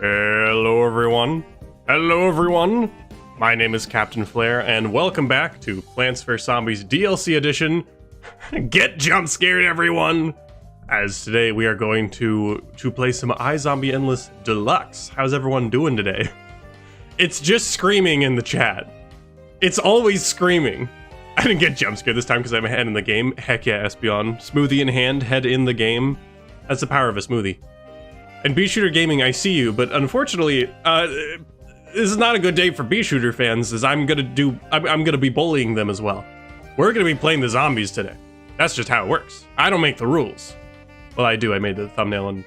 Hello everyone. Hello everyone. My name is Captain Flare, and welcome back to Plants vs. Zombies DLC Edition. Get jump scared, everyone! As today we are going to play some iZombie Endless Deluxe. How's everyone doing today? It's just screaming in the chat. It's always screaming. I didn't get jump scared this time because I have a head in the game. Heck yeah, Espeon. Smoothie in hand, head in the game. That's the power of a smoothie. And B-Shooter Gaming, I see you, but unfortunately, this is not a good day for B-Shooter fans, as I'm gonna be bullying them as well. We're gonna be playing the zombies today. That's just how it works. I don't make the rules. Well, I do. I made the thumbnail, and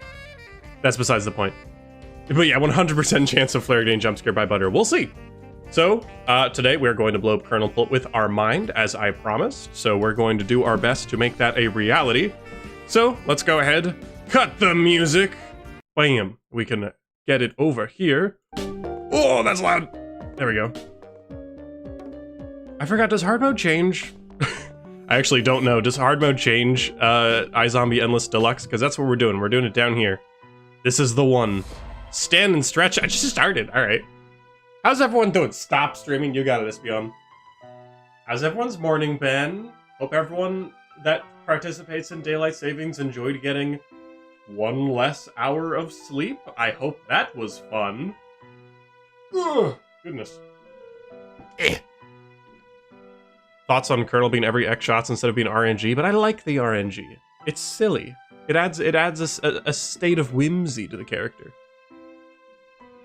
that's besides the point. But yeah, 100% chance of Flare getting jump scared by Butter. We'll see. So, today we're going to blow up Kernel-pult with our mind, as I promised. So we're going to do our best to make that a reality. So, let's go ahead. Cut the music. Bam. We can get it over here. Oh, that's loud. There we go. I forgot, does hard mode change? I actually don't know. Does hard mode change iZombie Endless Deluxe? Because that's what we're doing. We're doing it down here. This is the one. Stand and stretch. I just started. All right. How's everyone doing? Stop streaming. You got it, Espeon. How's everyone's morning been? Hope everyone that participates in daylight savings enjoyed getting one less hour of sleep. I hope that was fun. Ugh, goodness. Thoughts on Kernel being every X shots instead of being RNG, but I like the RNG. It's silly. It adds a state of whimsy to the character.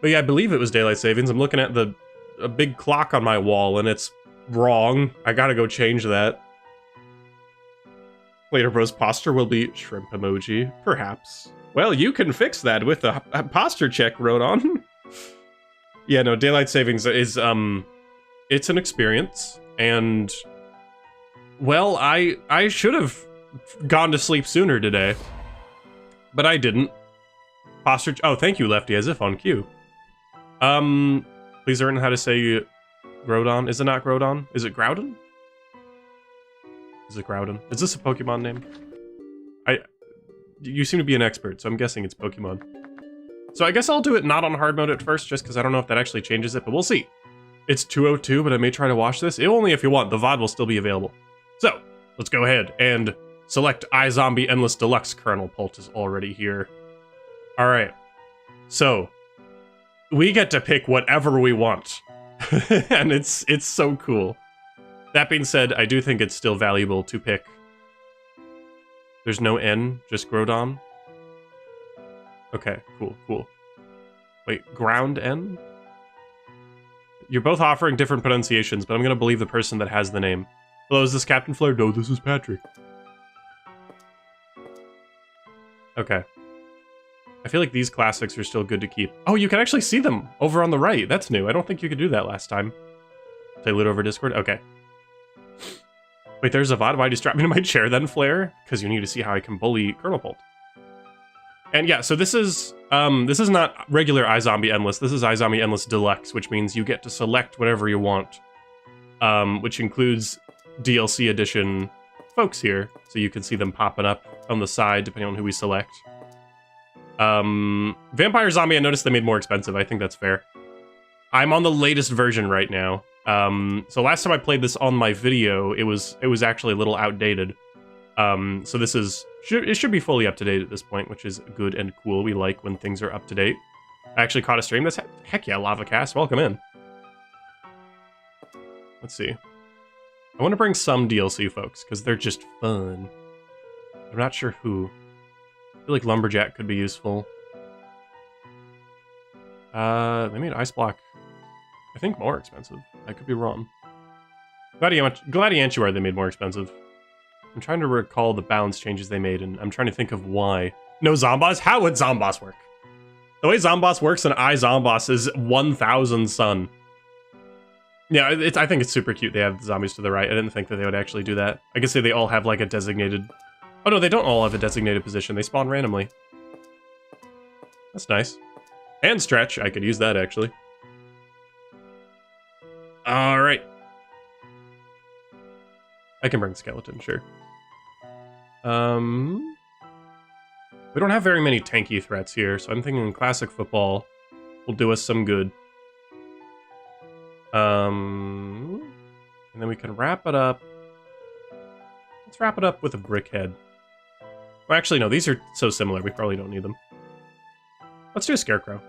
But yeah, I believe it was daylight savings. I'm looking at a big clock on my wall, and it's wrong. I gotta go change that. Later bro's posture will be shrimp emoji, perhaps. Well, you can fix that with a posture check, Rodon. Yeah, no, daylight savings is, it's an experience, and, well, I should have gone to sleep sooner today, but I didn't. Posture, oh, thank you, Lefty, as if on cue. Please learn how to say Groudon. Is it not Groudon? Is it Groudon? Is it Groudon? Is this a Pokemon name? You seem to be an expert, so I'm guessing it's Pokemon. So I guess I'll do it not on hard mode at first, just because I don't know if that actually changes it, but we'll see. It's 2:02, but I may try to watch this. Only if you want. The VOD will still be available. So, let's go ahead and select iZombie Endless Deluxe. Kernel-pult is already here. Alright. So, we get to pick whatever we want. And it's so cool. That being said, I do think it's still valuable to pick. There's no N, just Groudon. Okay, cool. Wait, Ground N? You're both offering different pronunciations, but I'm gonna believe the person that has the name. Hello, is this Captain Flare? No, this is Patrick. Okay. I feel like these classics are still good to keep. Oh, you can actually see them over on the right. That's new. I don't think you could do that last time. Did I loot over Discord? Okay. Wait, there's a VOD. Why'd you strap me to my chair then, Flare? Because you need to see how I can bully Kernel-pult. And yeah, so this is not regular iZombie Endless. This is iZombie Endless Deluxe, which means you get to select whatever you want. Which includes DLC edition folks here. So you can see them popping up on the side, depending on who we select. Vampire Zombie, I noticed they made more expensive. I think that's fair. I'm on the latest version right now. So last time I played this on my video, it was actually a little outdated. So this is, it should be fully up to date at this point, which is good and cool. We like when things are up to date. I actually caught a stream. That's heck yeah, LavaCast, welcome in. Let's see. I want to bring some DLC folks because they're just fun. I'm not sure who. I feel like Lumberjack could be useful. They made Ice Block, I think, more expensive. I could be wrong. Gladiantuar they made more expensive. I'm trying to recall the balance changes they made, and I'm trying to think of why. No Zomboss? How would Zomboss work? The way Zomboss works in iZomboss is 1000 sun. Yeah, I think it's super cute they have the zombies to the right. I didn't think that they would actually do that. I guess they all have like a designated... Oh no, they don't all have a designated position. They spawn randomly. That's nice. And stretch. I could use that, actually. Alright. I can bring Skeleton, sure. We don't have very many tanky threats here, so I'm thinking classic football. will do us some good. And then we can wrap it up. Let's wrap it up with a brick head. Well, actually, no, these are so similar, we probably don't need them. Let's do a scarecrow.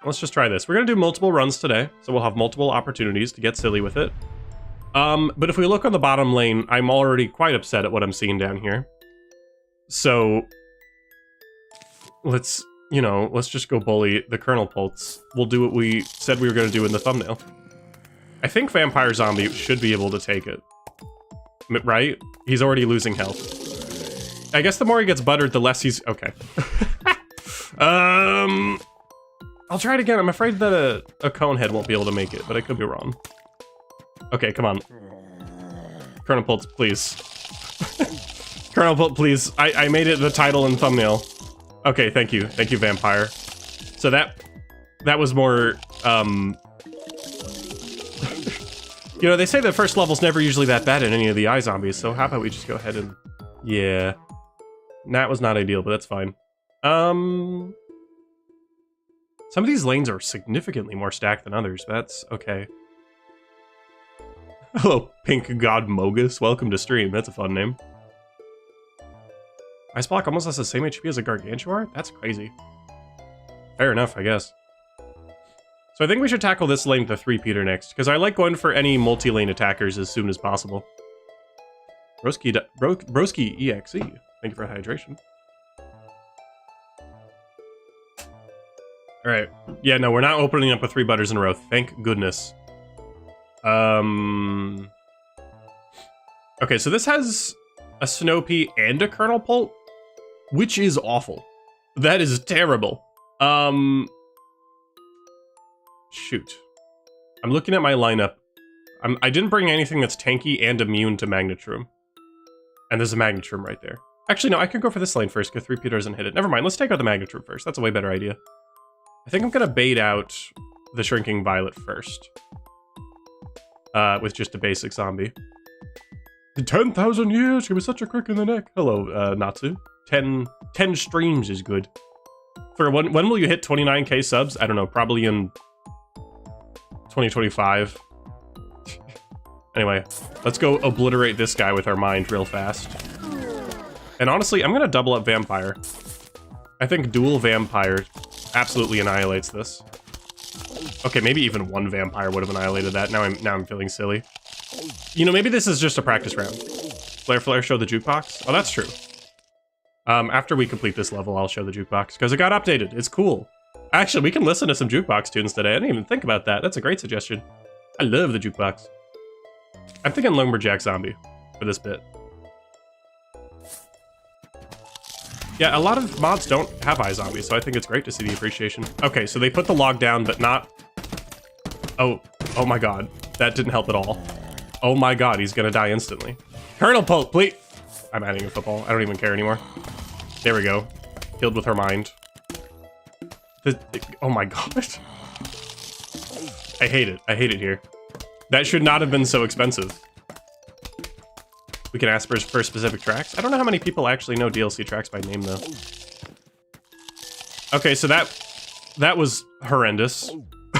Let's just try this. We're gonna do multiple runs today, so we'll have multiple opportunities to get silly with it. But if we look on the bottom lane, I'm already quite upset at what I'm seeing down here. So, let's just go bully the Kernel-pults. We'll do what we said we were gonna do in the thumbnail. I think Vampire Zombie should be able to take it. Right? He's already losing health. I guess the more he gets buttered, the less he's... Okay. I'll try it again. I'm afraid that a Conehead won't be able to make it, but I could be wrong. Okay, come on. Kernel-pults, please. Kernel-pult, please. I made it the title and thumbnail. Okay, thank you. Thank you, Vampire. So that was more, You know, they say the first level's never usually that bad in any of the iZombies, so how about we just go ahead and... Yeah. That was not ideal, but that's fine. Some of these lanes are significantly more stacked than others, but that's okay. Hello, Pink God Mogus. Welcome to stream. That's a fun name. Ice Block almost has the same HP as a Gargantuar? That's crazy. Fair enough, I guess. So I think we should tackle this lane with a 3-peater next, because I like going for any multi-lane attackers as soon as possible. Broski EXE. Thank you for hydration. Alright. Yeah, no, we're not opening up with 3 butters in a row. Thank goodness. Okay, so this has a Snow Pea and a Kernel-pult, which is awful. That is terrible. Shoot. I'm looking at my lineup. I didn't bring anything that's tanky and immune to Magnetrum. And there's a Magnetrum right there. Actually, no, I could go for this lane first, because 3-peater doesn't hit it. Never mind, let's take out the Magnetrum first. That's a way better idea. I think I'm gonna bait out the Shrinking Violet first. With just a basic zombie. 10,000 years, give me such a crick in the neck. Hello, Natsu. 10 streams is good. For when will you hit 29k subs? I don't know, probably in 2025. Anyway, let's go obliterate this guy with our mind real fast. And honestly, I'm gonna double up Vampire. I think dual Vampire absolutely annihilates this. Okay, maybe even one Vampire would have annihilated that. Now I'm feeling silly. You know, maybe this is just a practice round. Flare, show the jukebox. Oh, that's true. After we complete this level, I'll show the jukebox, because it got updated. It's cool. Actually, we can listen to some jukebox tunes today. I didn't even think about that. That's a great suggestion. I love the jukebox. I'm thinking Lumberjack Zombie for this bit. Yeah, a lot of mods don't have iZombies, so I think it's great to see the appreciation. Okay, so they put the log down, but not... Oh my god. That didn't help at all. Oh my god, he's gonna die instantly. Kernel-pult, please! I'm adding a football. I don't even care anymore. There we go. Killed with her mind. Oh my god. I hate it. I hate it here. That should not have been so expensive. We can ask for specific tracks. I don't know how many people actually know DLC tracks by name, though. Okay, so that was horrendous.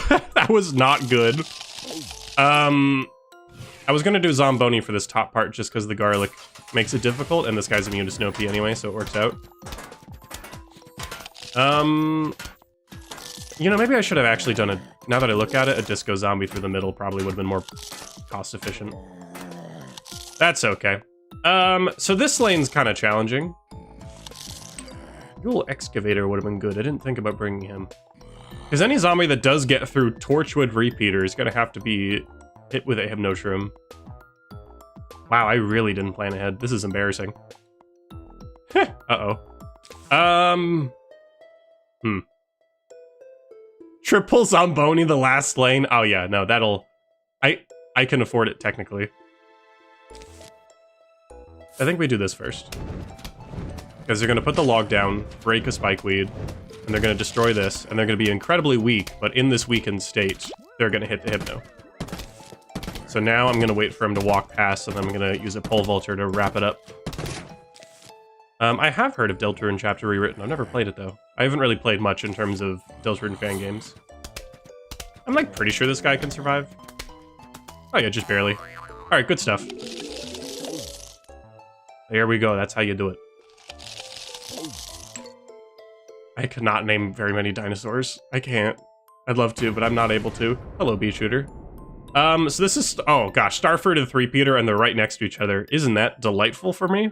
That was not good. I was gonna do Zomboni for this top part just because the garlic makes it difficult, and this guy's immune to Snow Pea anyway, so it works out. You know, maybe I should have actually done now that I look at it, a disco zombie through the middle probably would have been more cost efficient. That's okay. So this lane's kind of challenging. Dual Excavator would have been good. I didn't think about bringing him. Because any zombie that does get through Torchwood Repeater is going to have to be hit with a Hypnoshroom. Wow, I really didn't plan ahead. This is embarrassing. Uh-oh. Triple Zomboni the last lane? Oh yeah, no, that'll... I can afford it, technically. I think we do this first. Because they're going to put the log down, break a Spikeweed, and they're going to destroy this, and they're going to be incredibly weak, but in this weakened state, they're going to hit the Hypno. So now I'm going to wait for him to walk past, and then I'm going to use a Pole Vaulter to wrap it up. I have heard of Deltarune Chapter Rewritten. I've never played it, though. I haven't really played much in terms of Deltarune fan games. I'm like pretty sure this guy can survive. Oh yeah, just barely. Alright, good stuff. There we go, that's how you do it. I cannot name very many dinosaurs. I can't. I'd love to, but I'm not able to. Hello, bee shooter. So this is, oh gosh, Starfruit and Threepeater, and they're right next to each other. Isn't that delightful for me?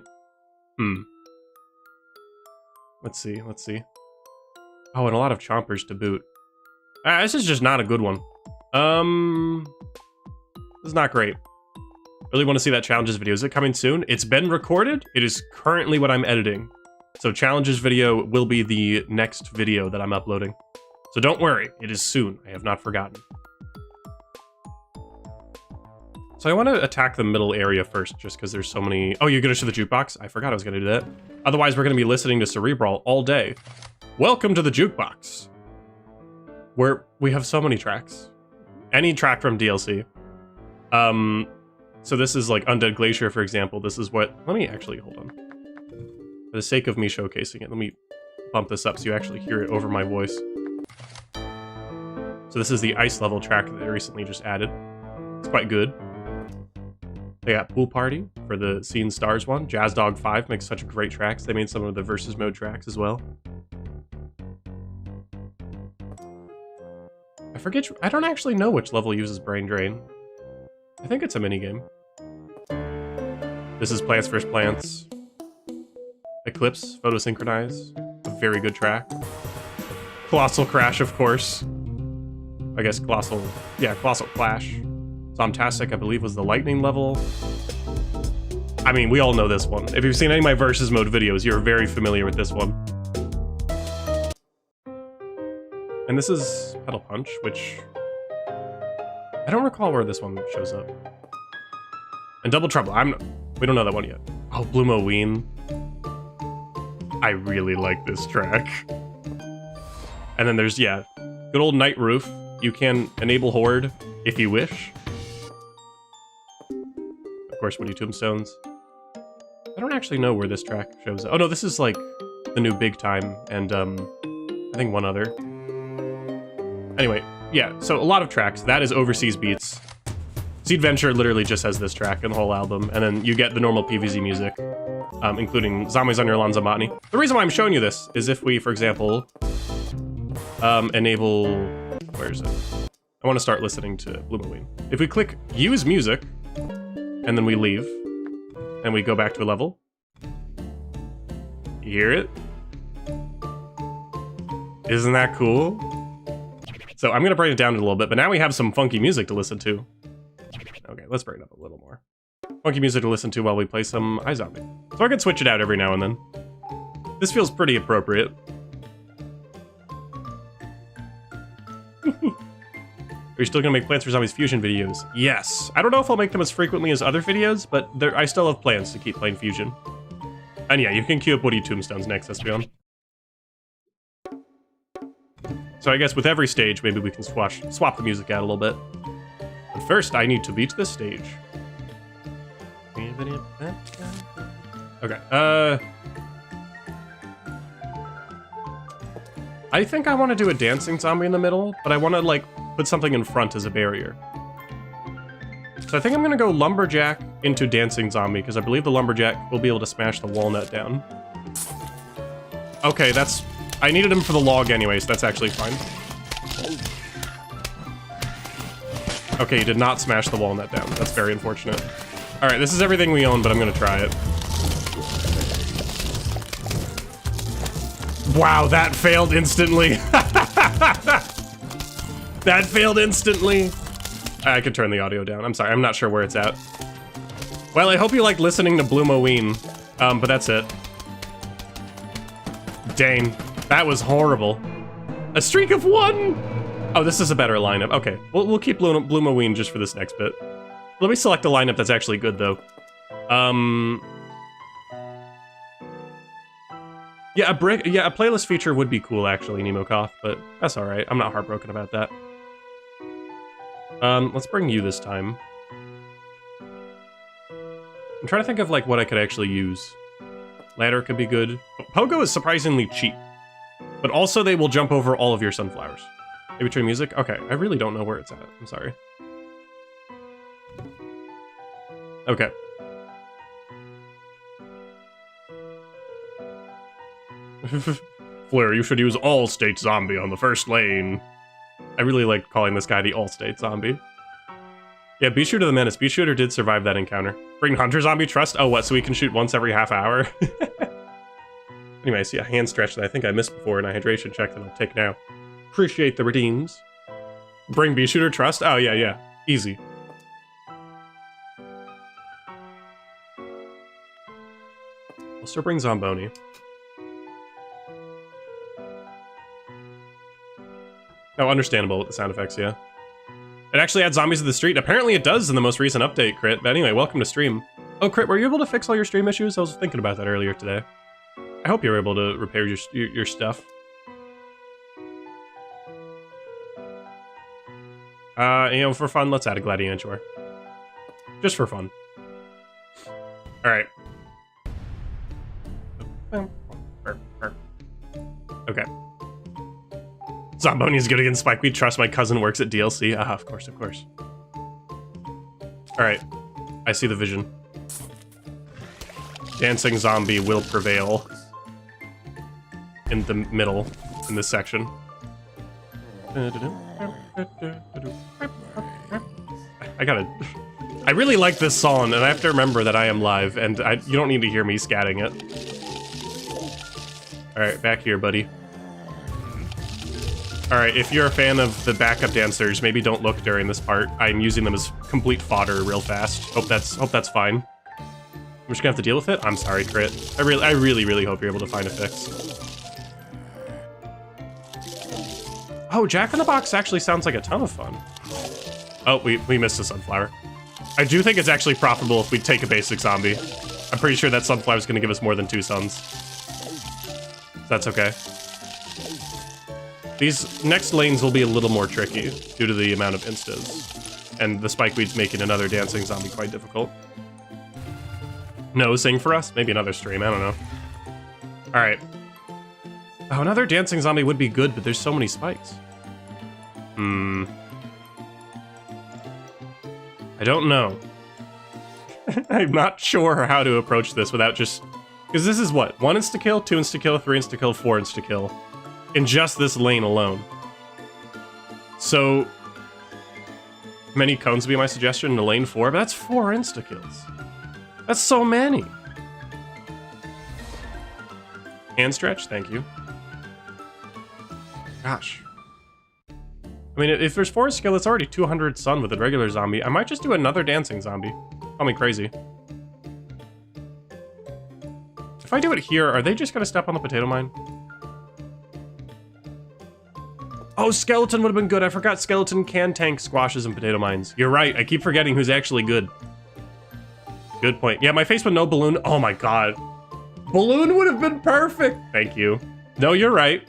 Let's see, let's see. Oh, and a lot of chompers to boot. This is just not a good one. This is not great. Really want to see that challenges video. Is it coming soon? It's been recorded. It is currently what I'm editing. So challenges video will be the next video that I'm uploading. So don't worry, it is soon. I have not forgotten. So I want to attack the middle area first, just because there's so many... Oh, you're going to show the jukebox? I forgot I was going to do that. Otherwise, we're going to be listening to Cerebral all day. Welcome to the jukebox, where we have so many tracks. Any track from DLC. So this is like Undead Glacier, for example. This is what... Let me actually... Hold on. For the sake of me showcasing it, let me bump this up so you actually hear it over my voice. So this is the ice level track that they recently just added. It's quite good. They got Pool Party for the Scene Stars one. Jazz Dog 5 makes such great tracks. They made some of the Versus Mode tracks as well. I forget... I don't actually know which level uses Brain Drain. I think it's a minigame. This is Plants vs. Plants. Eclipse, Photosynchronize. A very good track. Colossal Crash, of course. I guess Colossal... Yeah, Colossal Clash. Zomtastic, I believe, was the lightning level. I mean, we all know this one. If you've seen any of my Versus Mode videos, you're very familiar with this one. And this is Pedal Punch, which... I don't recall where this one shows up. And Double Trouble, we don't know that one yet. Oh, Bloomoween. I really like this track. And then there's, yeah, good old Night Roof. You can enable Horde if you wish. Of course, Woody Tombstones. I don't actually know where this track shows up. Oh no, this is like the new Big Time and I think one other. Anyway, yeah, so a lot of tracks. That is Overseas Beats. Seed Venture literally just has this track in the whole album, and then you get the normal PvZ music, including Zombies on Your Lawn Botany. The reason why I'm showing you this is if we, for example, enable... Where is it? I want to start listening to Bloomoween. If we click Use Music, and then we leave, and we go back to a level, you hear it? Isn't that cool? So I'm going to bring it down a little bit, but now we have some funky music to listen to. Okay, let's bring it up a little more. Funky music to listen to while we play some iZombie. So I can switch it out every now and then. This feels pretty appropriate. Are you still gonna make Plants vs. Zombies Fusion videos? Yes. I don't know if I'll make them as frequently as other videos, but I still have plans to keep playing Fusion. And yeah, you can queue up Woody Tombstones next, Espeon. So I guess with every stage, maybe we can swap the music out a little bit. But first, I need to beat this stage. Okay, I think I want to do a dancing zombie in the middle, but I want to, like, put something in front as a barrier. So I think I'm going to go Lumberjack into Dancing Zombie, because I believe the Lumberjack will be able to smash the walnut down. Okay, that's... I needed him for the log anyway, so that's actually fine. Okay, he did not smash the walnut down. That's very unfortunate. Alright, this is everything we own, but I'm gonna try it. Wow, that failed instantly. That failed instantly. I could turn the audio down. I'm sorry, I'm not sure where it's at. Well, I hope you like listening to Bloomoween. But that's it. Dang, that was horrible. A streak of 1! Oh, this is a better lineup. Okay, we'll keep Bloomoween just for this next bit. Let me select a lineup that's actually good, though. Yeah, a playlist feature would be cool, actually, Nemokoth, but that's alright. I'm not heartbroken about that. Let's bring you this time. I'm trying to think of, like, what I could actually use. Ladder could be good. Pogo is surprisingly cheap. But also, they will jump over all of your sunflowers. Maybe try music? Okay, I really don't know where it's at. I'm sorry. Okay. Flare, you should use all-state zombie on the first lane. I really like calling this guy the all-state zombie. Yeah, Beat Shooter the Menace. Beat Shooter did survive that encounter. Bring Hunter Zombie Trust? Oh, what, so we can shoot once every half hour? Anyway, I see a hand stretch that I think I missed before and a hydration check that I'll take now. Appreciate the redeems. Bring Beat Shooter Trust? Oh, yeah. Easy. We'll still bring Zomboni. Oh, understandable with the sound effects, yeah. It actually adds zombies to the street. Apparently it does in the most recent update, Crit. But anyway, welcome to stream. Oh, Crit, were you able to fix all your stream issues? I was thinking about that earlier today. I hope you were able to repair your stuff. You know, for fun, let's add a Gladiator. Just for fun. Alright. Okay. Zomboni is good against Spikeweed. Trust my cousin works at DLC. Ah, of course. Alright. I see the vision. Dancing zombie will prevail. In the middle, in this section. I really like this song, and I have to remember that I am live, and you don't need to hear me scatting it. Alright, back here, buddy. Alright, if you're a fan of the backup dancers, maybe don't look during this part. I'm using them as complete fodder real fast. Hope that's fine. I'm just gonna have to deal with it? I'm sorry, Crit. I really hope you're able to find a fix. Oh, Jack in the Box actually sounds like a ton of fun. Oh, we missed a sunflower. I do think it's actually profitable if we take a basic zombie. I'm pretty sure that sunflower's gonna give us more than 2 suns. That's okay. These next lanes will be a little more tricky due to the amount of instas. And the Spikeweed's making another dancing zombie quite difficult. No, sing for us? Maybe another stream, I don't know. Alright. Oh, another dancing zombie would be good, but there's so many spikes. I don't know. I'm not sure how to approach this without just... Because this is what? 1 insta-kill, 2 insta-kill, 3 insta-kill, 4 insta-kill. In just this lane alone. So... many cones would be my suggestion to lane 4, but that's 4 insta-kills. That's so many. Hand stretch, thank you. Gosh. I mean, if there's 4 skill, it's already 200 sun with a regular zombie. I might just do another dancing zombie. Call me crazy. If I do it here, are they just gonna step on the potato mine? Oh, Skeleton would have been good. I forgot Skeleton can tank squashes and potato mines. You're right. I keep forgetting who's actually good. Good point. Yeah, my face with no balloon. Oh my god. Balloon would have been perfect. Thank you. No, you're right.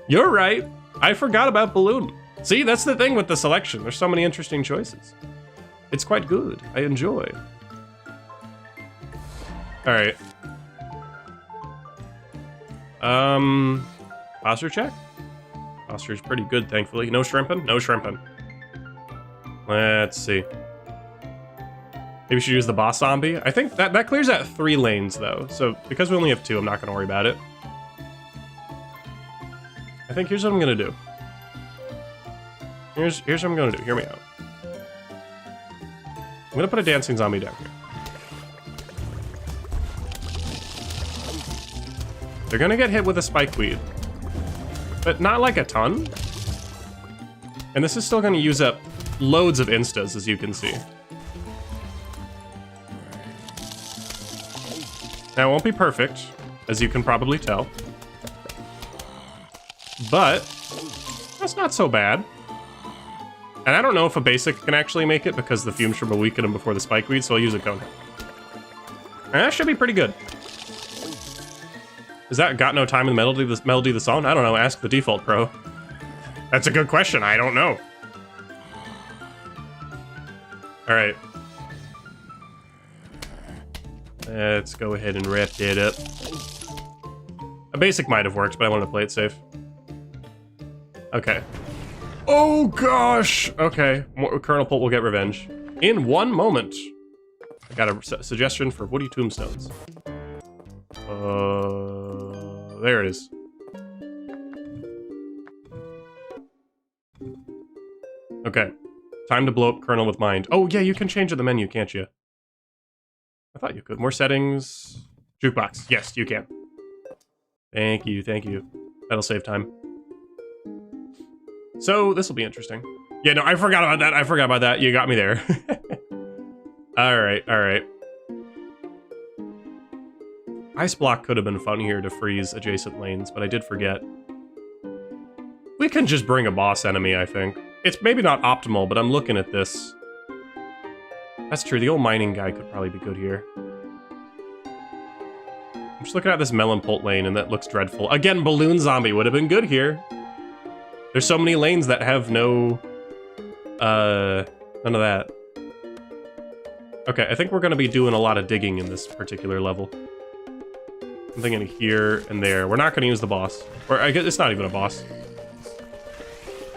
You're right. I forgot about Balloon. See, that's the thing with the selection. There's so many interesting choices. It's quite good. I enjoy. Alright. Posture check? Posture's pretty good, thankfully. No shrimping? No shrimping. Let's see. Maybe we should use the boss zombie. I think that clears out 3 lanes, though. So, because we only have 2, I'm not going to worry about it. I think here's what I'm going to do. Here's what I'm going to do. Hear me out. I'm going to put a dancing zombie down here. They're going to get hit with a spikeweed. But not like a ton. And this is still going to use up loads of instas, as you can see. Now, it won't be perfect, as you can probably tell. But that's not so bad. And I don't know if a basic can actually make it, because the fume shroom will weaken him before the spikeweed, so I'll use a cone. And that should be pretty good. Is that Got No Time in the melody of the song? I don't know, ask the default pro. That's a good question, I don't know. Alright. Let's go ahead and wrap it up. A basic might have worked, but I wanted to play it safe. Okay. Oh gosh! Okay, Kernel-pult will get revenge. In 1 moment. I got a suggestion for woody tombstones. There it is. Okay. Time to blow up Kernel with mind. Oh yeah, you can change in the menu, can't you? I thought you could. More settings. Jukebox. Yes, you can. Thank you, thank you. That'll save time. So, this will be interesting. Yeah, no, I forgot about that. I forgot about that. You got me there. Alright, alright. Ice block could have been fun here to freeze adjacent lanes, but I did forget. We can just bring a boss enemy, I think. It's maybe not optimal, but I'm looking at this. That's true, the old mining guy could probably be good here. I'm just looking at this melon-pult lane, and that looks dreadful. Again, balloon zombie would have been good here. There's so many lanes that have no... none of that. Okay, I think we're gonna be doing a lot of digging in this particular level. I'm thinking here and there. We're not gonna use the boss. Or, I guess it's not even a boss.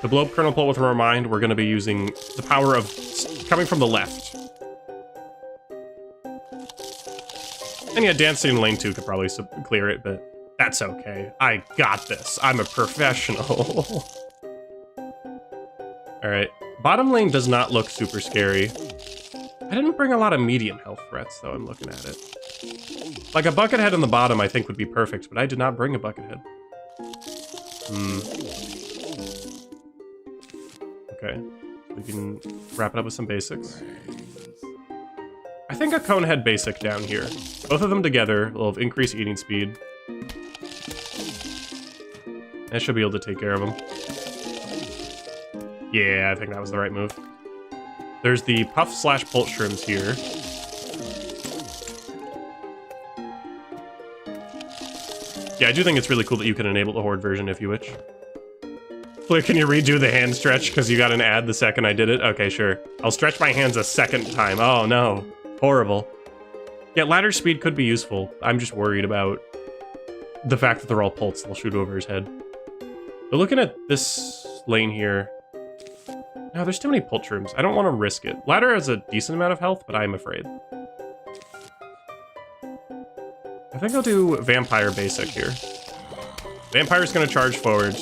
To blow up Kernel-pult with Remind, we're gonna be using the power of coming from the left. And yeah, dancing in lane 2 could probably clear it, but that's okay. I got this. I'm a professional. Alright. Bottom lane does not look super scary. I didn't bring a lot of medium health threats, though, I'm looking at it. Like, a bucket head on the bottom I think would be perfect, but I did not bring a bucket head. Okay. We can wrap it up with some basics. I think a cone head basic down here. Both of them together will have increased eating speed. I should be able to take care of them. Yeah, I think that was the right move. There's the puff/pult shrooms here. Yeah, I do think it's really cool that you can enable the horde version if you wish. Flare, can you redo the hand stretch because you got an ad the second I did it? Okay, sure. I'll stretch my hands a second time. Oh no. Horrible. Yeah, ladder speed could be useful. I'm just worried about the fact that they're all pults. They'll shoot over his head. But looking at this lane here... No, there's too many pult shrooms. I don't want to risk it. Ladder has a decent amount of health, but I'm afraid. I think I'll do Vampire Basic here. Vampire's gonna charge forward.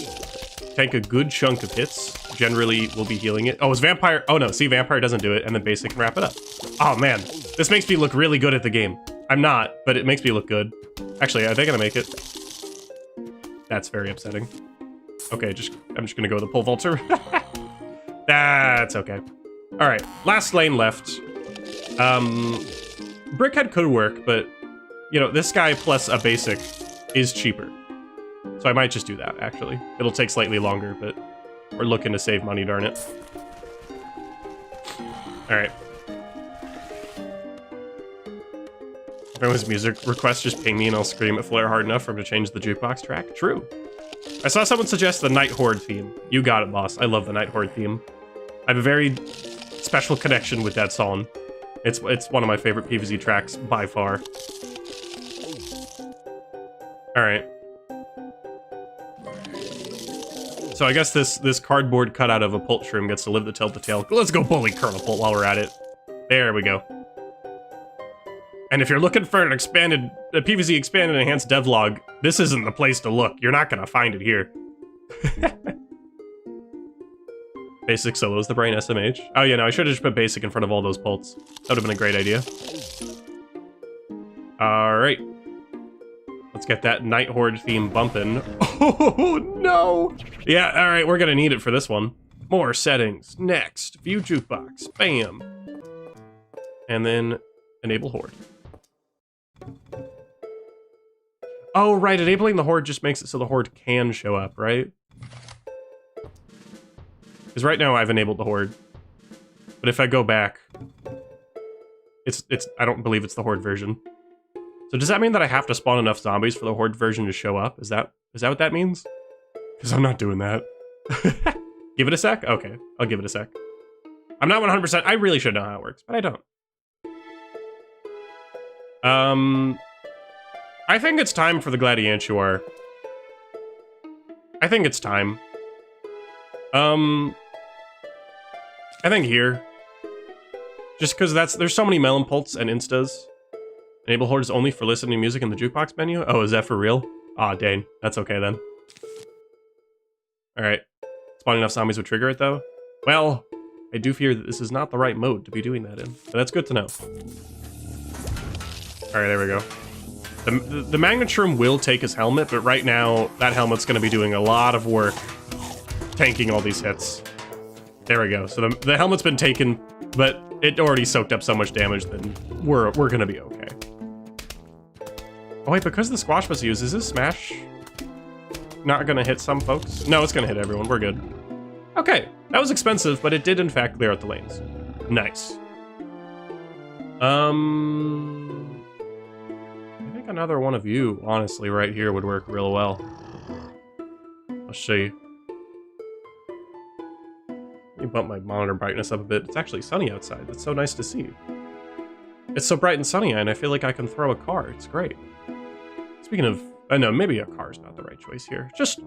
Take a good chunk of hits. Generally, we'll be healing it. Oh, is Vampire... Oh no, see, Vampire doesn't do it, and then Basic can wrap it up. Oh man, this makes me look really good at the game. I'm not, but it makes me look good. Actually, are they gonna make it? That's very upsetting. Okay, I'm just gonna go with the pole vaulter. That's okay. Alright, last lane left. Brickhead could work, but, you know, this guy plus a basic is cheaper. So I might just do that, actually. It'll take slightly longer, but we're looking to save money, darn it. Alright. If anyone's music request, just ping me and I'll scream at Flare hard enough for him to change the jukebox track. True. I saw someone suggest the Night Horde theme. You got it, boss. I love the Night Horde theme. I have a very special connection with that song. It's one of my favorite PvZ tracks by far. Alright. So I guess this cardboard cutout of a pult shroom gets to live to tell the tale. Let's go bully Kernel-pult while we're at it. There we go. And if you're looking for an expanded, a PvZ expanded enhanced devlog, this isn't the place to look. You're not gonna find it here. Basic solos the brain SMH. Oh yeah, no, I should have just put basic in front of all those pults. That would have been a great idea. Alright. Let's get that Night Horde theme bumping. Oh no! Yeah, alright, we're gonna need it for this one. More settings. Next. View jukebox. Bam. And then enable horde. Oh, right, enabling the horde just makes it so the horde can show up, right? Because right now I've enabled the horde. But if I go back, I don't believe it's the horde version. So does that mean that I have to spawn enough zombies for the horde version to show up? Is that what that means? Because I'm not doing that. Give it a sec? Okay, I'll give it a sec. I'm not 100%. I really should know how it works, but I don't. I think it's time for the Gladiantuar. I think it's time. I think here. Just because there's so many melon pults and instas. Enable hordes only for listening to music in the jukebox menu? Oh, is that for real? Aw, dang. That's okay then. Alright. Spawning enough zombies would trigger it though? Well, I do fear that this is not the right mode to be doing that in. But that's good to know. Alright, there we go. The Magnetrum will take his helmet, but right now, that helmet's going to be doing a lot of work tanking all these hits. There we go. So the helmet's been taken, but it already soaked up so much damage that we're going to be okay. Oh wait, because the squash was used, is this smash not going to hit some folks? No, it's going to hit everyone. We're good. Okay, that was expensive, but it did in fact clear out the lanes. Nice. I think another one of you, honestly, right here would work real well. I'll show you. Let me bump my monitor brightness up a bit. It's actually sunny outside. That's so nice to see. It's so bright and sunny, and I feel like I can throw a car. It's great. Speaking of, no, maybe a car's not the right choice here. Just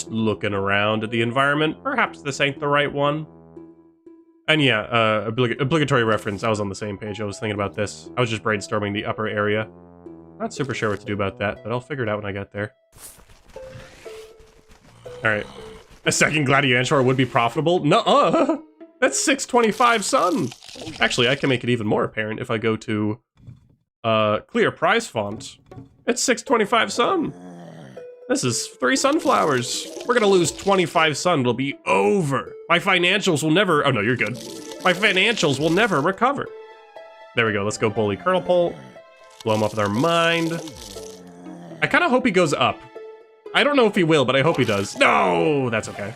looking around at the environment. Perhaps this ain't the right one. And yeah, obligatory reference. I was on the same page. I was thinking about this. I was just brainstorming the upper area. Not super sure what to do about that, but I'll figure it out when I get there. Alright. A second Gladiantor would be profitable? Nuh-uh! That's 625 sun! Actually, I can make it even more apparent if I go to clear price font. It's 625 sun! This is 3 sunflowers. We're gonna lose 25 sun, it'll be over. My financials will never... Oh no, you're good. My financials will never recover. There we go, let's go bully Kernel-pult. Blow him up with our mind. I kind of hope he goes up. I don't know if he will, but I hope he does. No, that's okay.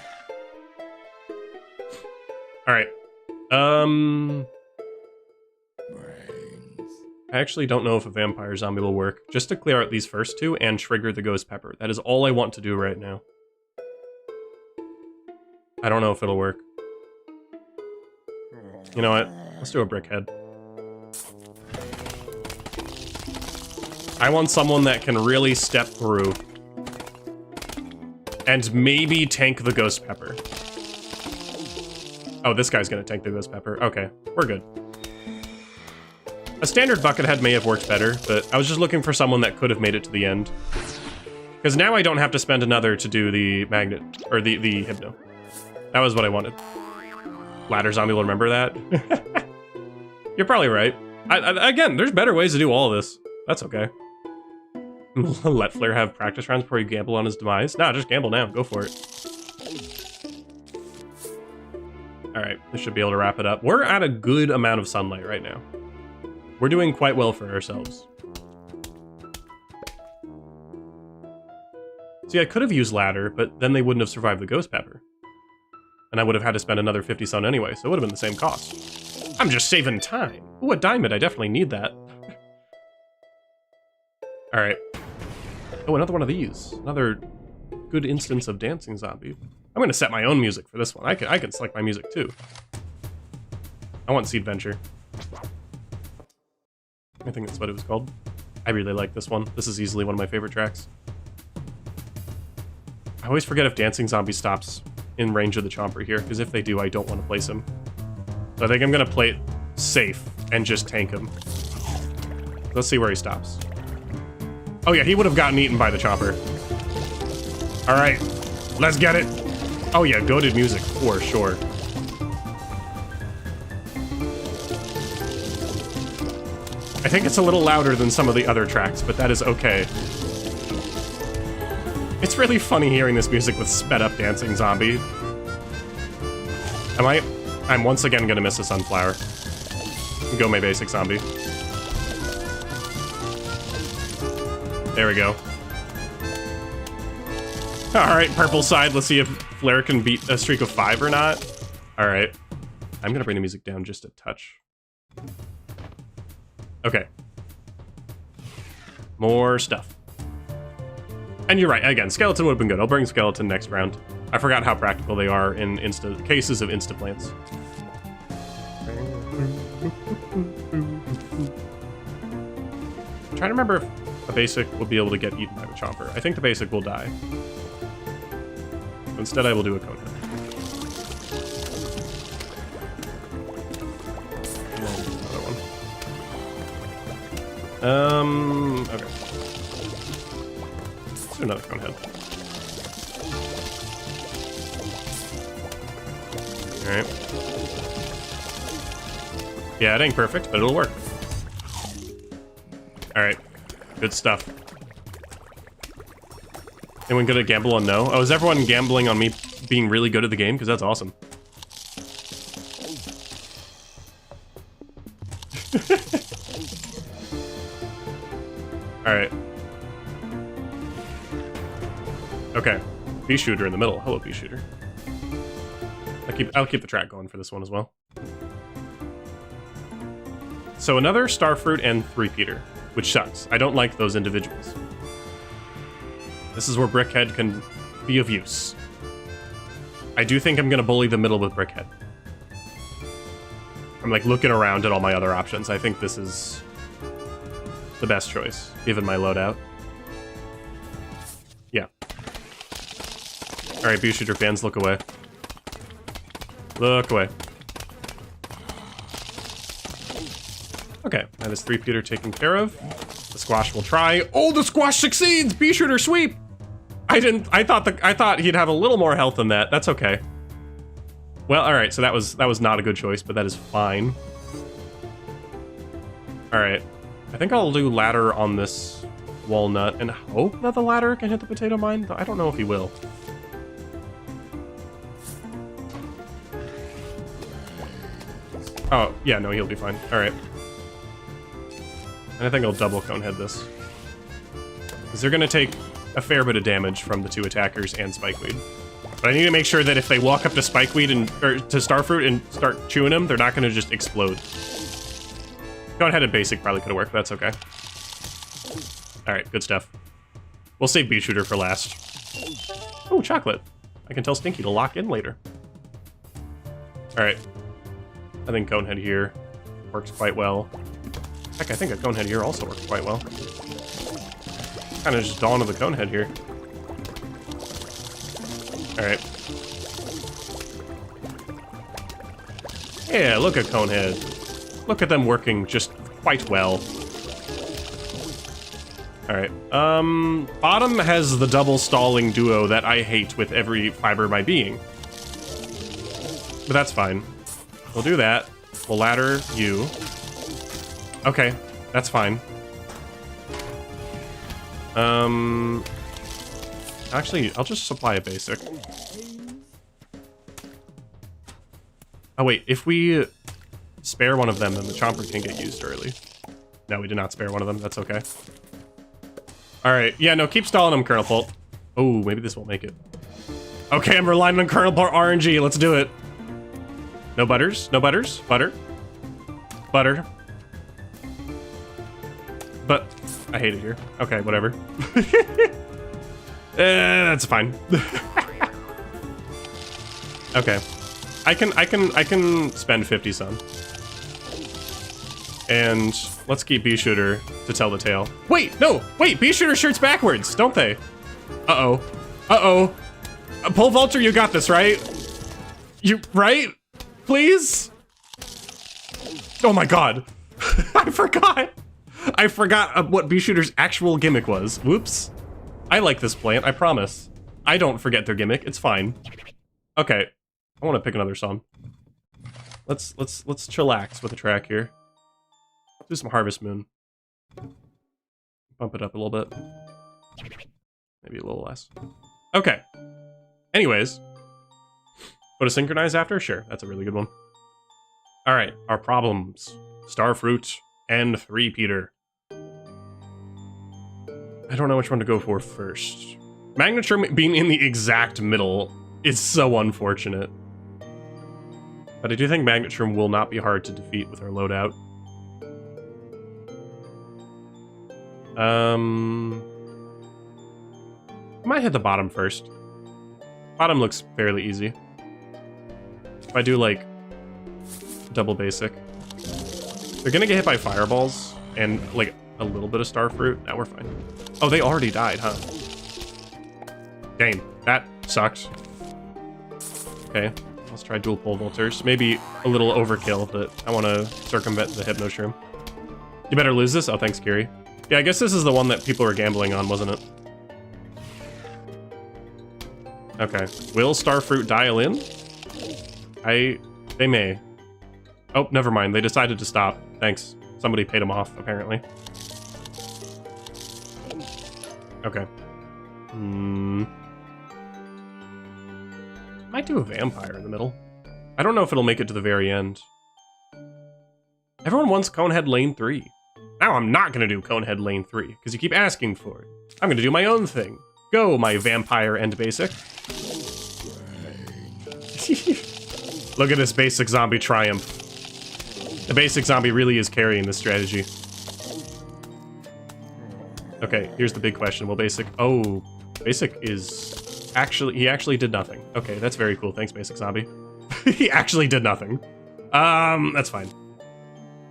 All right. I actually don't know if a vampire zombie will work. Just to clear out these first two and trigger the ghost pepper. That is all I want to do right now. I don't know if it'll work. You know what? Let's do a brick head. I want someone that can really step through and maybe tank the ghost pepper. Oh, this guy's gonna tank the ghost pepper. Okay, we're good. A standard bucket head may have worked better, but I was just looking for someone that could have made it to the end. Because now I don't have to spend another to do the magnet, or the hypno. That was what I wanted. Ladder zombie will remember that. You're probably right. Again, there's better ways to do all of this. That's okay. Let Flair have practice rounds before you gamble on his demise. Nah, just gamble now. Go for it. Alright, this should be able to wrap it up. We're at a good amount of sunlight right now. We're doing quite well for ourselves. See, I could have used ladder, but then they wouldn't have survived the ghost pepper. And I would have had to spend another 50 sun anyway, so it would have been the same cost. I'm just saving time. Ooh, a diamond. I definitely need that. Alright. Oh, another one of these. Another good instance of dancing zombie. I'm gonna set my own music for this one. I can select my music too. I want Seed Venture. I think that's what it was called. I really like this one. This is easily one of my favorite tracks. I always forget if dancing zombie stops in range of the chomper here, because if they do, I don't want to place him. So I think I'm gonna play it safe and just tank him. Let's see where he stops. Oh yeah, he would have gotten eaten by the chopper. Alright, let's get it. Oh yeah, goated music, for sure. I think it's a little louder than some of the other tracks, but that is okay. It's really funny hearing this music with sped up dancing zombie. I'm once again gonna miss a sunflower. Go my basic zombie. There we go. Alright, purple side. Let's see if Flair can beat a streak of 5 or not. Alright. I'm gonna bring the music down just a touch. Okay. More stuff. And you're right, again, skeleton would have been good. I'll bring skeleton next round. I forgot how practical they are in cases of insta-plants. I'm trying to remember if a basic will be able to get eaten by the chomper. I think the basic will die. Instead, I will do a cone head. Okay. Let's do another cone head. Alright. Yeah, it ain't perfect, but it'll work. Alright. Good stuff. Anyone good at gamble on no? Oh, is everyone gambling on me being really good at the game? Because that's awesome. Alright. Okay. Bee shooter in the middle. Hello, bee shooter. I'll keep the track going for this one as well. So another starfruit and three-peater, which sucks. I don't like those individuals. This is where Brickhead can be of use. I do think I'm gonna bully the middle with Brickhead. I'm like looking around at all my other options. I think this is the best choice, given my loadout. Yeah. Alright, bee shooter fans, look away. Look away. Okay, that is three-peater taken care of. The squash will try. Oh, the squash succeeds! Bee shooter sweep! I thought he'd have a little more health than that. That's okay. Well, alright, so that was not a good choice, but that is fine. Alright. I think I'll do ladder on this walnut and hope that the ladder can hit the potato mine. I don't know if he will. Oh, yeah, no, he'll be fine. Alright. And I think I'll double conehead this. Because they're going to take a fair bit of damage from the two attackers and Spikeweed. But I need to make sure that if they walk up to Spikeweed or to Starfruit and start chewing them, they're not going to just explode. Conehead and basic probably could have worked, but that's okay. Alright, good stuff. We'll save Bee Shooter for last. Oh, chocolate. I can tell Stinky to lock in later. Alright. I think Conehead here works quite well. Heck, I think a Conehead here also works quite well. Kind of just dawn of the Conehead here. Alright. Yeah, look at Conehead. Look at them working just quite well. Alright. Bottom has the double stalling duo that I hate with every fiber of my being. But that's fine. We'll do that. We'll ladder you. Okay, that's fine. Actually, I'll just supply a basic. Oh wait, if we spare one of them, then the chomper can get used early. No, we did not spare one of them. That's okay. Alright, yeah, no, keep stalling them, Kernel-pult. Oh, maybe this won't make it. Okay, I'm relying on Kernel-pult RNG. Let's do it. No butters? No butters? Butter? Butter. But I hate it here. Okay, whatever. That's fine. Okay. I can spend 50 some. And let's keep Bee Shooter to tell the tale. Wait, no! Wait, Bee Shooter shirts backwards, don't they? Uh-oh. Uh-oh. Pole Vaulter, you got this, right? You, right? Please? Oh my god. I forgot. I forgot what Bee Shooter's actual gimmick was. Whoops. I like this plant, I promise. I don't forget their gimmick, it's fine. Okay. I want to pick another song. Let's chillax with the track here. Do some Harvest Moon. Bump it up a little bit. Maybe a little less. Okay. Anyways. Go to synchronize after? Sure, that's a really good one. Alright, our problems. Starfruit and three-peater. I don't know which one to go for first. Magnetrum being in the exact middle is so unfortunate. But I do think Magnetrum will not be hard to defeat with our loadout. I might hit the bottom first. Bottom looks fairly easy. If I do, like, double basic. They're gonna get hit by fireballs and, like, a little bit of starfruit. Now we're fine. Oh, they already died, huh? Dang, that sucked. Okay, let's try dual pole vaulters. Maybe a little overkill, but I want to circumvent the Hypnoshroom. You better lose this? Oh, thanks, Kiri. Yeah, I guess this is the one that people were gambling on, wasn't it? Okay. Will Starfruit dial in? They may. Oh, never mind. They decided to stop. Thanks. Somebody paid them off, apparently. Okay. Might do a vampire in the middle. I don't know if it'll make it to the very end. Everyone wants Conehead Lane 3. Now I'm not gonna do Conehead Lane 3, because you keep asking for it. I'm gonna do my own thing. Go, my vampire and basic. Look at this basic zombie triumph. The basic zombie really is carrying this strategy. Okay, here's the big question. Will basic... Oh, basic is... Actually, he actually did nothing. Okay, that's very cool. Thanks, basic zombie. He actually did nothing. That's fine.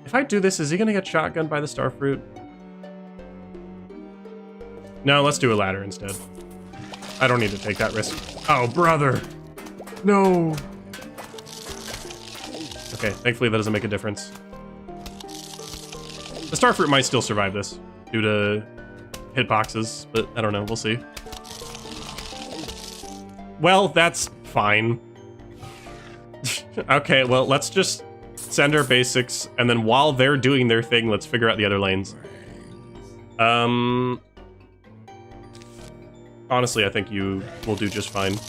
If I do this, is he gonna get shotgunned by the starfruit? No, let's do a ladder instead. I don't need to take that risk. Oh, brother! No! Okay, thankfully that doesn't make a difference. The starfruit might still survive this, due to hitboxes, but I don't know, we'll see. Well, that's fine. Okay, well, let's just send our basics, and then while they're doing their thing, let's figure out the other lanes. Honestly, I think you will do just fine.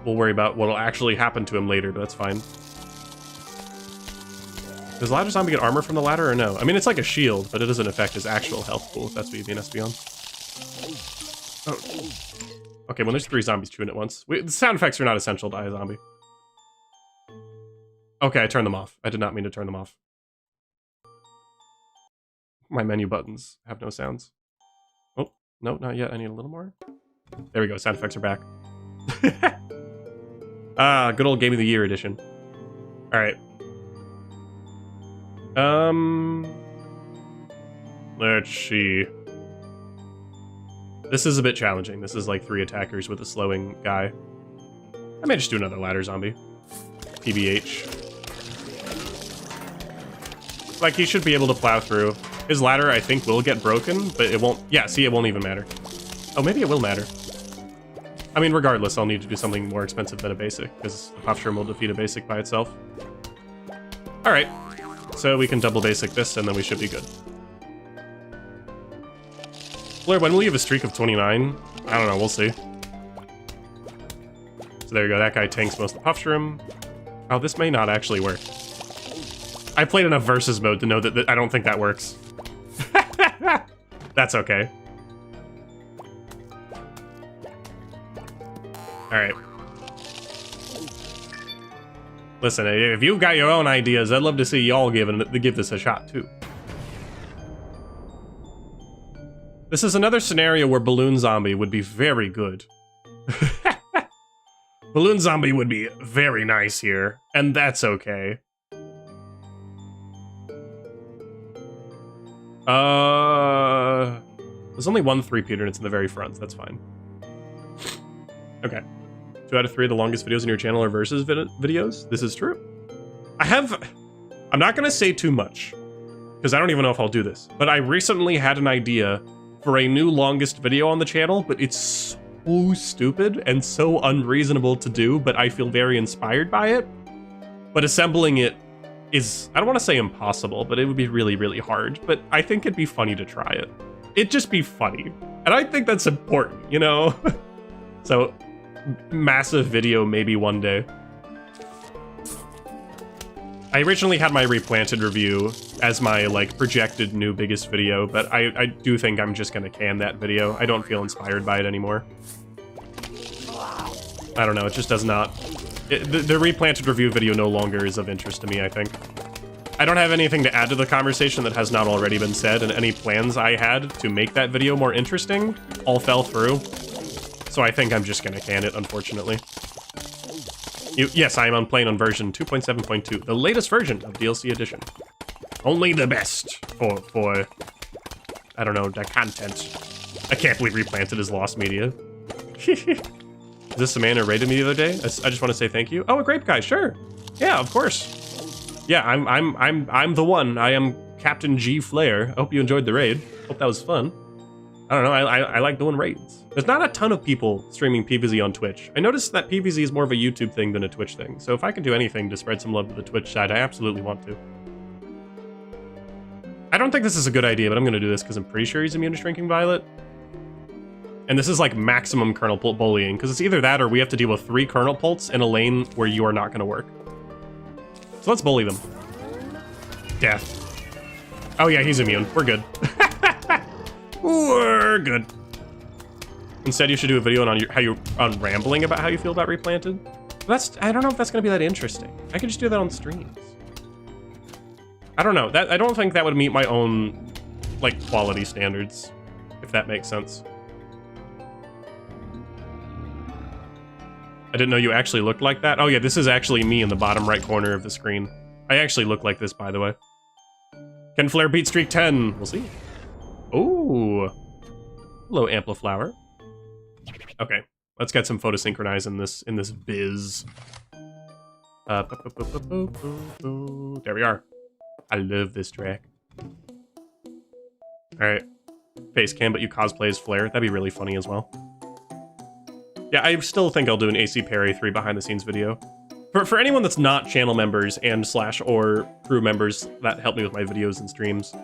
We'll worry about what'll actually happen to him later, but that's fine. Does ladder zombie get armor from the ladder or no? I mean, it's like a shield, but it doesn't affect his actual health pool, if that's what you mean, Espeon. Oh. Okay, well, there's 3 zombies chewing at once. The sound effects are not essential to iZombie. Okay, I turned them off. I did not mean to turn them off. My menu buttons have no sounds. Oh, no, not yet. I need a little more. There we go. Sound effects are back. Ah, good old Game of the Year edition. All right. Let's see. This is a bit challenging. This is like 3 attackers with a slowing guy. I may just do another ladder zombie. PBH. Like, he should be able to plow through. His ladder, I think, will get broken, but it won't... Yeah, see, it won't even matter. Oh, maybe it will matter. I mean, regardless, I'll need to do something more expensive than a basic, because the Puff Shroom will defeat a basic by itself. Alright. So we can double basic this, and then we should be good. Blair, when will you have a streak of 29? I don't know, we'll see. So there you go, that guy tanks most of the Puff Shroom. Oh, this may not actually work. I played enough versus mode to know that I don't think that works. That's okay. Alright. Listen, if you've got your own ideas, I'd love to see y'all give this a shot, too. This is another scenario where Balloon Zombie would be very good. Balloon Zombie would be very nice here, and that's okay. There's only 1 3-peater and it's in the very front, so that's fine. Okay. 2 out of 3 of the longest videos on your channel are versus videos. This is true. I'm not gonna say too much, because I don't even know if I'll do this, but I recently had an idea for a new longest video on the channel, but it's so stupid and so unreasonable to do, but I feel very inspired by it. But assembling it is, I don't want to say impossible, but it would be really, really hard. But I think it'd be funny to try it. It'd just be funny. And I think that's important, you know? So, massive video maybe one day. I originally had my replanted review as my, like, projected new biggest video, but I do think I'm just gonna can that video. I don't feel inspired by it anymore. I don't know, it just does not... The replanted review video no longer is of interest to me, I think. I don't have anything to add to the conversation that has not already been said, and any plans I had to make that video more interesting all fell through. So I think I'm just gonna can it, unfortunately. Yes, I am playing on version 2.7.2, the latest version of DLC Edition. Only the best for I don't know, the content. I can't believe Replanted is lost media. Is this a man who raided me the other day? I just want to say thank you. Oh, a grape guy, sure. Yeah, of course. Yeah, I'm the one. I am Captain G Flair. I hope you enjoyed the raid. Hope that was fun. I don't know, I like doing raids. There's not a ton of people streaming PvZ on Twitch. I noticed that PvZ is more of a YouTube thing than a Twitch thing, so if I can do anything to spread some love to the Twitch side, I absolutely want to. I don't think this is a good idea, but I'm gonna do this because I'm pretty sure he's immune to Shrinking Violet. And this is like maximum Kernel-pult bullying, because it's either that or we have to deal with 3 Kernel-pults in a lane where you are not gonna work. So let's bully them. Death. Oh yeah, he's immune. We're good. We're good. Instead, you should do a video on rambling about how you feel about Replanted. I don't know if that's gonna be that interesting. I could just do that on streams. I don't know. I don't think that would meet my own like quality standards, if that makes sense. I didn't know you actually looked like that. Oh yeah, this is actually me in the bottom right corner of the screen. I actually look like this, by the way. Can Flair beat streak 10? We'll see. Ooh. Hello, Ampliflower. Okay, let's get some photosynchronize in this biz. There we are. I love this track. Alright. Face cam, but you cosplay as Flair. That'd be really funny as well. Yeah, I still think I'll do an AC Parry 3 behind the scenes video. For anyone that's not channel members and / or crew members that help me with my videos and streams,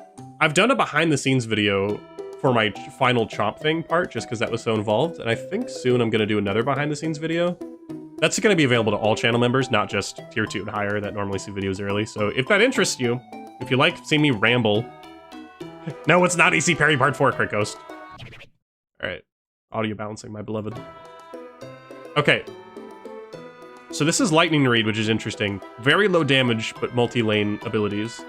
I've done a behind the scenes video for my final chomp thing part, just because that was so involved, and I think soon I'm going to do another behind the scenes video. That's going to be available to all channel members, not just tier 2 and higher that normally see videos early, so if that interests you, if you like seeing me ramble... No, it's not AC Parry Part 4, Crit Ghost. Alright, audio balancing, my beloved. Okay. So this is Lightning Reed, which is interesting. Very low damage, but multi-lane abilities.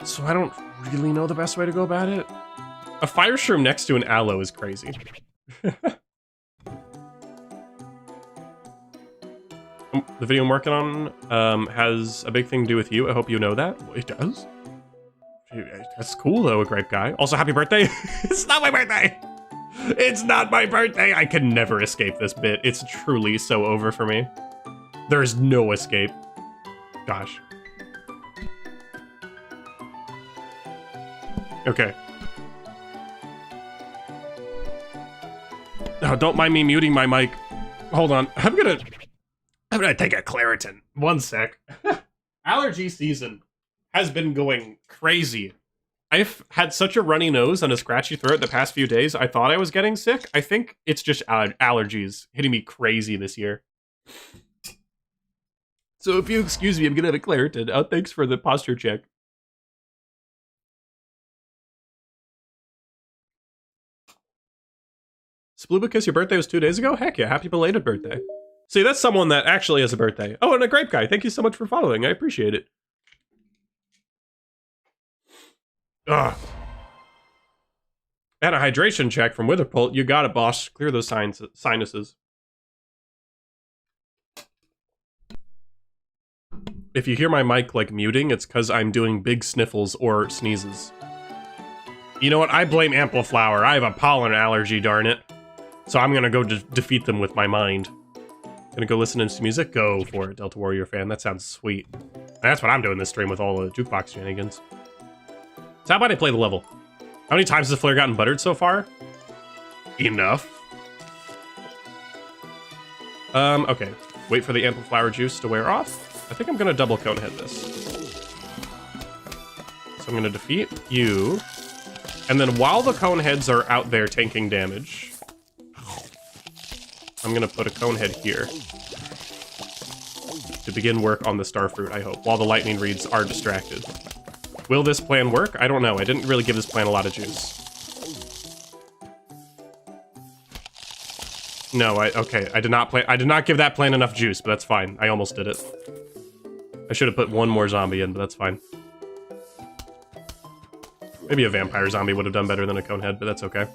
So I don't really know the best way to go about it. A Fire Shroom next to an Aloe is crazy. The video I'm working on has a big thing to do with you. I hope you know that. It does? That's cool, though, a grape guy. Also, happy birthday. It's not my birthday! It's not my birthday! I can never escape this bit. It's truly so over for me. There's no escape. Gosh. Okay. Oh, don't mind me muting my mic. Hold on. I'm gonna take a Claritin. One sec. Allergy season has been going crazy. I've had such a runny nose and a scratchy throat the past few days, I thought I was getting sick. I think it's just allergies hitting me crazy this year. So if you excuse me, I'm gonna have a Claritin. Oh, thanks for the posture check. Sploobicus, your birthday was 2 days ago? Heck yeah, happy belated birthday. See, that's someone that actually has a birthday. Oh, and a grape guy. Thank you so much for following. I appreciate it. Ugh. And a hydration check from Witherpult. You got it, boss. Clear those sinuses. If you hear my mic, like, muting, it's because I'm doing big sniffles or sneezes. You know what? I blame Ampliflower. I have a pollen allergy, darn it. So I'm gonna go defeat them with my mind. Gonna go listen to some music? Go for it, Delta Warrior fan. That sounds sweet. That's what I'm doing this stream with all the jukebox shenanigans. So how about I play the level? How many times has Flair gotten buttered so far? Enough. Okay. Wait for the Ampliflower juice to wear off. I think I'm gonna double cone hit this. So I'm gonna defeat you. And then while the cone heads are out there tanking damage, I'm gonna put a cone head here to begin work on the starfruit, I hope, while the lightning reeds are distracted. Will this plan work? I don't know. I didn't really give this plan a lot of juice. No, okay. I did not give that plan enough juice, but that's fine. I almost did it. I should have put one more zombie in, but that's fine. Maybe a vampire zombie would have done better than a cone head, but that's okay.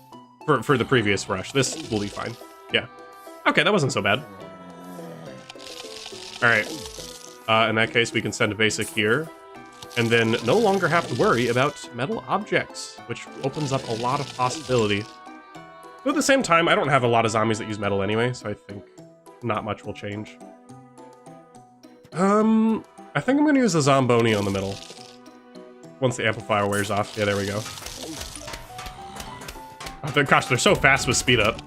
For the previous rush, this will be fine. Yeah. Okay, that wasn't so bad. Alright. In that case, we can send a basic here. And then no longer have to worry about metal objects, which opens up a lot of possibility. But at the same time, I don't have a lot of zombies that use metal anyway, so I think not much will change. I think I'm gonna use a Zomboni on the middle. Once the amplifier wears off. Yeah, there we go. Oh, gosh, they're so fast with speed up.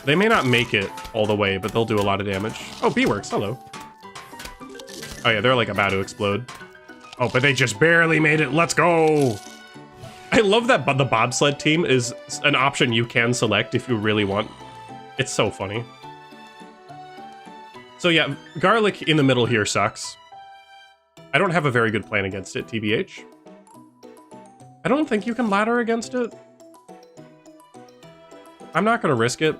They may not make it all the way, but they'll do a lot of damage. Oh, B works. Hello. Oh yeah, they're like about to explode. Oh, but they just barely made it. Let's go. I love that the bobsled team is an option you can select if you really want. It's so funny. So yeah, garlic in the middle here sucks. I don't have a very good plan against it, TBH. I don't think you can ladder against it. I'm not gonna risk it.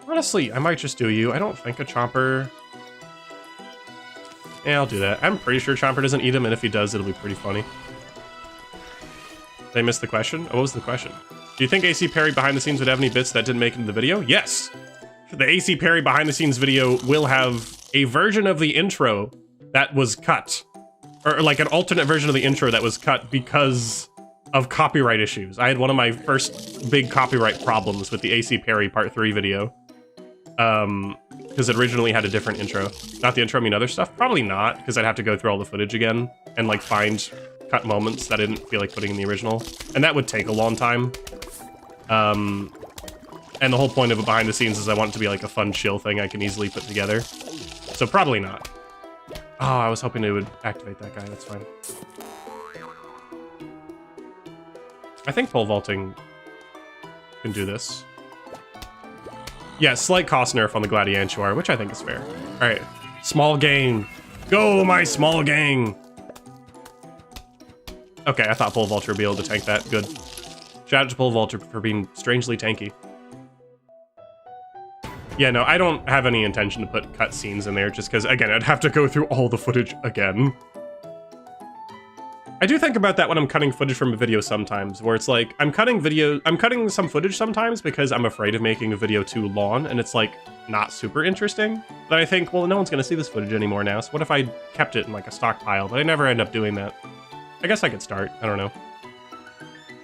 Honestly, I might just do you. I don't think a Chomper... Yeah, I'll do that. I'm pretty sure Chomper doesn't eat him, and if he does, it'll be pretty funny. Did I miss the question? Oh, what was the question? Do you think AC Parry behind the scenes would have any bits that didn't make it into the video? Yes! The AC Parry behind the scenes video will have a version of the intro that was cut. Or like an alternate version of the intro that was cut because of copyright issues. I had one of my first big copyright problems with the AC Parry Part 3 video. Because it originally had a different intro. Not the intro, I mean other stuff? Probably not, because I'd have to go through all the footage again and like find cut moments that I didn't feel like putting in the original. And that would take a long time. And the whole point of it behind the scenes is I want it to be like a fun chill thing I can easily put together. So probably not. Oh, I was hoping it would activate that guy, that's fine. I think pole vaulting can do this. Yeah, slight cost nerf on the Gladiantuar, which I think is fair. Alright, small gang. Go, my small gang! Okay, I thought pole vaulter would be able to tank that. Good. Shout out to pole vaulter for being strangely tanky. Yeah, no, I don't have any intention to put cutscenes in there, just because, again, I'd have to go through all the footage again. I do think about that when I'm cutting footage from a video sometimes, where it's like, I'm cutting some footage sometimes because I'm afraid of making a video too long, and it's like, not super interesting. But I think, well, no one's gonna see this footage anymore now, so what if I kept it in like a stockpile? But I never end up doing that. I guess I could start, I don't know.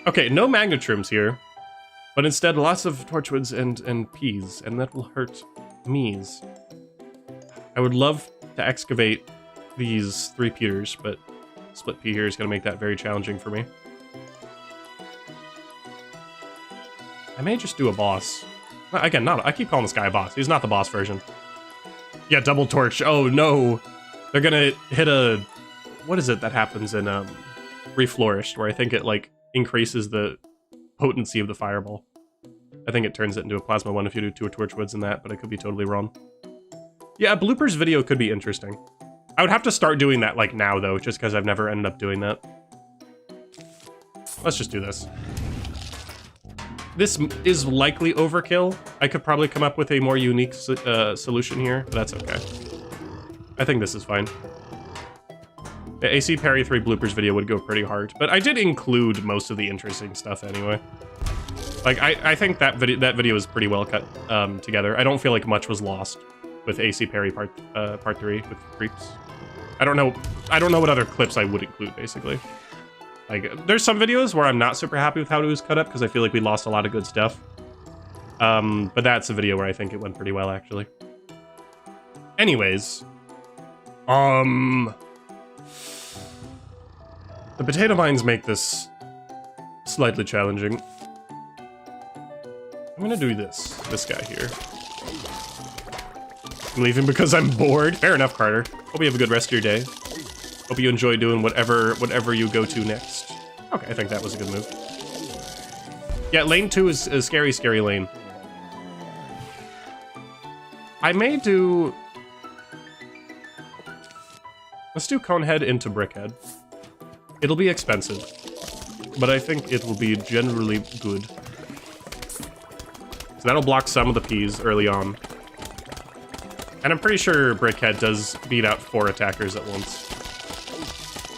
Okay, no magnetrooms here, but instead lots of torchwoods and peas, and that will hurt me's. I would love to excavate these 3 Peters, but split P here is going to make that very challenging for me. I may just do a boss. Again, I keep calling this guy a boss. He's not the boss version. Yeah, double torch. Oh no. They're going to hit a... What is it that happens in Reflourished, where I think it like increases the potency of the fireball. I think it turns it into a plasma one if you do 2 torchwoods in that, but I could be totally wrong. Yeah, a bloopers video could be interesting. I would have to start doing that, like, now, though, just because I've never ended up doing that. Let's just do this. This is likely overkill. I could probably come up with a more unique solution here, but that's okay. I think this is fine. The AC Parry 3 bloopers video would go pretty hard, but I did include most of the interesting stuff anyway. Like, I think that video is pretty well cut together. I don't feel like much was lost with AC Parry part 3 with creeps. I don't know what other clips I would include, basically. Like, there's some videos where I'm not super happy with how it was cut up, because I feel like we lost a lot of good stuff. But that's a video where I think it went pretty well, actually. Anyways. The potato mines make this slightly challenging. I'm gonna do this guy here. I'm leaving because I'm bored. Fair enough, Carter. Hope you have a good rest of your day. Hope you enjoy doing whatever you go to next. Okay, I think that was a good move. Yeah, lane 2 is a scary, scary lane. I may do... Let's do Conehead into Brickhead. It'll be expensive, but I think it will be generally good. So that'll block some of the P's early on. And I'm pretty sure Brickhead does beat out 4 attackers at once.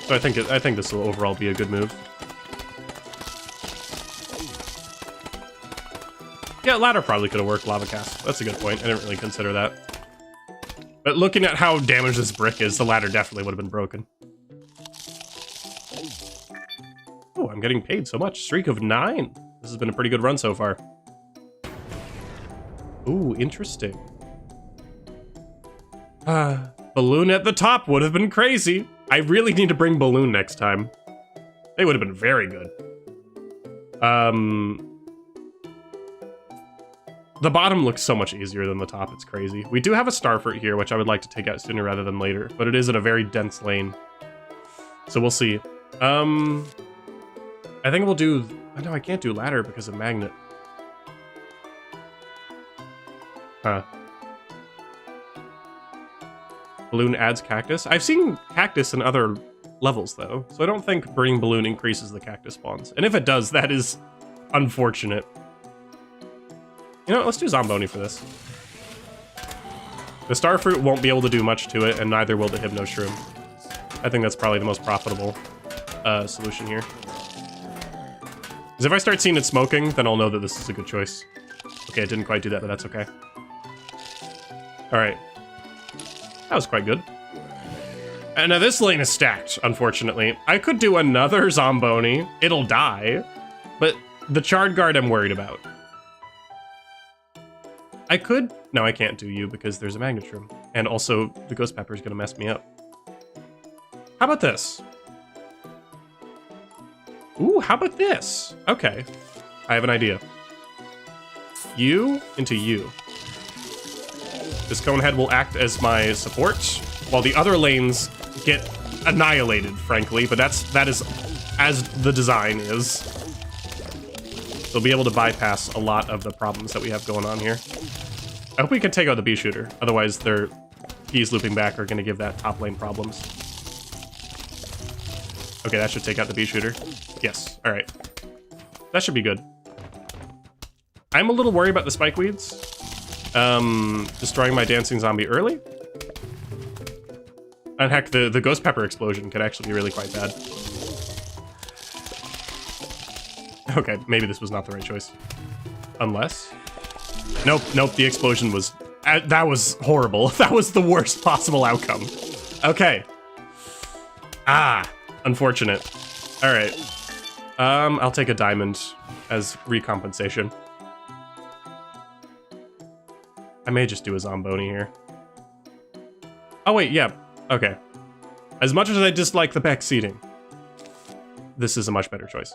So I think this will overall be a good move. Yeah, ladder probably could have worked Lava Cast. That's a good point. I didn't really consider that. But looking at how damaged this brick is, the ladder definitely would have been broken. Oh, I'm getting paid so much. Streak of 9. This has been a pretty good run so far. Ooh, interesting. Balloon at the top would have been crazy. I really need to bring Balloon next time. They would have been very good. The bottom looks so much easier than the top, it's crazy. We do have a Starfruit here, which I would like to take out sooner rather than later, but it is in a very dense lane. So we'll see. I think we'll do... Oh, no, I can't do ladder because of magnet. Huh. Balloon adds cactus. I've seen cactus in other levels, though, so I don't think bringing Balloon increases the cactus spawns. And if it does, that is unfortunate. You know what, let's do Zamboni for this. The Starfruit won't be able to do much to it, and neither will the Hypno Shroom. I think that's probably the most profitable solution here. Because if I start seeing it smoking, then I'll know that this is a good choice. Okay, I didn't quite do that, but that's okay. Alright. That was quite good. And now this lane is stacked, unfortunately. I could do another Zamboni. It'll die. But the Charred Guard I'm worried about. I could... No, I can't do you because there's a Magnet Shroom. And also, the Ghost Pepper is going to mess me up. How about this? Ooh, how about this? Okay. I have an idea. You into you. This Conehead will act as my support, while the other lanes get annihilated, frankly, but that is as the design is. They'll be able to bypass a lot of the problems that we have going on here. I hope we can take out the bee shooter, otherwise their bees looping back are going to give that top lane problems. Okay, that should take out the bee shooter. Yes, alright. That should be good. I'm a little worried about the spike weeds. Destroying my dancing zombie early. And heck, the ghost pepper explosion could actually be really quite bad. Okay, maybe this was not the right choice. Unless... Nope, the explosion was... that was horrible. That was the worst possible outcome. Okay. Ah, unfortunate. Alright. I'll take a diamond as recompensation. I may just do a Zamboni here. Oh wait, yeah, okay. As much as I dislike the backseating, this is a much better choice.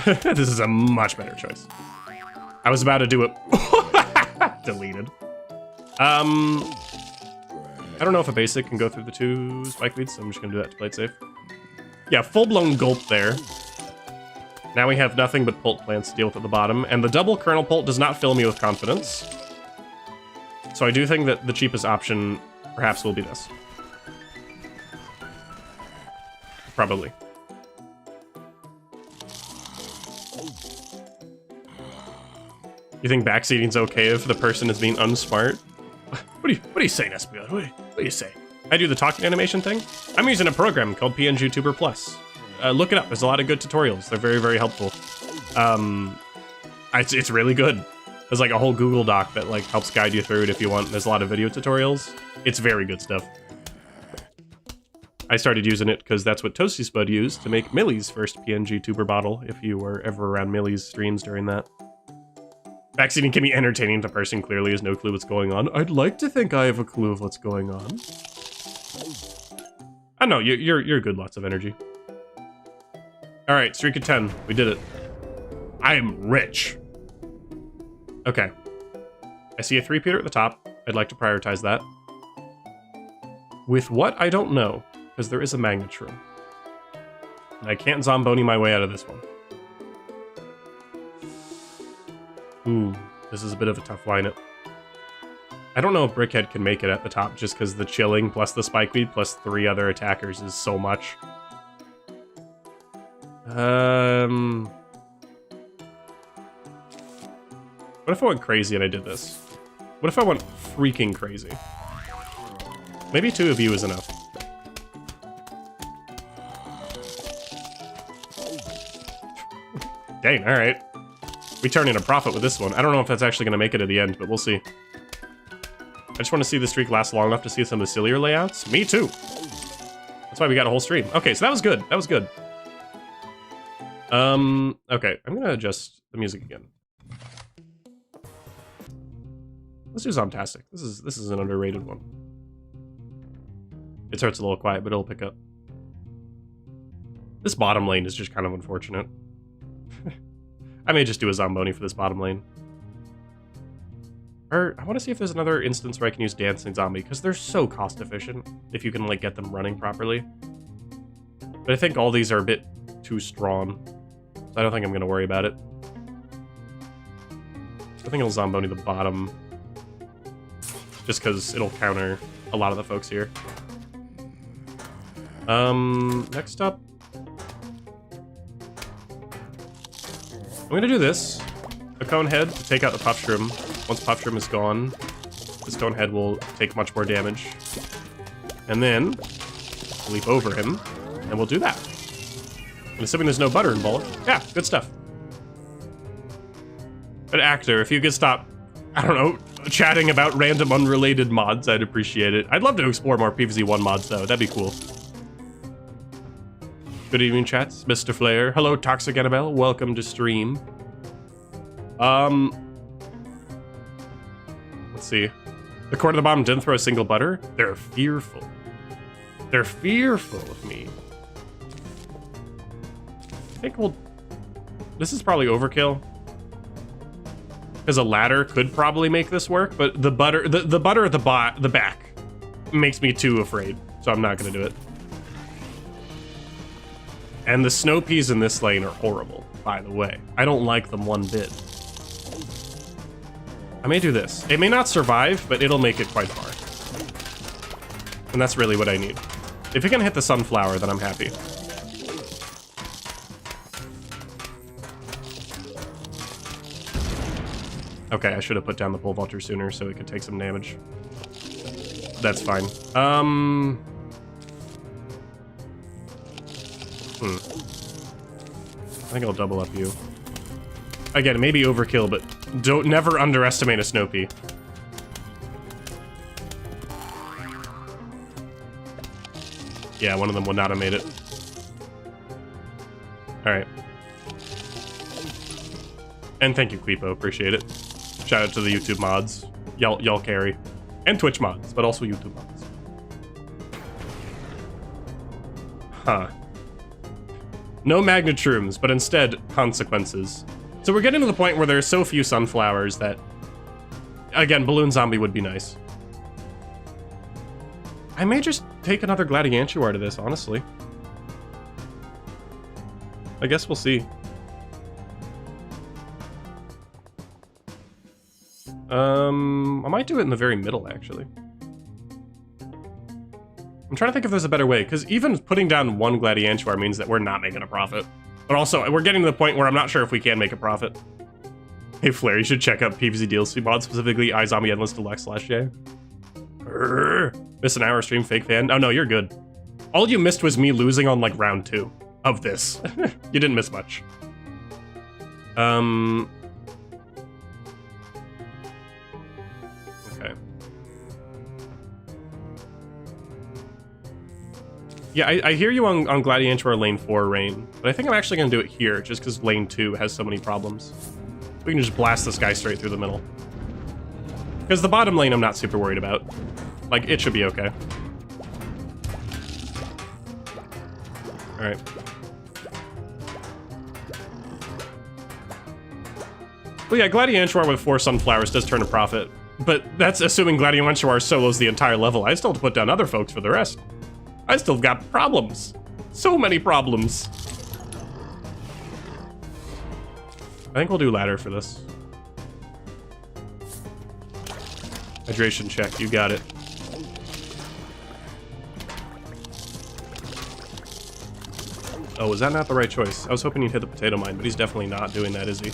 This is a much better choice. I was about to do it. Deleted. I don't know if a basic can go through the two spike weeds, so I'm just gonna do that to play it safe. Yeah, full-blown gulp there. Now we have nothing but pult plants to deal with at the bottom, and the double Kernel-pult does not fill me with confidence. So I do think that the cheapest option perhaps will be this. Probably. You think backseating's okay if the person is being unsmart? What do you say, Nespio? What do you say? I do the talking animation thing? I'm using a program called PNGtuber Plus. Look it up. There's a lot of good tutorials. They're very, very helpful. It's really good. There's like a whole Google Doc that like helps guide you through it if you want. There's a lot of video tutorials. It's very good stuff. I started using it because that's what Toasty Spud used to make Millie's first PNGtuber bottle, if you were ever around Millie's streams during that. Backseating can be entertaining if the person clearly has no clue what's going on. I'd like to think I have a clue of what's going on. I know, you're good, lots of energy. Alright, streak of 10. We did it. I am rich. Okay. I see a 3-peater at the top. I'd like to prioritize that. With what, I don't know, because there is a Magnet Shroom. And I can't Zamboni my way out of this one. Ooh, this is a bit of a tough lineup. I don't know if Brickhead can make it at the top, just because the chilling plus the spikeweed plus 3 other attackers is so much. What if I went crazy and I did this? What if I went freaking crazy? Maybe 2 of you is enough. Dang, alright. We turn in a profit with this one. I don't know if that's actually going to make it at the end, but we'll see. I just want to see the streak last long enough to see some of the sillier layouts. Me too! That's why we got a whole stream. Okay, so that was good. That was good. Okay, I'm gonna adjust the music again. Let's do Zomtastic. This is an underrated one. It starts a little quiet, but it'll pick up. This bottom lane is just kind of unfortunate. I may just do a Zamboni for this bottom lane. Or, I want to see if there's another instance where I can use Dancing Zombie, because they're so cost efficient, if you can, like, get them running properly. But I think all these are a bit too strong, so I don't think I'm going to worry about it. I think I'll Zamboni the bottom, just because it'll counter a lot of the folks here. Next up, I'm going to do this. A cone head to take out the puff shroom. Once puff shroom is gone, this cone head will take much more damage. And then, leap over him, and we'll do that. And assuming there's no butter involved, yeah, good stuff. But actor, if you could stop, I don't know, chatting about random unrelated mods, I'd appreciate it. I'd love to explore more PvZ 1 mods, though. That'd be cool. Good evening, chats. Mr. Flair. Hello, Toxic Annabelle. Welcome to stream. Let's see. The core to the bottom didn't throw a single butter. They're fearful. They're fearful of me. I think we'll... This is probably overkill. Because a ladder could probably make this work, but the butter, the butter at the back makes me too afraid, so I'm not gonna do it. And the snow peas in this lane are horrible, by the way. I don't like them one bit. I may do this. It may not survive, but it'll make it quite far. And that's really what I need. If it can hit the sunflower, then I'm happy. Okay, I should have put down the pole vaulter sooner so it could take some damage. That's fine. I think I'll double up you. Again, maybe overkill, but never underestimate a snow pea. Yeah, one of them would not have made it. Alright. And thank you, Queepo. Appreciate it. Shout out to the YouTube mods. Y'all carry. And Twitch mods, but also YouTube mods. Huh. No magnetrooms, but instead consequences. So we're getting to the point where there's so few sunflowers that, again, Balloon Zombie would be nice. I may just take another Gladiantuar to this, honestly. I guess we'll see. I might do it in the very middle, actually. I'm trying to think if there's a better way, because even putting down one Gladiantuar means that we're not making a profit. But also, we're getting to the point where I'm not sure if we can make a profit. Hey, Flair, you should check out PvZ DLC mod, specifically iZombie Endless Deluxe /J. Miss an hour stream, fake fan. Oh, no, you're good. All you missed was me losing on, like, round 2 of this. You didn't miss much. Okay. Yeah, I hear you on Gladiantuar lane 4, Rain, but I think I'm actually going to do it here, just because lane 2 has so many problems. We can just blast this guy straight through the middle. Because the bottom lane I'm not super worried about. Like, it should be okay. Alright. Well, yeah, Gladiantuar with 4 sunflowers does turn a profit, but that's assuming Gladiantuar solos the entire level. I still have to put down other folks for the rest. I still got problems. So many problems. I think we'll do ladder for this. Hydration check, you got it. Oh, was that not the right choice? I was hoping he'd hit the potato mine, but he's definitely not doing that, is he?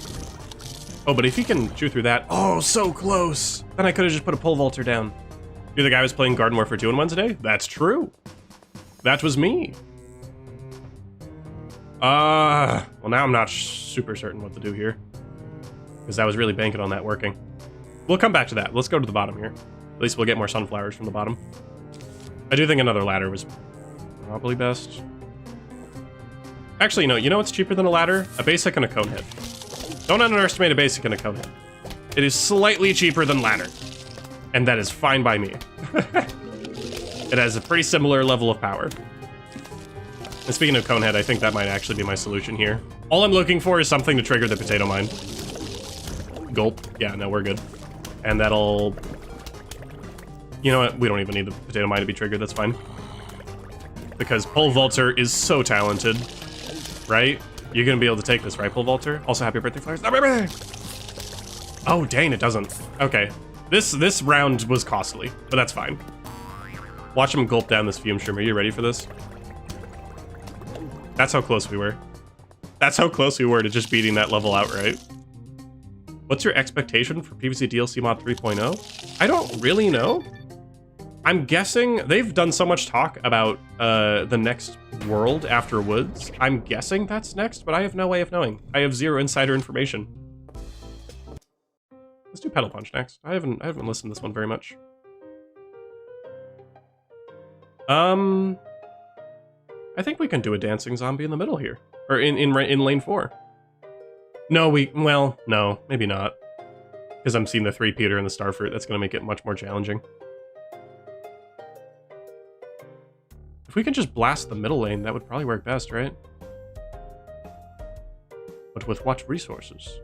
Oh, but if he can chew through that... Oh, so close! Then I could have just put a pole vaulter down. You're the guy who was playing Garden Warfare 2 in one today? That's true. That was me. Well, now I'm not super certain what to do here. Because I was really banking on that working. We'll come back to that. Let's go to the bottom here. At least we'll get more sunflowers from the bottom. I do think another ladder was probably best. Actually, no. You know what's cheaper than a ladder? A basic and a cone head. Don't underestimate a basic and a cone head. It is slightly cheaper than ladder. And that is fine by me. It has a pretty similar level of power. And speaking of Conehead, I think that might actually be my solution here. All I'm looking for is something to trigger the potato mine. Gulp. Yeah, no, we're good. And that'll... You know what? We don't even need the potato mine to be triggered. That's fine. Because Pole Vaulter is so talented. Right? You're gonna be able to take this, right, Pole Vaulter? Also, happy birthday, Flares. Oh, dang, it doesn't. Okay. This round was costly, but that's fine. Watch him gulp down this fume stream. Are you ready for this? That's how close we were. That's how close we were to just beating that level outright. What's your expectation for PvZ DLC mod 3.0? I don't really know. I'm guessing they've done so much talk about the next world after Woods. I'm guessing that's next, but I have no way of knowing. I have zero insider information. Let's do Pedal Punch next. I haven't listened to this one very much. I think we can do a dancing zombie in the middle here, or in lane 4. No, well, no, maybe not, because I'm seeing the 3-peater and the Starfruit. That's going to make it much more challenging. If we can just blast the middle lane, that would probably work best, right? But with what resources?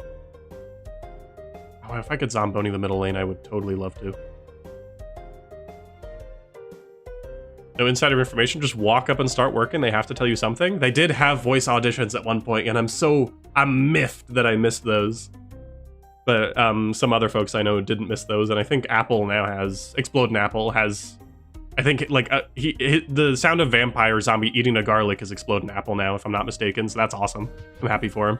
Oh, if I could Zomboni the middle lane, I would totally love to. No insider information, just walk up and start working. They have to tell you something. They did have voice auditions at one point, and I'm miffed that I missed those. But some other folks I know didn't miss those, and I think Apple now has, Exploding Apple has, I think like the sound of vampire zombie eating a garlic is Exploding Apple now, if I'm not mistaken, so that's awesome. I'm happy for him.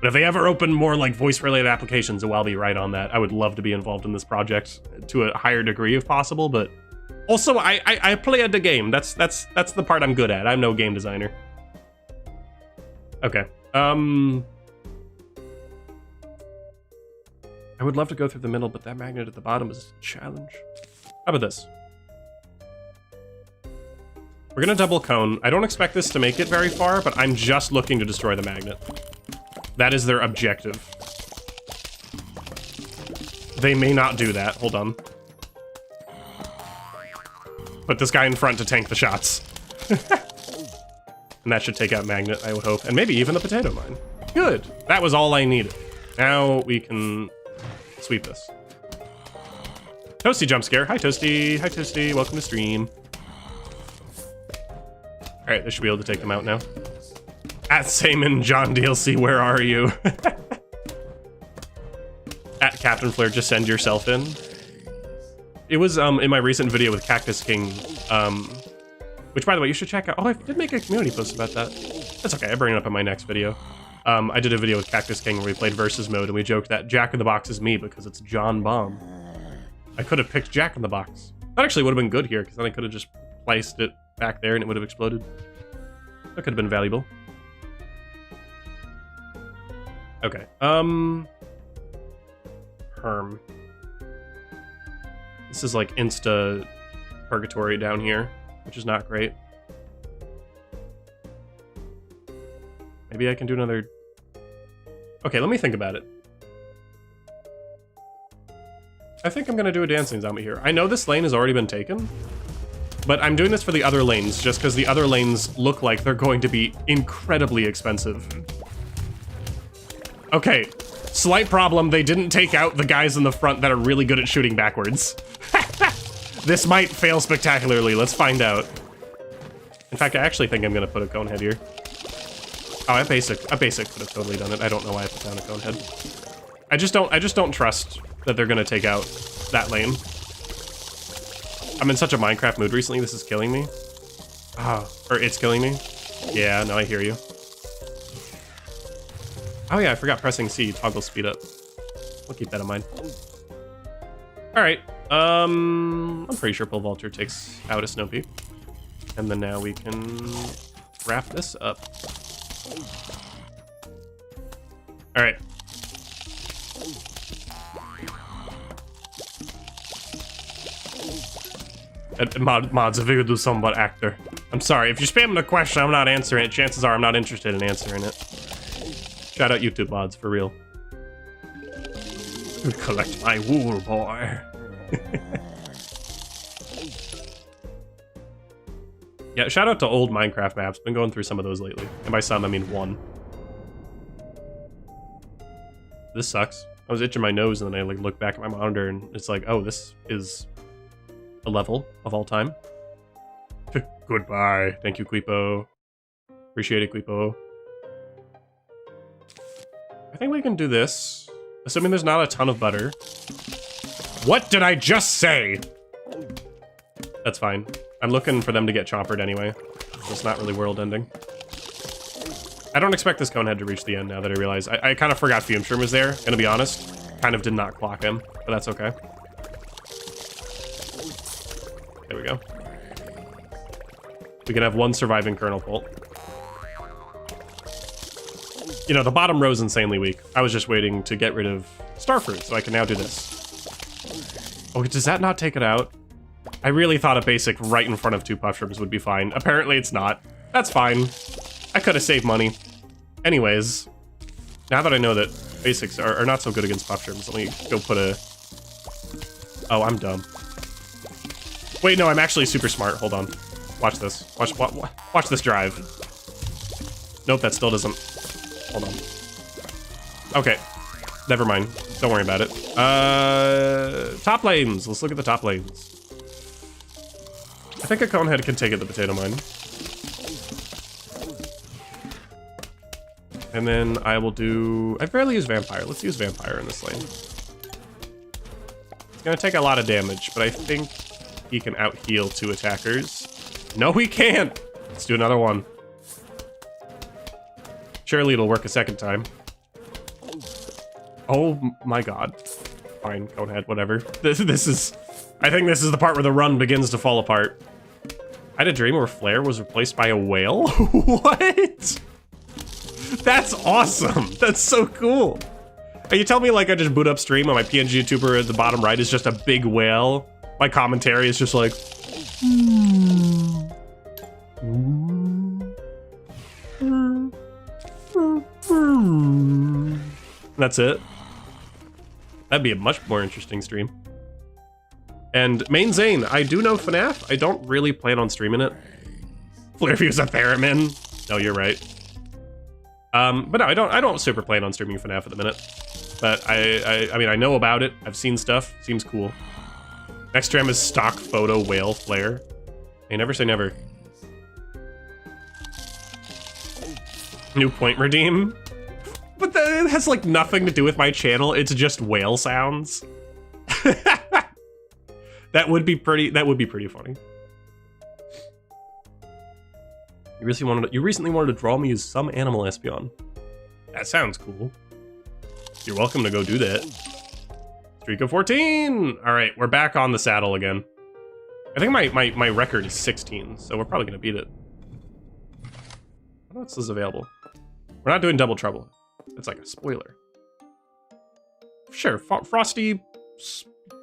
But if they ever open more like voice-related applications, I'll be right on that. I would love to be involved in this project to a higher degree if possible, but also I play at the game. That's the part I'm good at. I'm no game designer. Okay. I would love to go through the middle, but that magnet at the bottom is a challenge. How about this? We're gonna double cone. I don't expect this to make it very far, but I'm just looking to destroy the magnet. That is their objective. They may not do that. Hold on. Put this guy in front to tank the shots. And that should take out magnet, I would hope. And maybe even the potato mine. Good. That was all I needed. Now we can sweep this. Toasty jump scare. Hi, Toasty. Hi, Toasty. Welcome to stream. All right, this should be able to take them out now. At Saman John DLC, where are you? At Captain Flare, just send yourself in. It was in my recent video with Cactus King, which by the way, you should check out. Oh, I did make a community post about that. That's okay, I bring it up in my next video. I did a video with Cactus King where we played versus mode and we joked that Jack in the Box is me because it's John Bomb. I could have picked Jack in the Box. That actually would have been good here because then I could have just placed it back there and it would have exploded. That could have been valuable. Okay, Herm. This is like insta purgatory down here, which is not great. Maybe I can do another... Okay, let me think about it. I think I'm gonna do a dancing zombie here. I know this lane has already been taken, but I'm doing this for the other lanes just because the other lanes look like they're going to be incredibly expensive. Okay, slight problem, they didn't take out the guys in the front that are really good at shooting backwards. This might fail spectacularly, let's find out. In fact, I actually think I'm gonna put a cone head here. Oh, a basic could have totally done it. I don't know why I put down a cone head. I just don't trust that they're gonna take out that lane. I'm in such a Minecraft mood recently, this is killing me. Ah, or it's killing me. Yeah, no, I hear you. Oh yeah, I forgot pressing C toggle speed up. We'll keep that in mind. Alright, I'm pretty sure Pole Vaulter takes out a Snow Peak. And then now we can wrap this up. Alright. Mods, if you could do something about actor. I'm sorry, if you're spamming a question, I'm not answering it. Chances are I'm not interested in answering it. Shout out YouTube mods, for real. Collect my wool, boy. Yeah, shout out to old Minecraft maps. Been going through some of those lately. And by some, I mean one. This sucks. I was itching my nose and then I like looked back at my monitor and it's like, oh, this is a level of all time. Goodbye. Thank you, Quipo. Appreciate it, Quipo. I think we can do this. Assuming there's not a ton of butter. What did I just say? That's fine. I'm looking for them to get choppered anyway. It's not really world ending. I don't expect this conehead to reach the end now that I realize. I kind of forgot Fume Shroom was there, gonna be honest. Kind of did not clock him, but that's okay. There we go. We can have one surviving Kernel-pult. You know, the bottom row is insanely weak. I was just waiting to get rid of Starfruit, so I can now do this. Oh, does that not take it out? I really thought a basic right in front of 2 puff shrooms would be fine. Apparently it's not. That's fine. I could have saved money. Anyways, now that I know that basics are not so good against puff shrooms, let me go put a... Oh, I'm dumb. Wait, no, I'm actually super smart. Hold on. Watch this. Watch this drive. Nope, that still doesn't... Hold on. Okay. Never mind. Don't worry about it. Top lanes. Let's look at the top lanes. I think a conehead can take it, the potato mine. And then I will do... I've rarely used Vampire. Let's use Vampire in this lane. It's gonna take a lot of damage, but I think he can out-heal 2 attackers. No, he can't! Let's do another one. Surely it'll work a second time. Oh my god. Fine, conehead, whatever. This is... I think this is the part where the run begins to fall apart. I had a dream where Flare was replaced by a whale? What? That's awesome. That's so cool. Are you telling me like I just boot up stream and my PNG YouTuber at the bottom right is just a big whale? My commentary is just like... That's it. That'd be a much more interesting stream. And Main Zane, I do know FNAF. I don't really plan on streaming it. Flareview's a Theremin. No, you're right. But no, I don't super plan on streaming FNAF at the minute. But I mean, I know about it. I've seen stuff. Seems cool. Next stream is stock photo whale flare. Hey, never say never. New point redeem. But that has like nothing to do with my channel. It's just whale sounds. That would be pretty funny. You recently wanted to draw me as some animal Espeon. That sounds cool. You're welcome to go do that. Streak of 14! Alright, we're back on the saddle again. I think my record is 16, so we're probably gonna beat it. What else is available? We're not doing Double Trouble. It's like a spoiler. Sure, Frosty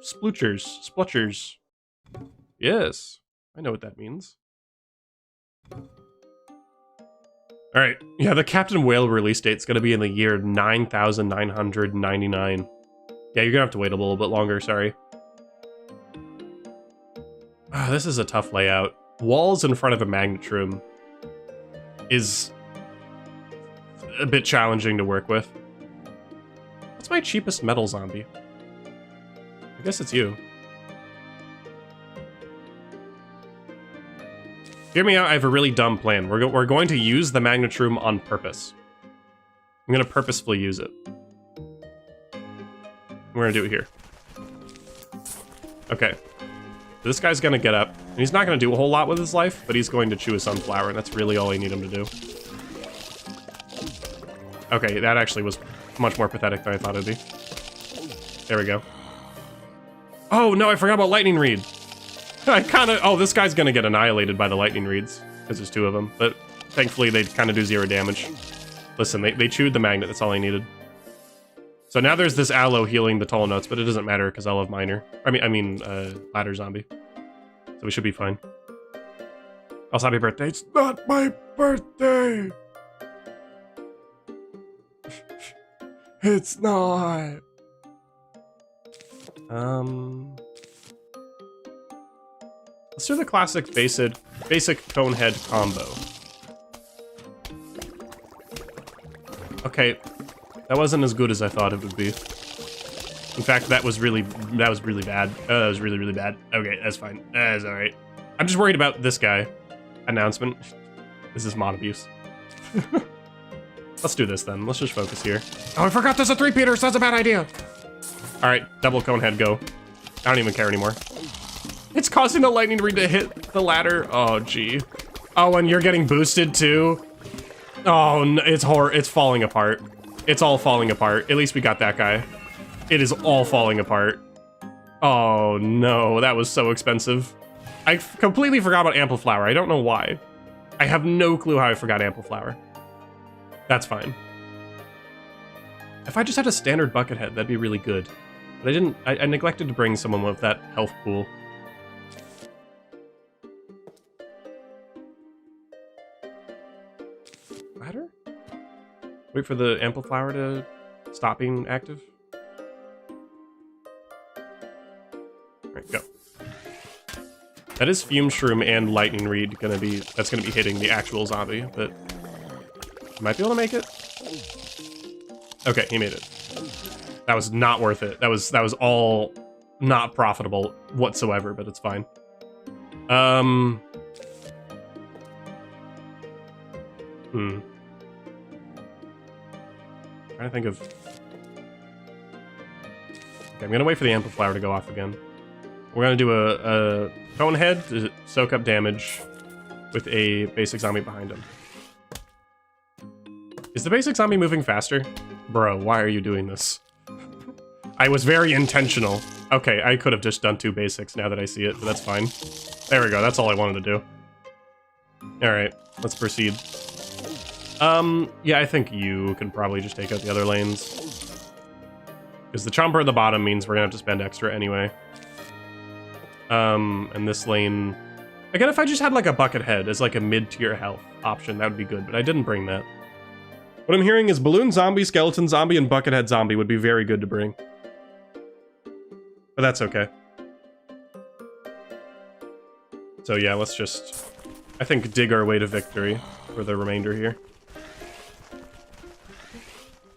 Splutchers. Yes, I know what that means. Alright, yeah, the Captain Whale release date's gonna be in the year 9999. Yeah, you're gonna have to wait a little bit longer, sorry. This is a tough layout. Walls in front of a magnet room is a bit challenging to work with. What's my cheapest metal zombie? I guess it's you. Hear me out, I have a really dumb plan. We're going to use the magnet room on purpose. I'm gonna purposefully use it. We're gonna do it here. Okay. This guy's gonna get up, and he's not gonna do a whole lot with his life, but he's going to chew a sunflower, and that's really all I need him to do. Okay, that actually was much more pathetic than I thought it'd be. There we go. Oh no, I forgot about Lightning Reed. Oh, this guy's gonna get annihilated by the Lightning Reeds, because there's 2 of them, but thankfully they kind of do 0 damage. Listen, they chewed the magnet, that's all I needed. So now there's this aloe healing the tall notes, but it doesn't matter because I love miner. I mean, ladder zombie. So we should be fine. Also, happy birthday. It's not my birthday! It's not! Let's do the classic Faced basic cone head combo. Okay, that wasn't as good as I thought it would be. In fact, that was really bad. That was really, really bad. Okay, that's fine. That's alright. I'm just worried about this guy. Announcement. This is mod abuse. Let's do this then. Let's just focus here. Oh, I forgot there's a 3-peater, so that's a bad idea. Alright, double cone head, go. I don't even care anymore. It's causing the lightning reed to hit the ladder. Oh, gee. Oh, and you're getting boosted too? Oh, no, it's falling apart. It's all falling apart. At least we got that guy. It is all falling apart. Oh, no, that was so expensive. I completely forgot about Ampliflower. I don't know why. I have no clue how I forgot Ampliflower. That's fine. If I just had a standard bucket head, that'd be really good. But I didn't. I neglected to bring someone with that health pool. Ladder? Wait for the Ampliflower to stop being active. Alright, go. That is Fume Shroom and Lightning Reed that's gonna be hitting the actual zombie, but might be able to make it. Okay, he made it. That was not worth it. That was all not profitable whatsoever, but it's fine. Trying to think of. Okay, I'm gonna wait for the Ampliflower to go off again. We're gonna do a cone head to soak up damage with a basic zombie behind him. Is the basic zombie moving faster? Bro, why are you doing this? I was very intentional. Okay, I could have just done 2 basics now that I see it, but that's fine. There we go, that's all I wanted to do. Alright, let's proceed. Yeah, I think you can probably just take out the other lanes. Because the chomper at the bottom means we're gonna have to spend extra anyway. And this lane... Again, if I just had like a bucket head as like a mid-tier health option, that would be good, but I didn't bring that. What I'm hearing is Balloon Zombie, Skeleton Zombie, and Buckethead Zombie would be very good to bring. But that's okay. So yeah, let's just, I think, dig our way to victory for the remainder here.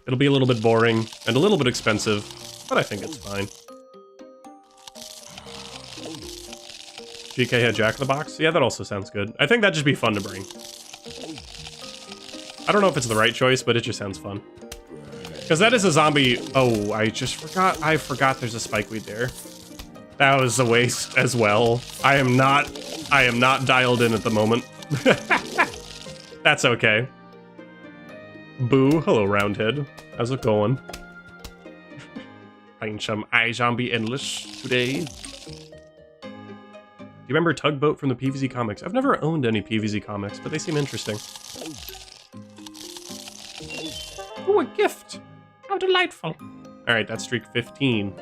It'll be a little bit boring and a little bit expensive, but I think it's fine. GK had Jack in the Box? Yeah, that also sounds good. I think that'd just be fun to bring. I don't know if it's the right choice, but it just sounds fun. Because that is a zombie... Oh, I forgot there's a spikeweed there. That was a waste as well. I am not dialed in at the moment. That's okay. Boo, hello Roundhead. How's it going? Playing some iZombie Endless today. Do you remember Tugboat from the PvZ comics? I've never owned any PvZ comics, but they seem interesting. Ooh, a gift! How delightful! Alright, that's streak 15.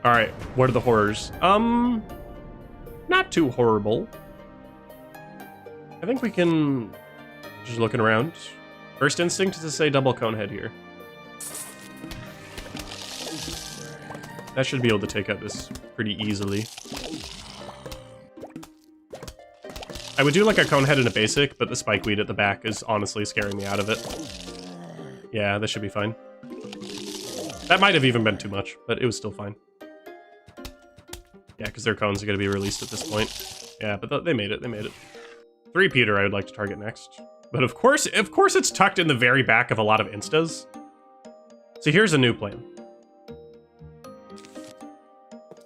Alright, what are the horrors? Not too horrible. I think we can... Just looking around. First instinct is to say double cone head here. That should be able to take out this pretty easily. I would do like a cone head and a basic, but the spikeweed at the back is honestly scaring me out of it. Yeah, this should be fine. That might have even been too much, but it was still fine. Yeah, because their cones are going to be released at this point. Yeah, but they made it, they made it. 3-peater I would like to target next. But of course it's tucked in the very back of a lot of instas. So here's a new plan.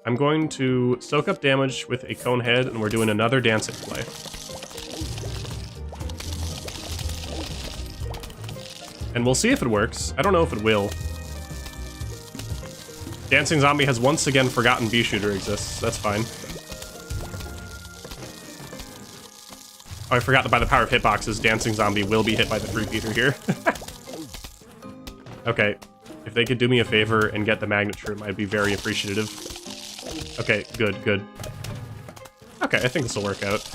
I'm going to soak up damage with a cone head, and we're doing another dancing play. And we'll see if it works. I don't know if it will. Dancing Zombie has once again forgotten B-Shooter exists. That's fine. Oh, I forgot that by the power of hitboxes, Dancing Zombie will be hit by the 3-peater here. Okay, if they could do me a favor and get the Magnet Shroom, I'd be very appreciative. Okay, good, good. Okay, I think this will work out.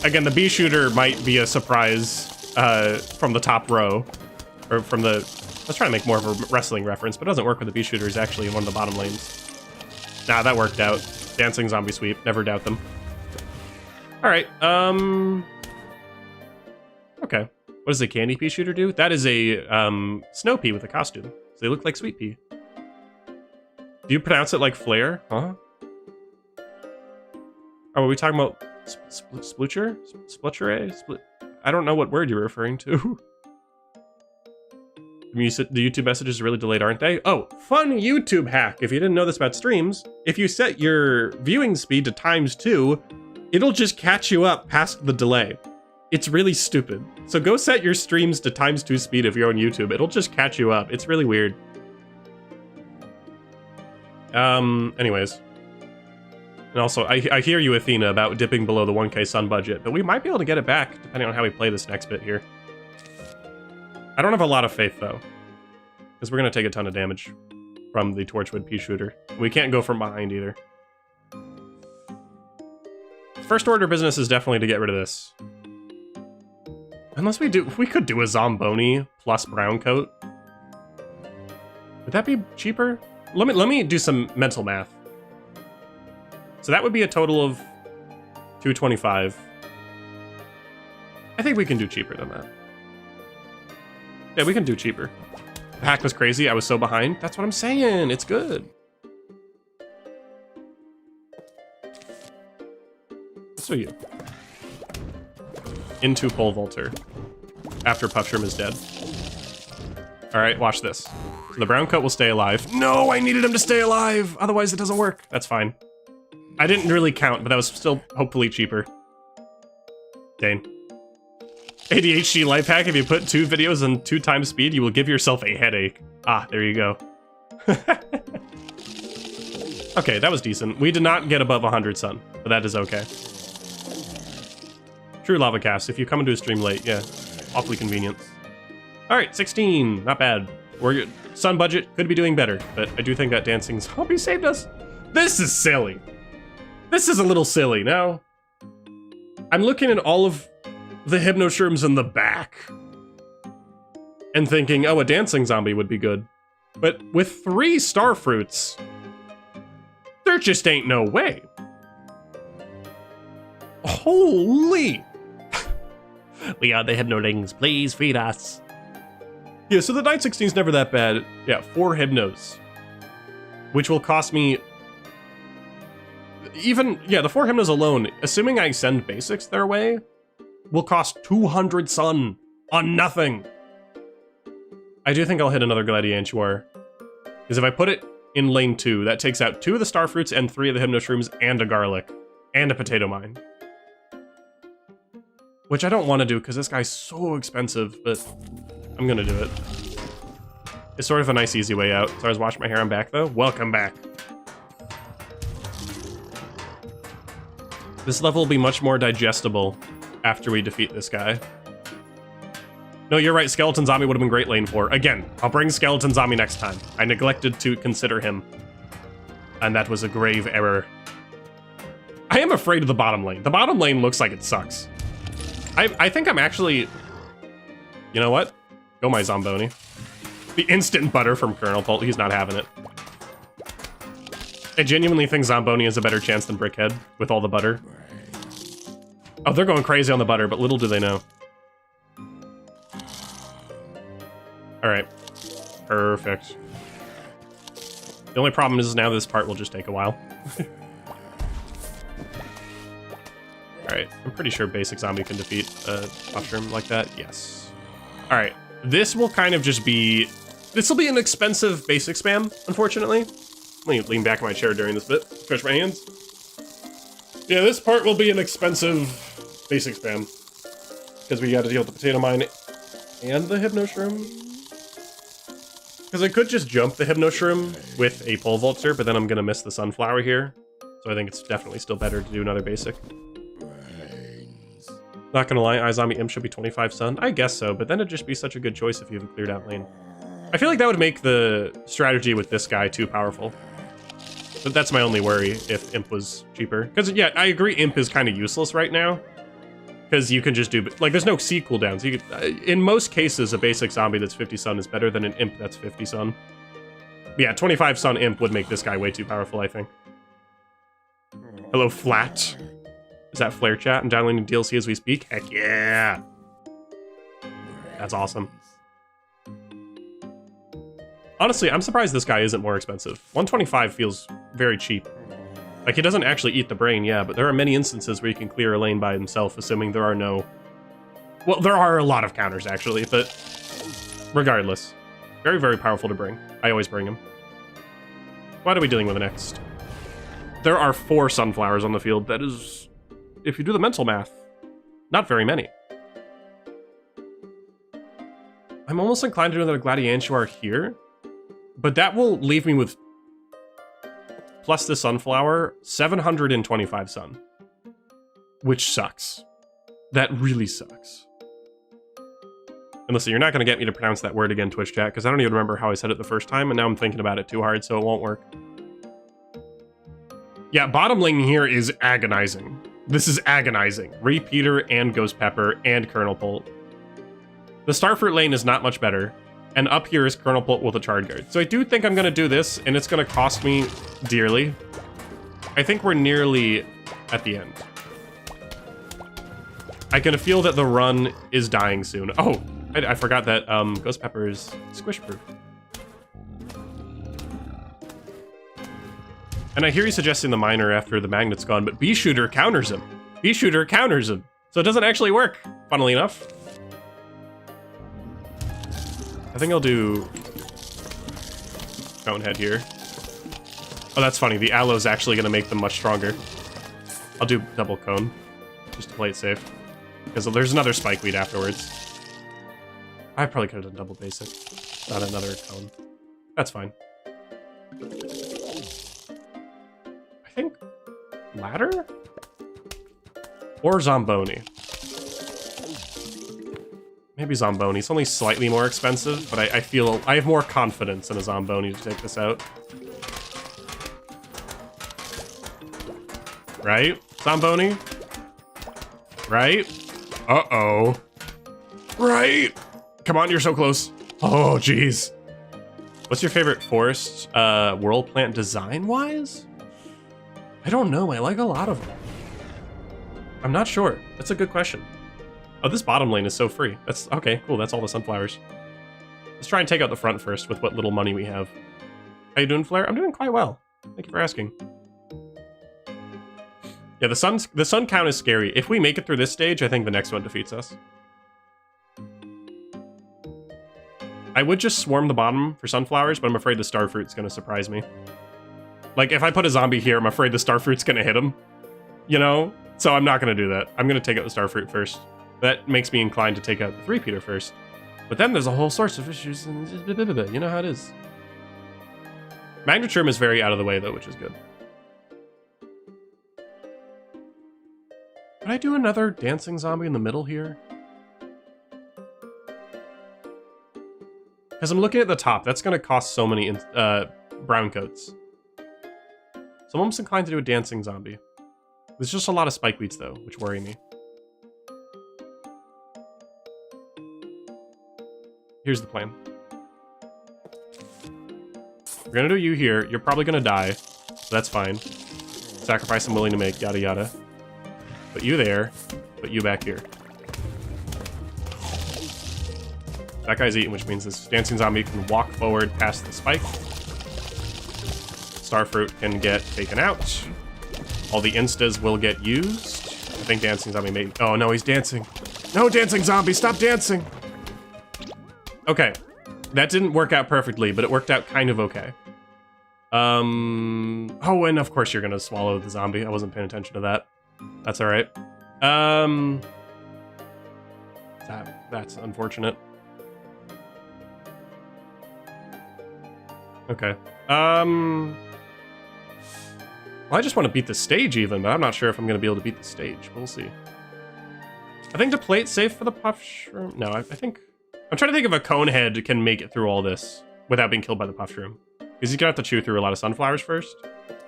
Again, the B-Shooter might be a surprise from the top row. Or from the... I was trying to make more of a wrestling reference, but it doesn't work with the B-Shooters actually in one of the bottom lanes. Nah, that worked out. Dancing Zombie Sweep, never doubt them. Alright, okay. What does a candy pea shooter do? That is a, snow pea with a costume. So they look like sweet pea. Do you pronounce it like flare? Huh? Oh, are we talking about splutcher? Splutcher? I don't know what word you're referring to. The YouTube messages are really delayed, aren't they? Oh, fun YouTube hack. If you didn't know this about streams, if you set your viewing speed to ×2, it'll just catch you up past the delay. It's really stupid. So go set your streams to ×2 speed if you're on YouTube. It'll just catch you up. It's really weird. Anyways. And also, I hear you, Athena, about dipping below the 1K Sun budget, but we might be able to get it back, depending on how we play this next bit here. I don't have a lot of faith, though, because we're going to take a ton of damage from the Torchwood Pea Shooter. We can't go from behind, either. First order business is definitely to get rid of this. Unless we could do a Zomboni plus brown coat. Would that be cheaper? Let me do some mental math. So that would be a total of 225. I think we can do cheaper than that. Yeah, we can do cheaper. The hack was crazy. I was so behind. That's what I'm saying. It's good. So you. Into pole vaulter. After Puffshroom is dead. Alright, watch this. So the brown coat will stay alive. No, I needed him to stay alive! Otherwise it doesn't work. That's fine. I didn't really count, but that was still hopefully cheaper. Dane. ADHD life hack, if you put 2 videos on 2 times speed, you will give yourself a headache. Ah, there you go. Okay, that was decent. We did not get above 100 sun, but that is okay. True lava cast, if you come into a stream late, yeah. Awfully convenient. Alright, 16, not bad. We're good. Sun budget could be doing better, but I do think that dancing zombie saved us. This is silly. This is a little silly. Now, I'm looking at all of the hypnoshrooms in the back and thinking, oh, a dancing zombie would be good. But with 3 star fruits, there just ain't no way. Holy! We are the hypnolings, please feed us. Yeah, so the 916 is never that bad. Yeah, 4 hypnos. Which will cost me... Even, yeah, the 4 hypnos alone, assuming I send basics their way, will cost 200 sun on nothing. I do think I'll hit another Gladiantuar. Because if I put it in lane 2, that takes out 2 of the starfruits and 3 of the hypnoshrooms and a garlic. And a potato mine. Which I don't want to do because this guy's so expensive, but I'm gonna do it. It's sort of a nice easy way out. So I was washing my hair, I'm back though. Welcome back. This level will be much more digestible after we defeat this guy. No, you're right, Skeleton Zombie would have been great lane 4. Again, I'll bring Skeleton Zombie next time. I neglected to consider him. And that was a grave error. I am afraid of the bottom lane. The bottom lane looks like it sucks. I think I'm actually... You know what? Go my Zomboni. The instant butter from Kernel-pult, he's not having it. I genuinely think Zomboni has a better chance than Brickhead with all the butter. Oh, they're going crazy on the butter, but little do they know. Alright. Perfect. The only problem is now this part will just take a while. Alright, I'm pretty sure basic zombie can defeat a mushroom like that. Yes. Alright, this will kind of just be... This will be an expensive basic spam, unfortunately. Let me lean back in my chair during this bit. Stretch my hands. Yeah, this part will be an expensive basic spam. Because we gotta deal with the potato mine and the hypnoshroom. Because I could just jump the hypnoshroom with a pole vaulter, but then I'm gonna miss the sunflower here. So I think it's definitely still better to do another basic. Not gonna lie, iZombie Imp should be 25 sun. I guess so, but then it'd just be such a good choice if you have a cleared out lane. I feel like that would make the strategy with this guy too powerful. But that's my only worry if Imp was cheaper. Because, yeah, I agree Imp is kind of useless right now. Because you can just do... Like, there's no C cooldowns. You could, in most cases, a basic zombie that's 50 sun is better than an Imp that's 50 sun. But yeah, 25 sun Imp would make this guy way too powerful, I think. Hello, Flat. Is that Flare chat and downloading DLC as we speak? Heck yeah! That's awesome. Honestly, I'm surprised this guy isn't more expensive. 125 feels very cheap. Like, he doesn't actually eat the brain, yeah, but there are many instances where he can clear a lane by himself, assuming there are no... Well, there are a lot of counters, actually, but regardless. Very, very powerful to bring. I always bring him. What are we dealing with next? There are 4 sunflowers on the field. That is, if you do the mental math, not very many. I'm almost inclined to do another Gladiantuar here, but that will leave me with, plus the sunflower, 725 sun. Which sucks. That really sucks. And listen, you're not going to get me to pronounce that word again, Twitch chat, because I don't even remember how I said it the first time, and now I'm thinking about it too hard, so it won't work. Yeah, bottom lane here is agonizing. This is agonizing. Repeater and Ghost Pepper and Kernel-pult. The Starfruit lane is not much better, and up here is Kernel-pult with a Charge Guard. So I do think I'm going to do this, and it's going to cost me dearly. I think we're nearly at the end. I can feel that the run is dying soon. Oh, I forgot that Ghost Pepper is squish-proof. And I hear you suggesting the miner after the magnet's gone, but B-Shooter counters him. B-Shooter counters him. So it doesn't actually work, funnily enough. I think I'll do Conehead here. Oh, that's funny. The aloe's actually going to make them much stronger. I'll do double cone, just to play it safe. Because there's another spikeweed afterwards. I probably could have done double basic, not another cone. That's fine. I think ladder? Or Zomboni. Maybe Zomboni. It's only slightly more expensive, but I feel I have more confidence in a Zomboni to take this out. Right? Zomboni? Right? Uh-oh. Right? Come on, you're so close. Oh, jeez. What's your favorite forest world plant design-wise? I don't know. I like a lot of them. I'm not sure. That's a good question. Oh, this bottom lane is so free. That's okay, cool. That's all the sunflowers. Let's try and take out the front first with what little money we have. How you doing, Flare? I'm doing quite well. Thank you for asking. Yeah, the sun count is scary. If we make it through this stage, I think the next one defeats us. I would just swarm the bottom for sunflowers, but I'm afraid the starfruit's gonna surprise me. Like, if I put a zombie here, I'm afraid the starfruit's gonna hit him. You know? So I'm not gonna do that. I'm gonna take out the starfruit first. That makes me inclined to take out the three-peater first. But then there's a whole source of issues, and you know how it is. Magnetrum is very out of the way, though, which is good. Could I do another dancing zombie in the middle here? Because I'm looking at the top. That's going to cost so many brown coats. So I'm almost inclined to do a dancing zombie. There's just a lot of spikeweeds, though, which worry me. Here's the plan. We're going to do you here. You're probably going to die, so that's fine. Sacrifice I'm willing to make, yada yada. Put you there, put you back here. That guy's eating, which means this dancing zombie can walk forward past the spike. Starfruit can get taken out. All the instas will get used. I think dancing zombie may... Oh no, he's dancing. No, dancing zombie, stop dancing! Okay, that didn't work out perfectly, but it worked out kind of okay. Oh, and of course you're gonna swallow the zombie. I wasn't paying attention to that. That's all right. That's unfortunate. Okay. Well, I just want to beat the stage even, but I'm not sure if I'm going to be able to beat the stage. We'll see. I think to play it safe for the puff shroom... No, I think... I'm trying to think if a conehead can make it through all this without being killed by the puff shroom. Because he's going to have to chew through a lot of sunflowers first.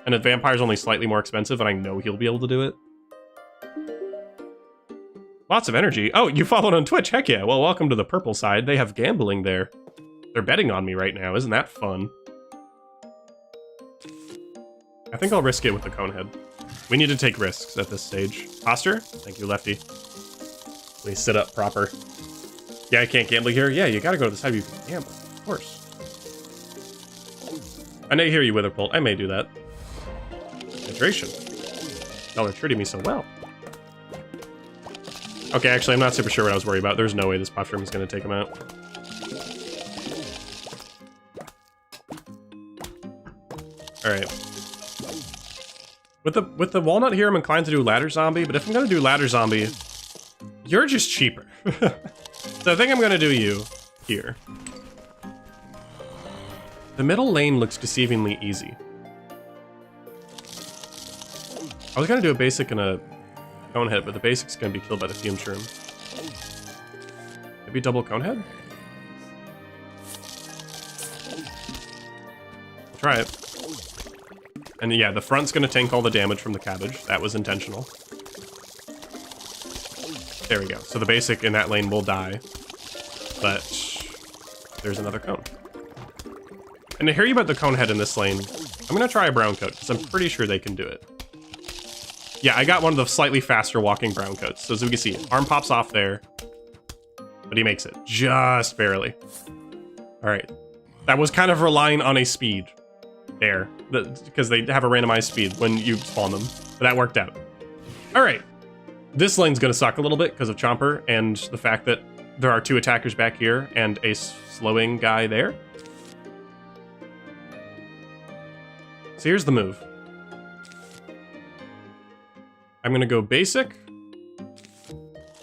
And a vampire's only slightly more expensive, and I know he'll be able to do it. Lots of energy. Oh, you followed on Twitch? Heck yeah. Well, welcome to the purple side. They have gambling there. They're betting on me right now. Isn't that fun? I think I'll risk it with the conehead. We need to take risks at this stage. Posture? Thank you, Lefty. Please sit up proper. Yeah, I can't gamble here. Yeah, you gotta go to the side where you can gamble. Of course. I hear you, Witherpult. I may do that. Hydration. Y'all are treating me so well. Okay, actually, I'm not super sure what I was worried about. There's no way this Puff Room is going to take him out. Alright. With the Walnut here, I'm inclined to do Ladder Zombie, but if I'm going to do Ladder Zombie, you're just cheaper. So I think I'm going to do you here. The middle lane looks deceivingly easy. I was going to do a basic and a Conehead, but the basic's going to be killed by the Fume Shroom. Maybe double Conehead? I'll try it. And yeah, the front's going to tank all the damage from the cabbage. That was intentional. There we go. So the basic in that lane will die. But there's another cone. And to hear you about the Conehead in this lane, I'm going to try a brown coat, because I'm pretty sure they can do it. Yeah, I got one of the slightly faster walking brown coats. So as we can see, arm pops off there. But he makes it. Just barely. Alright. That was kind of relying on a speed. There. Because they have a randomized speed when you spawn them. But that worked out. Alright. This lane's going to suck a little bit because of Chomper and the fact that there are 2 attackers back here and a slowing guy there. So here's the move. I'm going to go basic,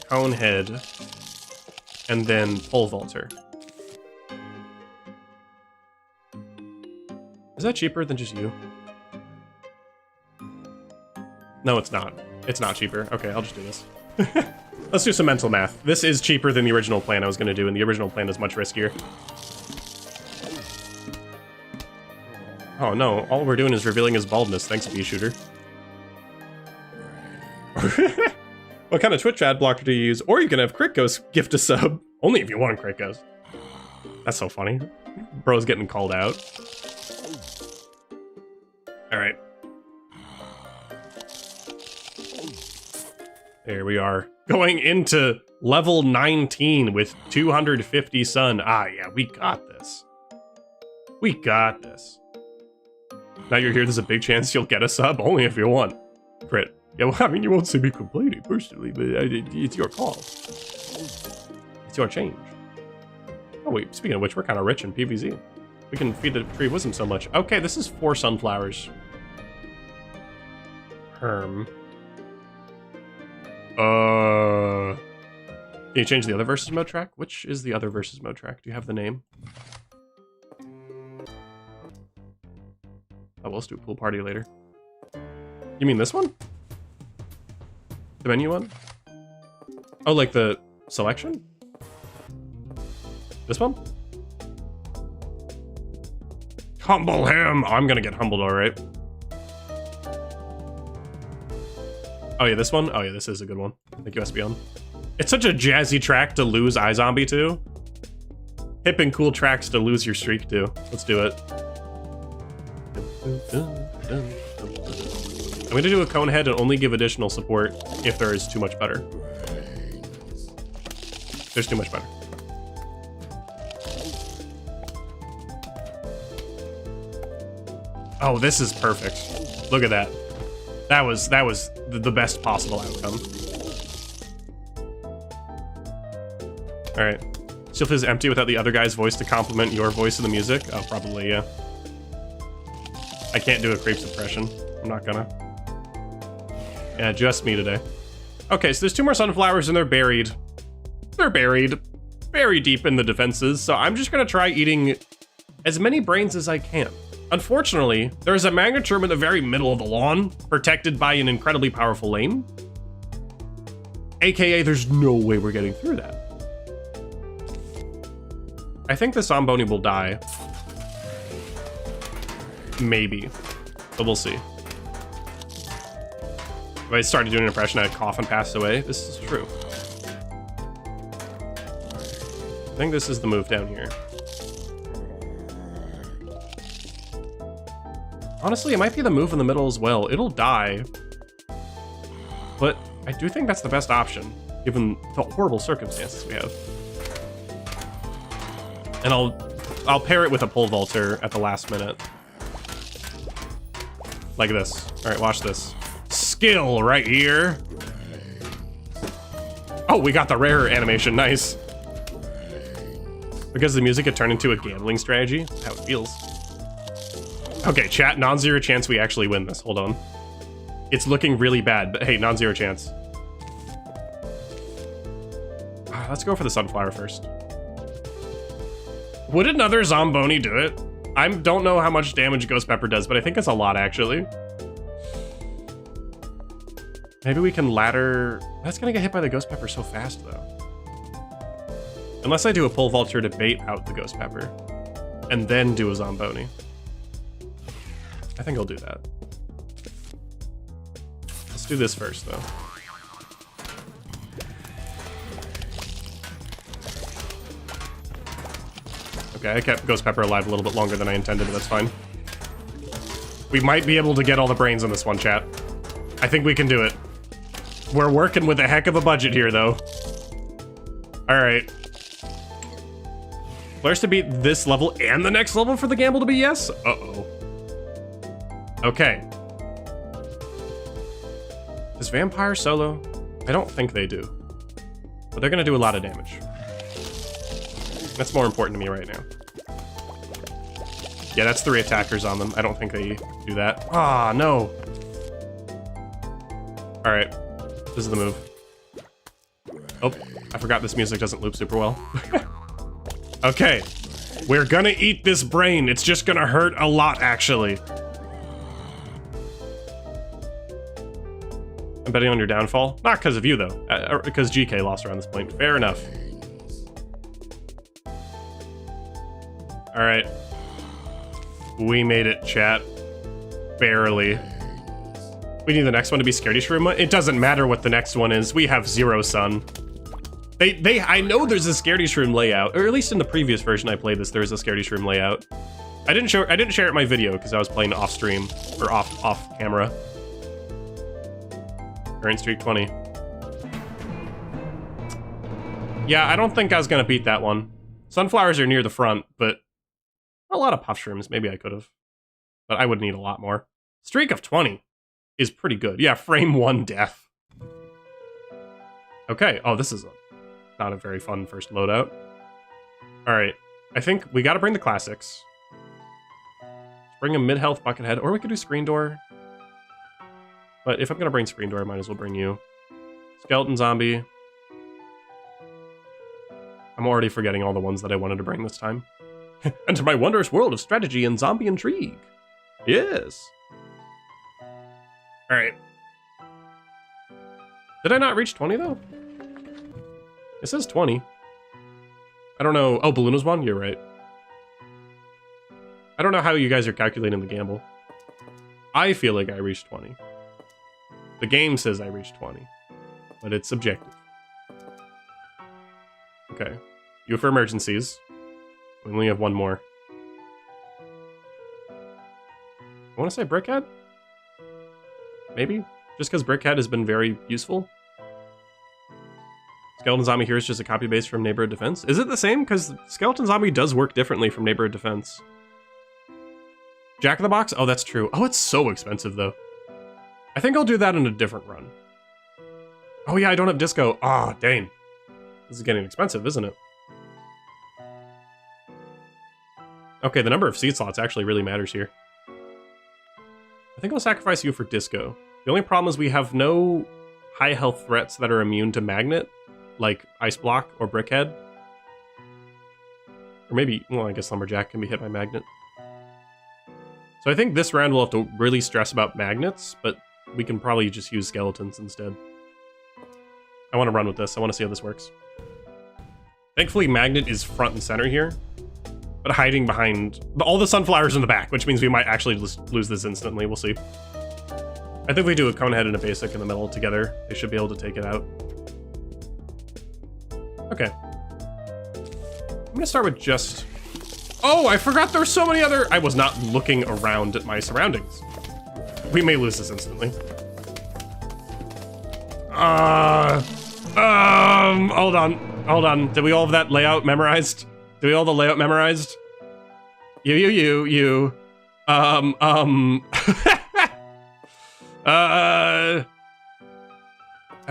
Conehead, and then Pole Vaulter. Is that cheaper than just you? No, it's not. It's not cheaper. Okay, I'll just do this. Let's do some mental math. This is cheaper than the original plan I was going to do, and the original plan is much riskier. Oh no, all we're doing is revealing his baldness. Thanks, Bee-Shooter. What kind of Twitch ad blocker do you use? Or you can have Crit Ghost gift a sub. Only if you want Crit Ghost. That's so funny. Bro's getting called out. Alright. There we are. Going into level 19 with 250 sun. Ah, yeah, we got this. We got this. Now you're here, there's a big chance you'll get a sub, only if you want. Crit. Yeah, well, I mean, you won't see me complaining personally, but it's your call. It's your change. Oh wait, speaking of which, we're kind of rich in PvZ. We can feed the tree of wisdom so much. Okay, this is 4 sunflowers. Can you change the other versus mode track? Which is the other versus mode track? Do you have the name? Oh, we'll do a pool party later. You mean this one? The menu one? Oh, like the selection? This one? Humble him! Oh, I'm gonna get humbled, alright. Oh yeah, this one? Oh yeah, this is a good one. Thank you, Espeon. It's such a jazzy track to lose iZombie to. Hip and cool tracks to lose your streak to. Let's do it. I'm gonna do a Conehead and only give additional support if there is too much butter. There's too much butter. Oh, this is perfect. Look at that. That was the best possible outcome. All right. Still is empty without the other guy's voice to complement your voice in the music. Oh, probably yeah. I can't do a creep suppression. I'm not gonna. Yeah, just me today. Okay, so there's 2 more sunflowers and they're buried. They're buried very deep in the defenses, so I'm just gonna try eating as many brains as I can. Unfortunately, there's a Magneturm in the very middle of the lawn, protected by an incredibly powerful lane. AKA, there's no way we're getting through that. I think the Zamboni will die. Maybe. But we'll see. If I started doing an impression, I'd cough and pass away. This is true. I think this is the move down here. Honestly, it might be the move in the middle as well. It'll die. but I do think that's the best option, given the horrible circumstances we have. And I'll pair it with a pole vaulter at the last minute. Like this. All right, watch this. Skill right here. Oh, we got the rare animation, nice. Because the music had turned into a gambling strategy, that's how it feels. Okay, chat, non-zero chance we actually win this, hold on. It's looking really bad, but hey, non-zero chance. Let's go for the sunflower first. Would another Zomboni do it? I don't know how much damage Ghost Pepper does, but I think it's a lot, actually. Maybe we can ladder... That's gonna get hit by the Ghost Pepper so fast, though. Unless I do a pole vaulter to bait out the Ghost Pepper. And then do a Zomboni. I think I'll do that. Let's do this first, though. Okay, I kept Ghost Pepper alive a little bit longer than I intended, but that's fine. We might be able to get all the brains on this one, chat. I think we can do it. We're working with a heck of a budget here, though. Alright. Flares to beat this level and the next level for the gamble to be yes? Uh-oh. Okay. Does Vampire solo? I don't think they do. But they're gonna do a lot of damage. That's more important to me right now. Yeah, that's 3 attackers on them. I don't think they do that. Ah, no. All right, this is the move. Oh, I forgot this music doesn't loop super well. Okay, we're gonna eat this brain. It's just gonna hurt a lot, actually. I'm betting on your downfall. Not because of you, though. Because GK lost around this point. Fair enough. All right. We made it, chat. Barely. We need the next one to be Scaredy Shroom. It doesn't matter what the next one is. We have 0 sun. I know there's a Scaredy Shroom layout, or at least in the previous version I played this, there's a Scaredy Shroom layout. I didn't share it in my video because I was playing off stream or off camera. Current streak 20. Yeah, I don't think I was gonna beat that one. Sunflowers are near the front, but a lot of puff shrooms. Maybe I could have, but I would need a lot more. Streak of 20 is pretty good. Yeah, frame 1 death. Okay. Oh, this is not a very fun first loadout. All right. I think we got to bring the classics. Let's bring a mid-health Buckethead, or we could do Screen Door. But if I'm going to bring Screen Door, I might as well bring you. Skeleton Zombie. I'm already forgetting all the ones that I wanted to bring this time. Enter my wondrous world of strategy and zombie intrigue. Yes. All right. Did I not reach 20, though? It says 20. I don't know. Oh, Balloon was 1? You're right. I don't know how you guys are calculating the gamble. I feel like I reached 20. The game says I reached 20, but it's subjective. Okay. You for emergencies. We only have 1 more. I want to say Brickhead? Maybe? Just because Brickhead has been very useful? Skeleton Zombie here is just a copy paste from Neighborhood Defense. Is it the same? Because Skeleton Zombie does work differently from Neighborhood Defense. Jack in the Box? Oh, that's true. Oh, it's so expensive, though. I think I'll do that in a different run. Oh, yeah, I don't have Disco. Ah, dang. This is getting expensive, isn't it? Okay, the number of seed slots actually really matters here. I think I'll sacrifice you for Disco. The only problem is we have no high health threats that are immune to Magnet, like Ice Block or Brickhead. Or maybe, well, I guess Lumberjack can be hit by Magnet. So I think this round we'll have to really stress about Magnets, but we can probably just use Skeletons instead. I want to run with this. I want to see how this works. Thankfully, Magnet is front and center here, but hiding behind all the sunflowers in the back, which means we might actually lose this instantly. We'll see. I think we do a Conehead and a Basic in the middle together. They should be able to take it out. Okay. I'm gonna start with just... Oh, I forgot there were so many other... I was not looking around at my surroundings. We may lose this instantly. Hold on. Did we all have that layout memorized? Did we all have the layout memorized? You. I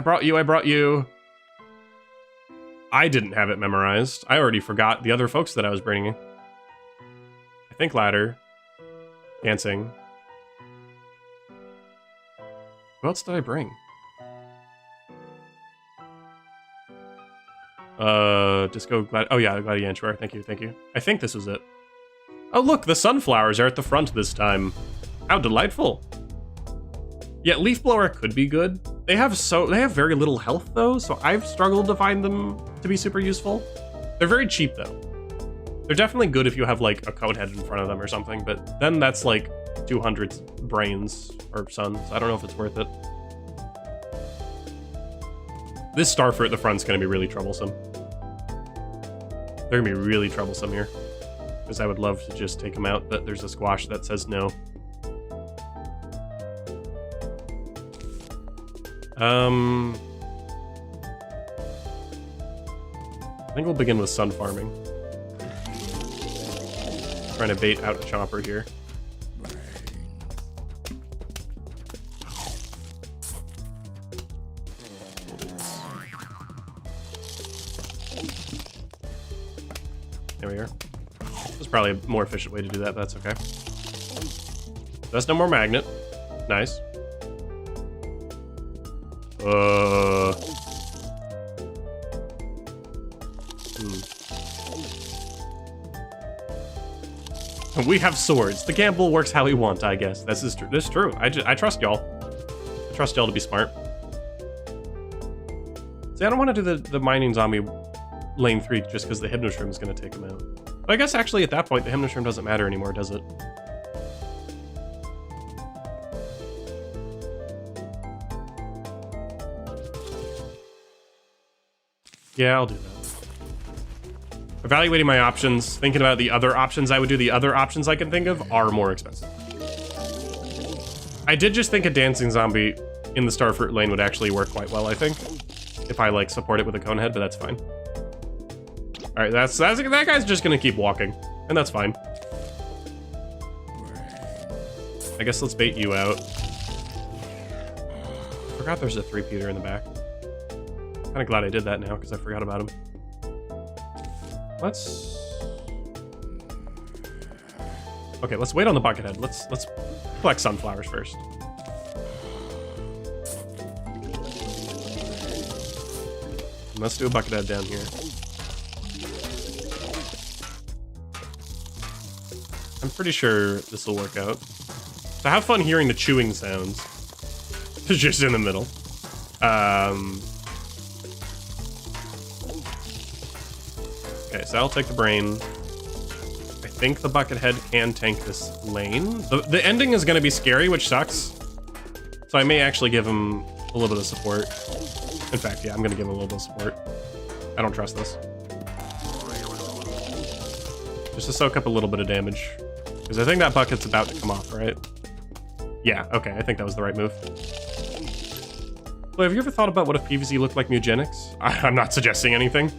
brought you. I didn't have it memorized. I already forgot the other folks that I was bringing. I think ladder. Dancing. Who else did I bring? Disco Glad. Oh yeah, Gladiantuar. Thank you. I think this was it. Oh look, the sunflowers are at the front this time. How delightful. Yeah, leaf blower could be good. They have very little health though, so I've struggled to find them to be super useful. They're very cheap though. They're definitely good if you have like a cone head in front of them or something, but then that's like 200 brains or suns. I don't know if it's worth it. This starfruit at the front's gonna be really troublesome. They're gonna be really troublesome here. Because I would love to just take them out, but there's a squash that says no. I think we'll begin with sun farming. Trying to bait out a chomper here. There we are. There's probably a more efficient way to do that, but that's okay. That's no more magnet. Nice. We have swords. The gamble works how we want, I guess. This is true. I trust y'all. I trust y'all to be smart. See, I don't want to do the mining zombie lane 3 just because the Hypnoshroom is going to take him out. But I guess actually at that point, the Hypnoshroom doesn't matter anymore, does it? Yeah, I'll do that. Evaluating my options, thinking about the other options I would do, the other options I can think of are more expensive. I did just think a dancing zombie in the starfruit lane would actually work quite well, I think. If I, like, support it with a cone head, but that's fine. Alright, that guy's just gonna keep walking, and that's fine. I guess let's bait you out. I forgot there's a 3-peater in the back. Kinda glad I did that now, because I forgot about him. Okay, let's wait on the bucket head. Let's collect sunflowers first. And let's do a bucket head down here. I'm pretty sure this will work out. So have fun hearing the chewing sounds. It's just in the middle. Okay, so I'll take the brain. I think the bucket head can tank this lane. The ending is going to be scary, which sucks. So I may actually give him a little bit of support. In fact, yeah, I'm going to give him a little bit of support. I don't trust this. Just to soak up a little bit of damage. Because I think that bucket's about to come off, right? Yeah, okay, I think that was the right move. Well, have you ever thought about what if PvZ looked like Mugenics? I'm not suggesting anything.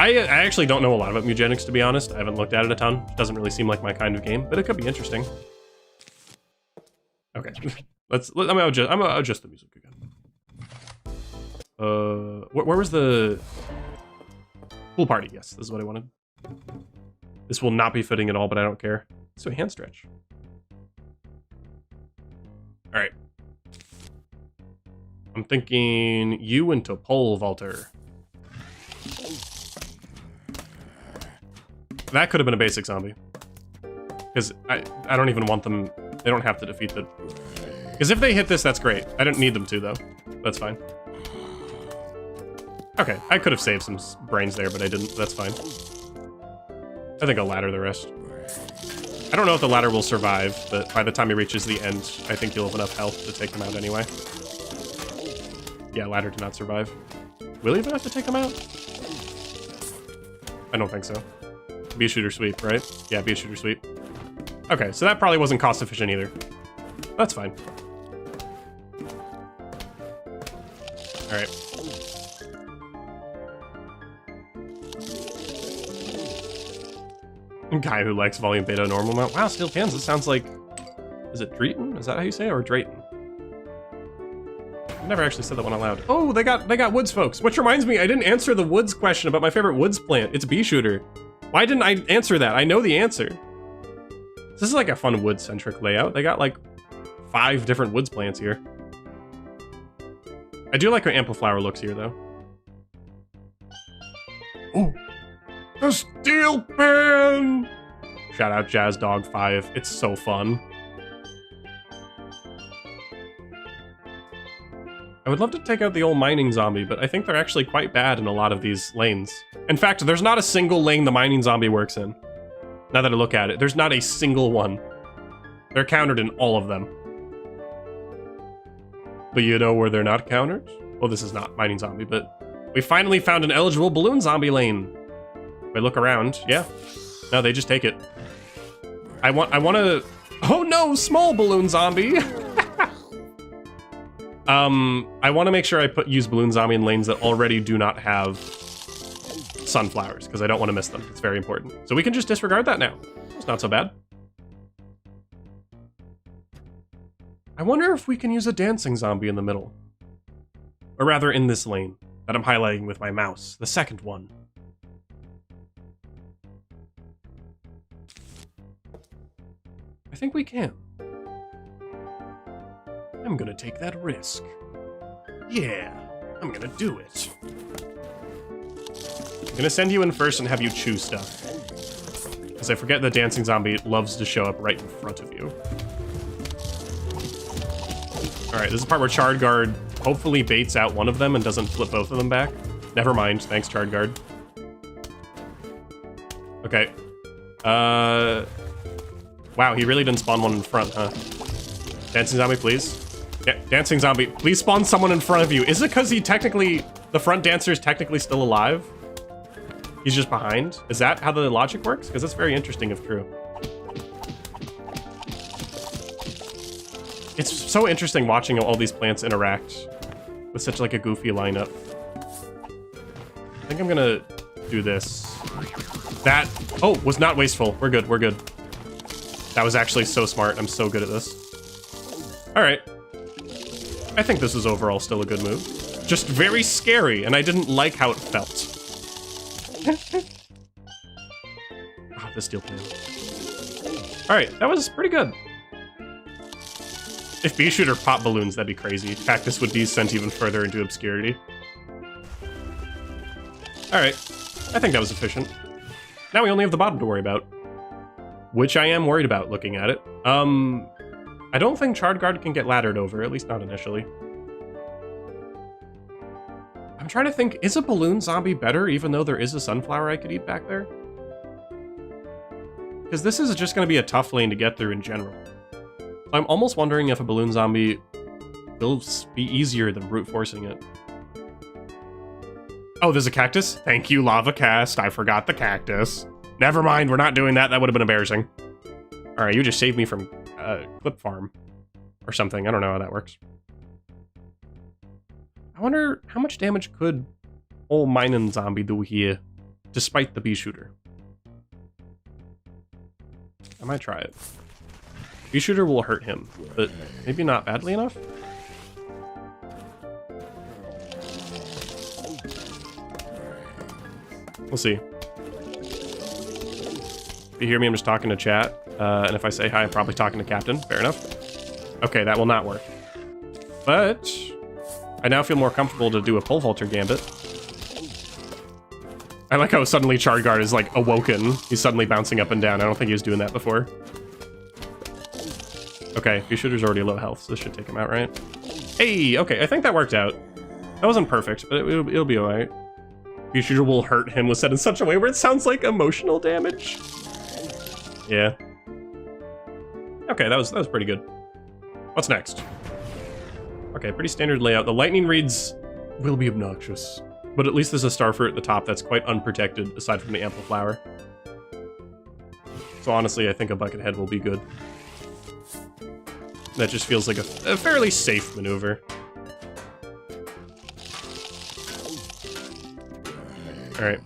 I actually don't know a lot about Mugenics, to be honest. I haven't looked at it a ton. It doesn't really seem like my kind of game, but it could be interesting. Okay, I'm gonna adjust the music again. Where was the pool party? Yes, this is what I wanted. This will not be fitting at all, but I don't care. Let's do a hand stretch. All right. I'm thinking you into pole vaulter. That could have been a basic zombie. Because I don't even want them... They don't have to defeat the... Because if they hit this, that's great. I don't need them to, though. That's fine. Okay, I could have saved some brains there, but I didn't. That's fine. I think I'll ladder the rest. I don't know if the ladder will survive, but by the time he reaches the end, I think you'll have enough health to take them out anyway. Yeah, ladder did not survive. Will he have enough to take them out? I don't think so. Be a shooter sweep, right? Yeah, be a shooter sweep. Okay, so that probably wasn't cost efficient either. That's fine. Alright. Guy who likes volume beta normal mount. Wow, steel cans. This sounds like... Is it Drayton? Is that how you say it? Or Drayton? I've never actually said that one out loud. Oh, they got woods, folks. Which reminds me, I didn't answer the woods question about my favorite woods plant. It's bee shooter. Why didn't I answer that? I know the answer. This is like a fun wood-centric layout. They got like 5 different woods plants here. I do like how Ampliflower looks here, though. Oh, the steel pan! Shout out Jazz Dog 5. It's so fun. I would love to take out the old mining zombie, but I think they're actually quite bad in a lot of these lanes. In fact, there's not a single lane the mining zombie works in. Now that I look at it, there's not a single one. They're countered in all of them. But you know where they're not countered? Well, this is not mining zombie, but we finally found an eligible balloon zombie lane. If I look around, yeah. No, they just take it. I want to... Oh no, small balloon zombie! I want to make sure I use balloon zombie in lanes that already do not have sunflowers, because I don't want to miss them. It's very important. So we can just disregard that now. It's not so bad. I wonder if we can use a dancing zombie in the middle. Or rather, in this lane that I'm highlighting with my mouse. The second one. I think we can. I'm gonna take that risk. Yeah, I'm gonna do it. I'm gonna send you in first and have you choose stuff. Because I forget the dancing zombie loves to show up right in front of you. Alright, this is the part where Charred Guard hopefully baits out one of them and doesn't flip both of them back. Never mind, thanks Charred Guard. Okay. Wow, he really didn't spawn one in front, huh? Dancing zombie, please. Yeah, dancing zombie, please spawn someone in front of you. Is it because he technically... The front dancer is technically still alive? He's just behind? Is that how the logic works? Because that's very interesting if true. It's so interesting watching all these plants interact with such like a goofy lineup. I think I'm gonna do this. That, oh, was not wasteful. We're good, we're good. That was actually so smart. I'm so good at this. All right. I think this is overall still a good move. Just very scary, and I didn't like how it felt. Ah, the steel pan. All right, that was pretty good. If Bee Shooter popped balloons, that'd be crazy. Cactus would descend even further into obscurity. All right, I think that was efficient. Now we only have the bottom to worry about. Which I am worried about looking at it. I don't think Charred Guard can get laddered over, at least not initially. I'm trying to think, is a balloon zombie better even though there is a sunflower I could eat back there? Because this is just going to be a tough lane to get through in general. So I'm almost wondering if a balloon zombie will be easier than brute forcing it. Oh, there's a cactus? Thank you, Lava Cast. I forgot the cactus. Never mind, we're not doing that. That would have been embarrassing. All right, you just saved me from Clip Farm or something. I don't know how that works. I wonder how much damage could old Minin Zombie do here, despite the Bee Shooter. I might try it. Bee Shooter will hurt him, but maybe not badly enough? We'll see. If you hear me, I'm just talking to chat. And if I say hi, I'm probably talking to Captain. Fair enough. Okay, that will not work. But I now feel more comfortable to do a pole vaulter gambit. I like how suddenly Charred Guard is like awoken. He's suddenly bouncing up and down. I don't think he was doing that before. Okay, Bee Shooter's already low health, so this should take him out, right? Hey, okay, I think that worked out. That wasn't perfect, but it'll be alright. Bee Shooter will hurt him was said in such a way where it sounds like emotional damage. Yeah. Okay, that was pretty good. What's next? Okay, pretty standard layout. The lightning reeds will be obnoxious, but at least there's a starfruit at the top that's quite unprotected aside from the ampliflower. So honestly, I think a bucket head will be good. That just feels like a fairly safe maneuver. Alright.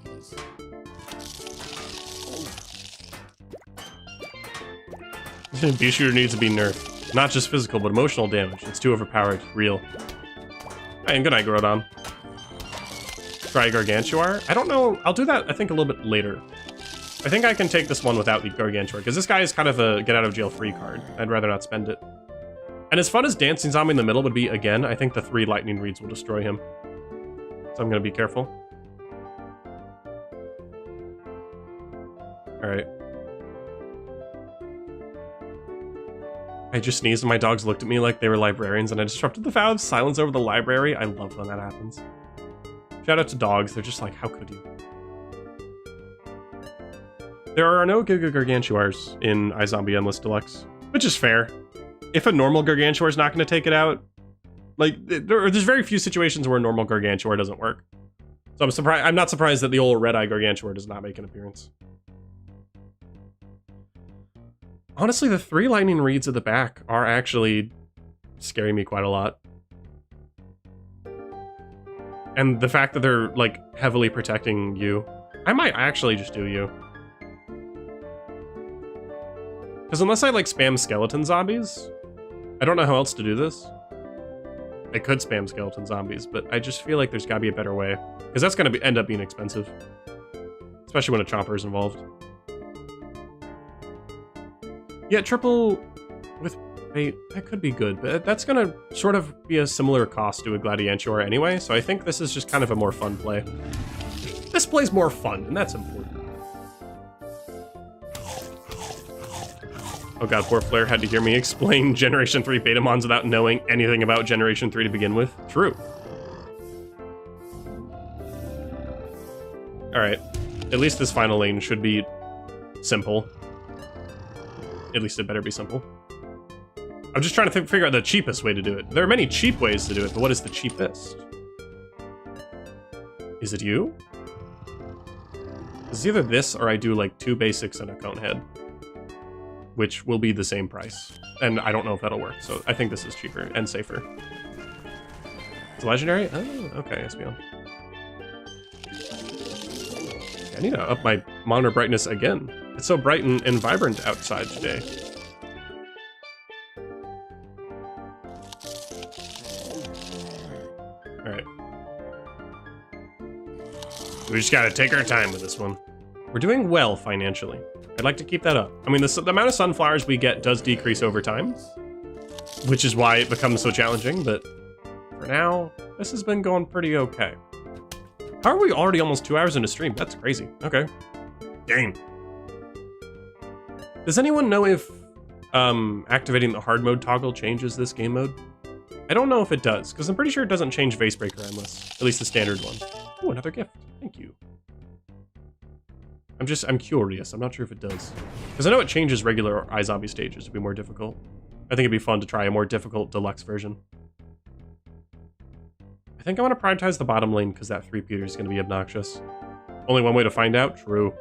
Bee Shooter needs to be nerfed. Not just physical, but emotional damage. It's too overpowered. Real. And good night, Groudon. Try Gargantuar? I don't know. I'll do that, I think, a little bit later. I think I can take this one without the Gargantuar, because this guy is kind of a get-out-of-jail-free card. I'd rather not spend it. And as fun as Dancing Zombie in the middle would be, again, I think the 3 Lightning Reeds will destroy him. So I'm going to be careful. Alright. I just sneezed and my dogs looked at me like they were librarians and I disrupted the vow of silence over the library. I love when that happens. Shout out to dogs. They're just like, how could you? There are no Giga Gargantuars in iZombie Endless Deluxe, which is fair. If a normal Gargantuar is not going to take it out, like, there's very few situations where a normal Gargantuar doesn't work. So I'm not surprised that the old Red-Eye Gargantuar does not make an appearance. Honestly, the 3 Lightning Reeds at the back are actually scaring me quite a lot. And the fact that they're, like, heavily protecting you. I might actually just do you. Because unless I, like, spam skeleton zombies, I don't know how else to do this. I could spam skeleton zombies, but I just feel like there's gotta be a better way. Because that's gonna end up being expensive. Especially when a chomper is involved. Yeah, triple with bait, that could be good, but that's gonna sort of be a similar cost to a Gladiantuar anyway, so I think this is just kind of a more fun play. This play's more fun, and that's important. Oh god, poor Flare had to hear me explain Generation 3 Betamons without knowing anything about Generation 3 to begin with. True. Alright, at least this final lane should be simple. At least it better be simple. I'm just trying to figure out the cheapest way to do it. There are many cheap ways to do it, but what is the cheapest? Is it you? It's either this or I do like 2 basics and a cone head. Which will be the same price. And I don't know if that'll work, so I think this is cheaper and safer. It's legendary? Oh, okay, Espeon. I need to up my monitor brightness again. It's so bright and vibrant outside today. Alright. We just gotta take our time with this one. We're doing well financially. I'd like to keep that up. I mean, the amount of sunflowers we get does decrease over time, which is why it becomes so challenging, but for now, this has been going pretty okay. How are we already almost 2 hours into stream? That's crazy. Okay. Dang. Does anyone know if activating the hard mode toggle changes this game mode? I don't know if it does, because I'm pretty sure it doesn't change Vasebreaker Endless, at least the standard one. Oh, another gift. Thank you. I'm curious. I'm not sure if it does. Because I know it changes regular iZombie stages to be more difficult. I think it'd be fun to try a more difficult deluxe version. I think I want to prioritize the bottom lane because that 3-peater is going to be obnoxious. Only one way to find out? True.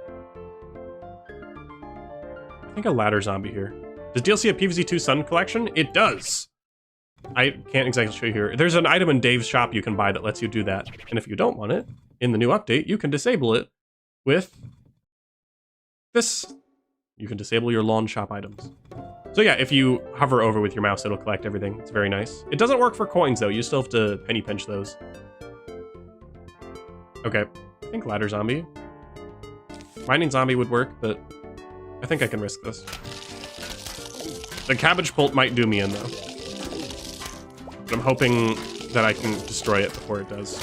I think a ladder zombie here. Does DLC have PvZ 2 Sun Collection? It does! I can't exactly show you here. There's an item in Dave's shop you can buy that lets you do that. And if you don't want it, in the new update, you can disable it with this. You can disable your lawn shop items. So yeah, if you hover over with your mouse, it'll collect everything. It's very nice. It doesn't work for coins, though. You still have to penny pinch those. Okay, I think ladder zombie. Mining zombie would work, but I think I can risk this. The cabbage pult might do me in, though. But I'm hoping that I can destroy it before it does.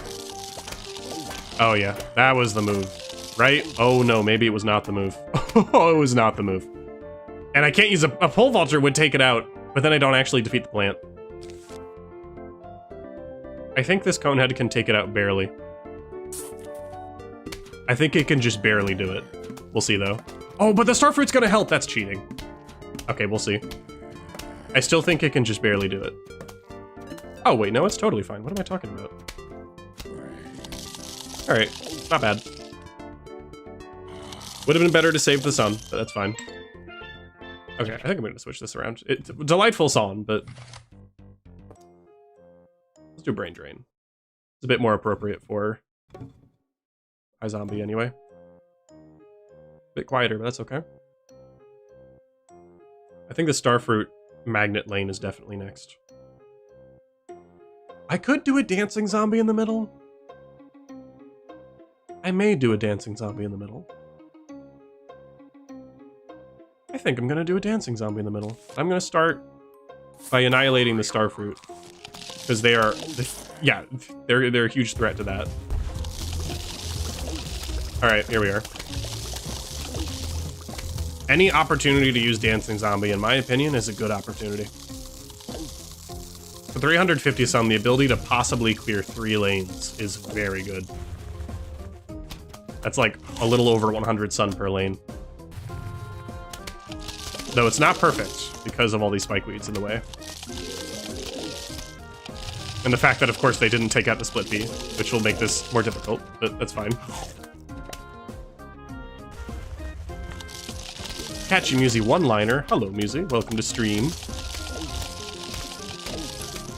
Oh yeah, that was the move. Right? Oh no, maybe it was not the move. Oh, it was not the move. And I can't use a pole vaulter would take it out, but then I don't actually defeat the plant. I think this conehead can take it out barely. I think it can just barely do it. We'll see though. Oh, but the starfruit's gonna help. That's cheating. Okay, we'll see. I still think it can just barely do it. Oh wait, no, it's totally fine. What am I talking about? All right, not bad. Would have been better to save the sun, but that's fine. Okay, I think I'm gonna switch this around. It's a delightful song, but let's do brain drain. It's a bit more appropriate for Hi, zombie, anyway. Bit quieter, but that's okay. I think the starfruit magnet lane is definitely next. I could do a dancing zombie in the middle. I may do a dancing zombie in the middle. I think I'm gonna do a dancing zombie in the middle. I'm gonna start by annihilating the starfruit. Because they are, yeah, they're a huge threat to that. Alright, here we are. Any opportunity to use dancing zombie, in my opinion, is a good opportunity. For 350 sun, the ability to possibly clear 3 lanes is very good. That's like a little over 100 sun per lane. Though it's not perfect because of all these spike weeds in the way. And the fact that, of course, they didn't take out the split bee, which will make this more difficult, but that's fine. Catchy Musi one-liner. Hello, Musi. Welcome to stream.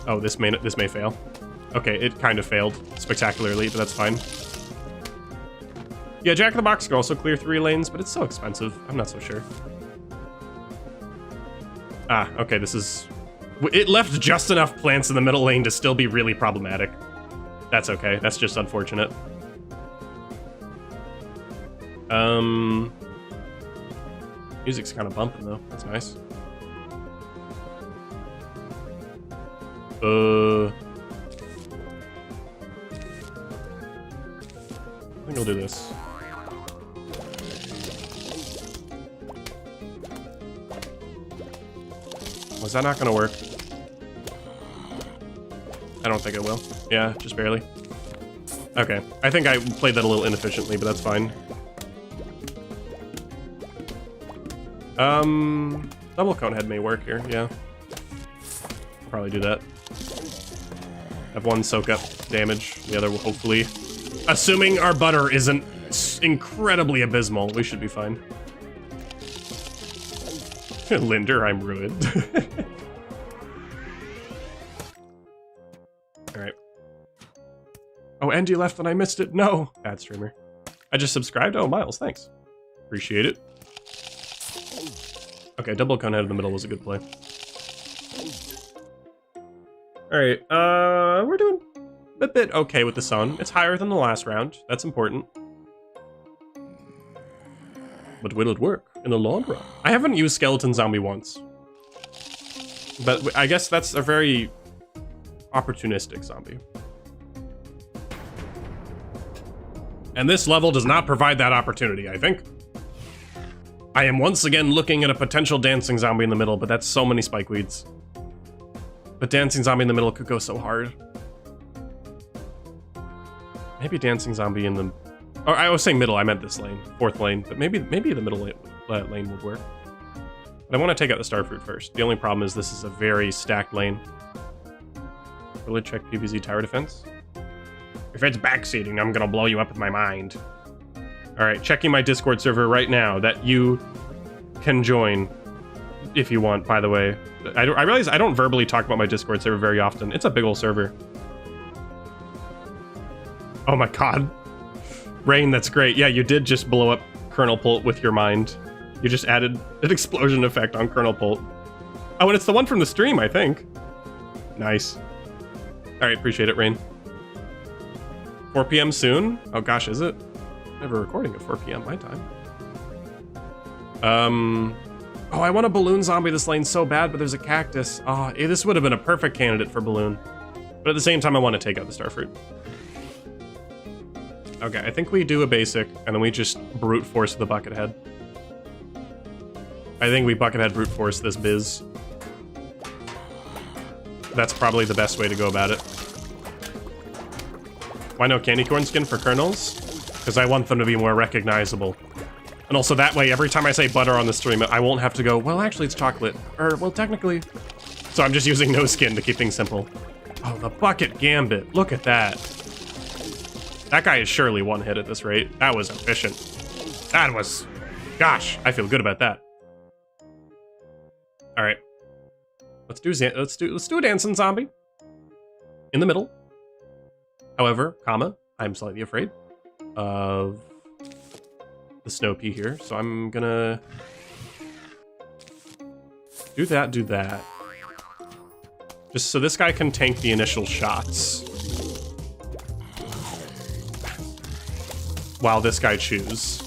Oh, this may fail. Okay, it kind of failed spectacularly, but that's fine. Yeah, Jack in the Box can also clear 3 lanes, but it's so expensive. I'm not so sure. Ah, okay, this is... It left just enough plants in the middle lane to still be really problematic. That's okay. That's just unfortunate. Music's kind of bumping, though. That's nice. I think I'll do this. Was that not gonna work? I don't think it will. Yeah, just barely. Okay, I think I played that a little inefficiently, but that's fine. Double cone head may work here, yeah. I'll probably do that. Have one soak up damage, the other will hopefully... Assuming our butter isn't incredibly abysmal, we should be fine. Linder, I'm ruined. Alright. Oh, Andy left and I missed it. No! Bad streamer. I just subscribed? Oh, Miles, thanks. Appreciate it. Okay, double cone head in the middle was a good play. Alright, we're doing a bit okay with the sun. It's higher than the last round. That's important. But will it work in the long run? I haven't used Skeleton Zombie once. But I guess that's a very opportunistic zombie. And this level does not provide that opportunity, I think. I am once again looking at a potential dancing zombie in the middle, but that's so many spike weeds. But dancing zombie in the middle could go so hard. Maybe dancing zombie in the... Oh, I was saying middle, I meant this lane. 4th lane, but maybe the middle lane would work. But I want to take out the starfruit first. The only problem is this is a very stacked lane. Really check PvZ tower defense. If it's backseating, I'm gonna blow you up with my mind. Alright, checking my Discord server right now that you can join if you want, by the way. I realize I don't verbally talk about my Discord server very often. It's a big ol' server. Oh my god. Rain, that's great. Yeah, you did just blow up Kernel-pult with your mind. You just added an explosion effect on Kernel-pult. Oh, and it's the one from the stream, I think. Nice. Alright, appreciate it, Rain. 4 p.m. soon? Oh gosh, is it? Never recording at 4 p.m. my time. Oh, I want a balloon zombie this lane so bad, but there's a cactus. Oh, this would have been a perfect candidate for balloon. But at the same time, I want to take out the starfruit. Okay, I think we do a basic, and then we just brute force the bucket head. I think we bucket head brute force this biz. That's probably the best way to go about it. Why no candy corn skin for kernels? Because I want them to be more recognizable. And also that way, every time I say butter on the stream, I won't have to go, well, actually it's chocolate. Or, well, technically. So I'm just using no skin to keep things simple. Oh, the bucket gambit. Look at that. That guy is surely one hit at this rate. That was efficient. That was... Gosh, I feel good about that. Alright. Let's do a dancing zombie. In the middle. However, comma, I'm slightly afraid. of the snow pea here. So I'm gonna do that. Just so this guy can tank the initial shots. While this guy chews.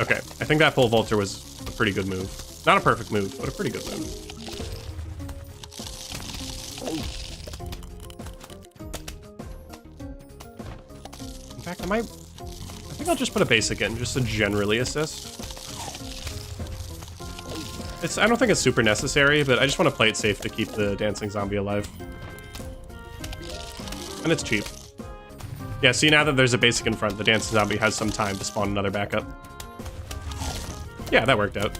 Okay, I think that pole vaulter was a pretty good move. Not a perfect move, but a pretty good move. In fact, I think I'll just put a basic in, just to generally assist. I don't think it's super necessary, but I just want to play it safe to keep the dancing zombie alive. And it's cheap. Yeah, see, now that there's a basic in front, the dancing zombie has some time to spawn another backup. Yeah, that worked out.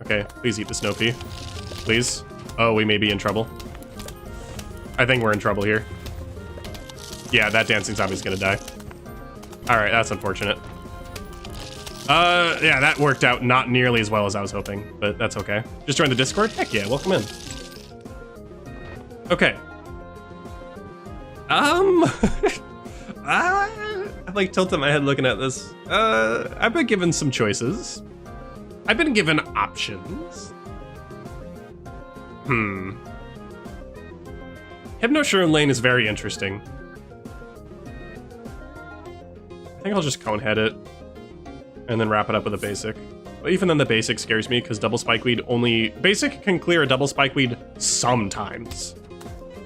Okay, please eat the snow pea. Please. Oh, we may be in trouble. I think we're in trouble here. Yeah, that dancing zombie's gonna die. Alright, that's unfortunate. Yeah, that worked out not nearly as well as I was hoping, but that's okay. Just join the Discord? Heck yeah, welcome in. Okay. I'm like tilting my head looking at this. I've been given some choices. I've been given options. Hypno-Shroom Lane is very interesting. I think I'll just conehead it and then wrap it up with a basic. But even then the basic scares me because double spikeweed only... Basic can clear a double spikeweed sometimes.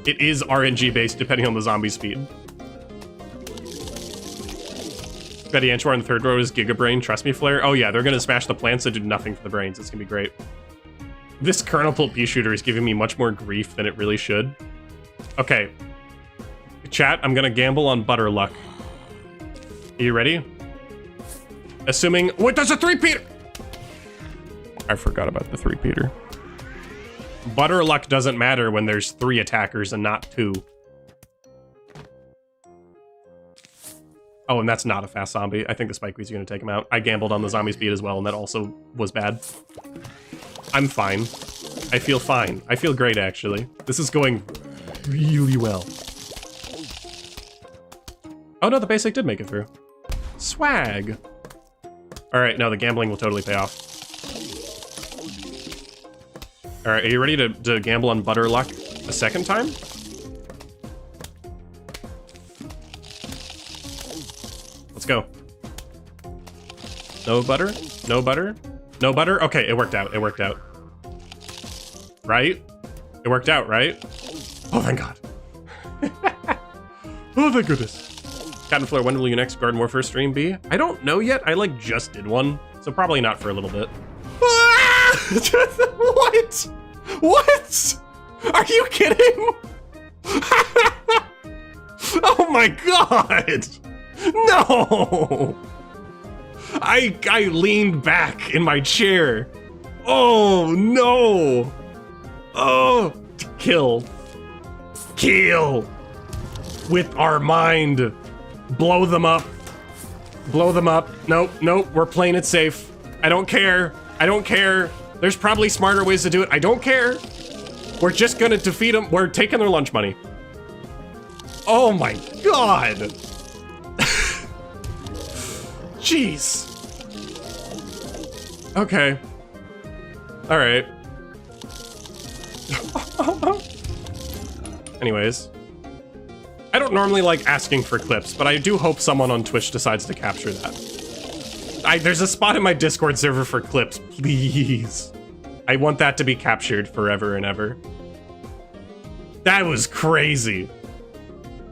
It is RNG based depending on the zombie speed. Betty Anchor in the third row is Giga Brain. Trust me, Flare. Oh yeah, they're gonna smash the plants that do nothing for the brains. It's gonna be great. This Kernel-pult pea shooter is giving me much more grief than it really should. Okay. Chat, I'm gonna gamble on butter luck. Are you ready? Assuming... Wait, there's a three-peater! I forgot about the three-peater. Butter luck doesn't matter when there's 3 attackers and not 2. Oh, and that's not a fast zombie. I think the spikeweed's gonna take him out. I gambled on the zombie speed as well, and that also was bad. I'm fine. I feel fine. I feel great, actually. This is going really well. Oh no, the basic did make it through. Swag. All right, no, the gambling will totally pay off. All right, are you ready to gamble on butter luck a second time? Let's go. No butter? No butter? No butter? Okay, it worked out. It worked out. Right? It worked out, right? Oh, thank God. Oh, thank goodness. Captain Flare, when will your next Garden Warfare stream be? I don't know yet. I, like, just did one. So probably not for a little bit. What? What? Are you kidding? Oh my God. No. I leaned back in my chair. Oh no. Oh, kill. Kill. With our mind. Blow them up. Blow them up. Nope, nope, we're playing it safe. I don't care. I don't care. There's probably smarter ways to do it. I don't care. We're just gonna defeat them. We're taking their lunch money. Oh my God. Jeez. Okay. All right. Anyways. I don't normally like asking for clips, but I do hope someone on Twitch decides to capture that. There's a spot in my Discord server for clips, please. I want that to be captured forever and ever. That was crazy.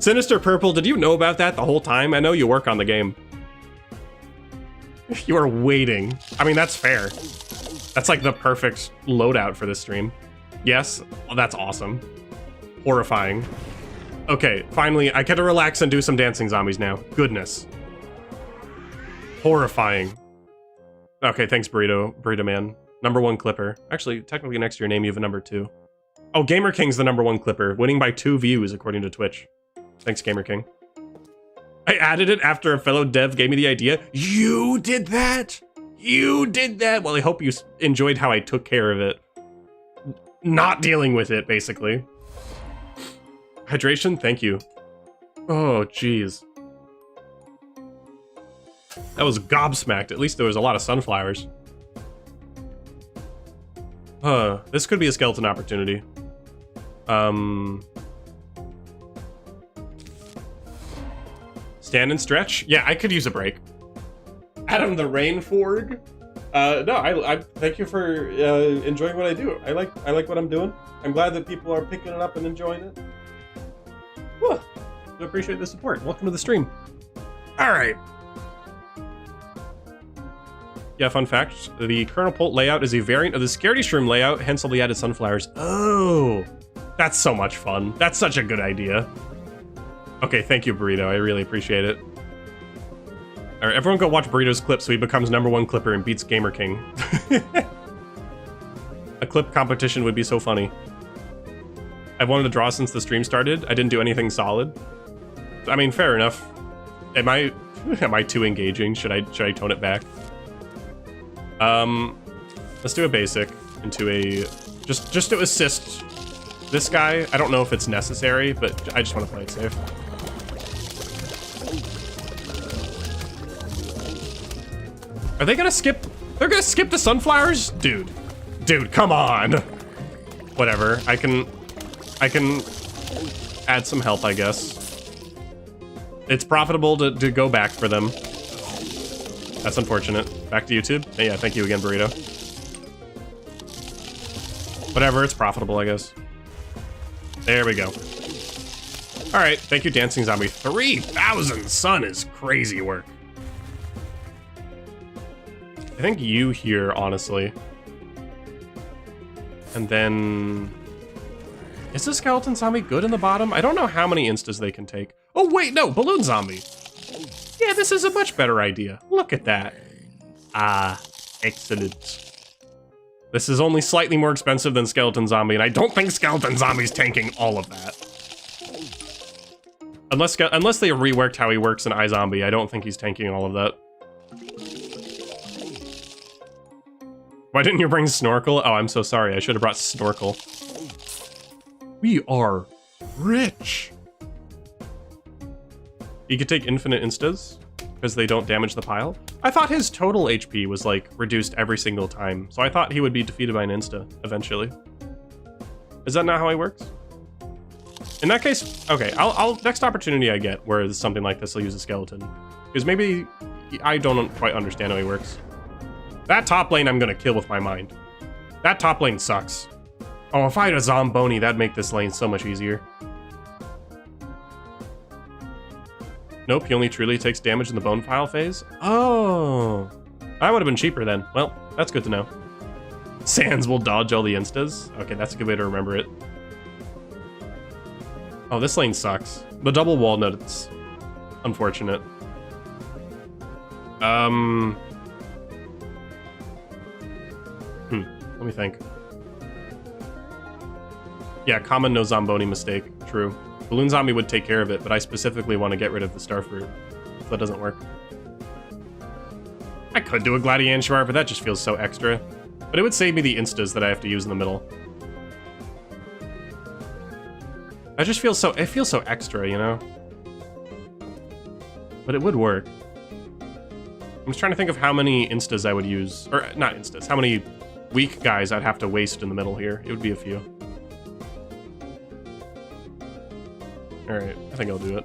Sinister Purple, did you know about that the whole time? I know you work on the game. You are waiting. I mean, that's fair. That's like the perfect loadout for this stream. Yes, well, that's awesome. Horrifying. Okay, finally, I get to relax and do some dancing zombies now. Goodness. Horrifying. Okay, thanks, Burrito Man. #1 clipper. Actually, technically next to your name, you have a #2. Oh, Gamer King's the #1 clipper, winning by 2 views according to Twitch. Thanks, Gamer King. I added it after a fellow dev gave me the idea. You did that? You did that? Well, I hope you enjoyed how I took care of it. Not dealing with it, basically. Hydration, thank you. Oh, jeez. That was gobsmacked. At least there was a lot of sunflowers. This could be a skeleton opportunity. Stand and stretch? Yeah, I could use a break. Adam the Rainforg? No, I thank you for enjoying what I do. I like what I'm doing. I'm glad that people are picking it up and enjoying it. Whew. I appreciate the support. Welcome to the stream. All right. Yeah, fun fact, the Kernel-pult layout is a variant of the Scaredy Shroom layout, hence all the added sunflowers. Oh, that's so much fun. That's such a good idea. Okay, thank you, Burrito. I really appreciate it. All right, everyone go watch Burrito's clip so he becomes #1 clipper and beats Gamer King. A clip competition would be so funny. I've wanted to draw since the stream started. I didn't do anything solid. I mean, fair enough. Am I too engaging? Should I tone it back? Let's do a basic into a just to assist this guy. I don't know if it's necessary, but I just want to play it safe. Are they gonna skip? They're gonna skip the sunflowers? Dude, come on. Whatever, I can add some help, I guess. It's profitable to go back for them. That's unfortunate. Back to YouTube. Yeah, thank you again, Burrito. Whatever, it's profitable, I guess. There we go. All right, thank you, Dancing Zombie. 3,000 sun is crazy work. I think you here, honestly. And then... Is the skeleton zombie good in the bottom? I don't know how many instas they can take. Oh, wait, no, balloon zombie. Yeah, this is a much better idea. Look at that. Ah, excellent. This is only slightly more expensive than Skeleton Zombie, and I don't think Skeleton Zombie's tanking all of that. Unless they reworked how he works in iZombie, I don't think he's tanking all of that. Why didn't you bring Snorkel? Oh, I'm so sorry. I should have brought Snorkel. We are rich. He could take infinite instas because they don't damage the pile. I thought his total HP was like reduced every single time, so I thought he would be defeated by an insta eventually. Is that not how he works? In that case, okay, I'll next opportunity I get where there's something like this, I'll use a skeleton, because maybe I don't quite understand how he works. That top lane I'm gonna kill with my mind. That top lane sucks. Oh, if I had a Zomboni, that'd make this lane so much easier. Nope, he only truly takes damage in the bone pile phase. Oh, that would have been cheaper then. Well, that's good to know. Sans will dodge all the instas. Okay, that's a good way to remember it. Oh, this lane sucks. The double walnut's unfortunate. Let me think. Yeah, common no Zomboni mistake. True. Balloon Zombie would take care of it, but I specifically want to get rid of the Starfruit. So that doesn't work. I could do a Gladianshmar, but that just feels so extra. But it would save me the instas that I have to use in the middle. That just feels so... It feels so extra, you know? But it would work. I'm just trying to think of how many instas I would use. Or, not instas. How many weak guys I'd have to waste in the middle here. It would be a few. Alright, I think I'll do it.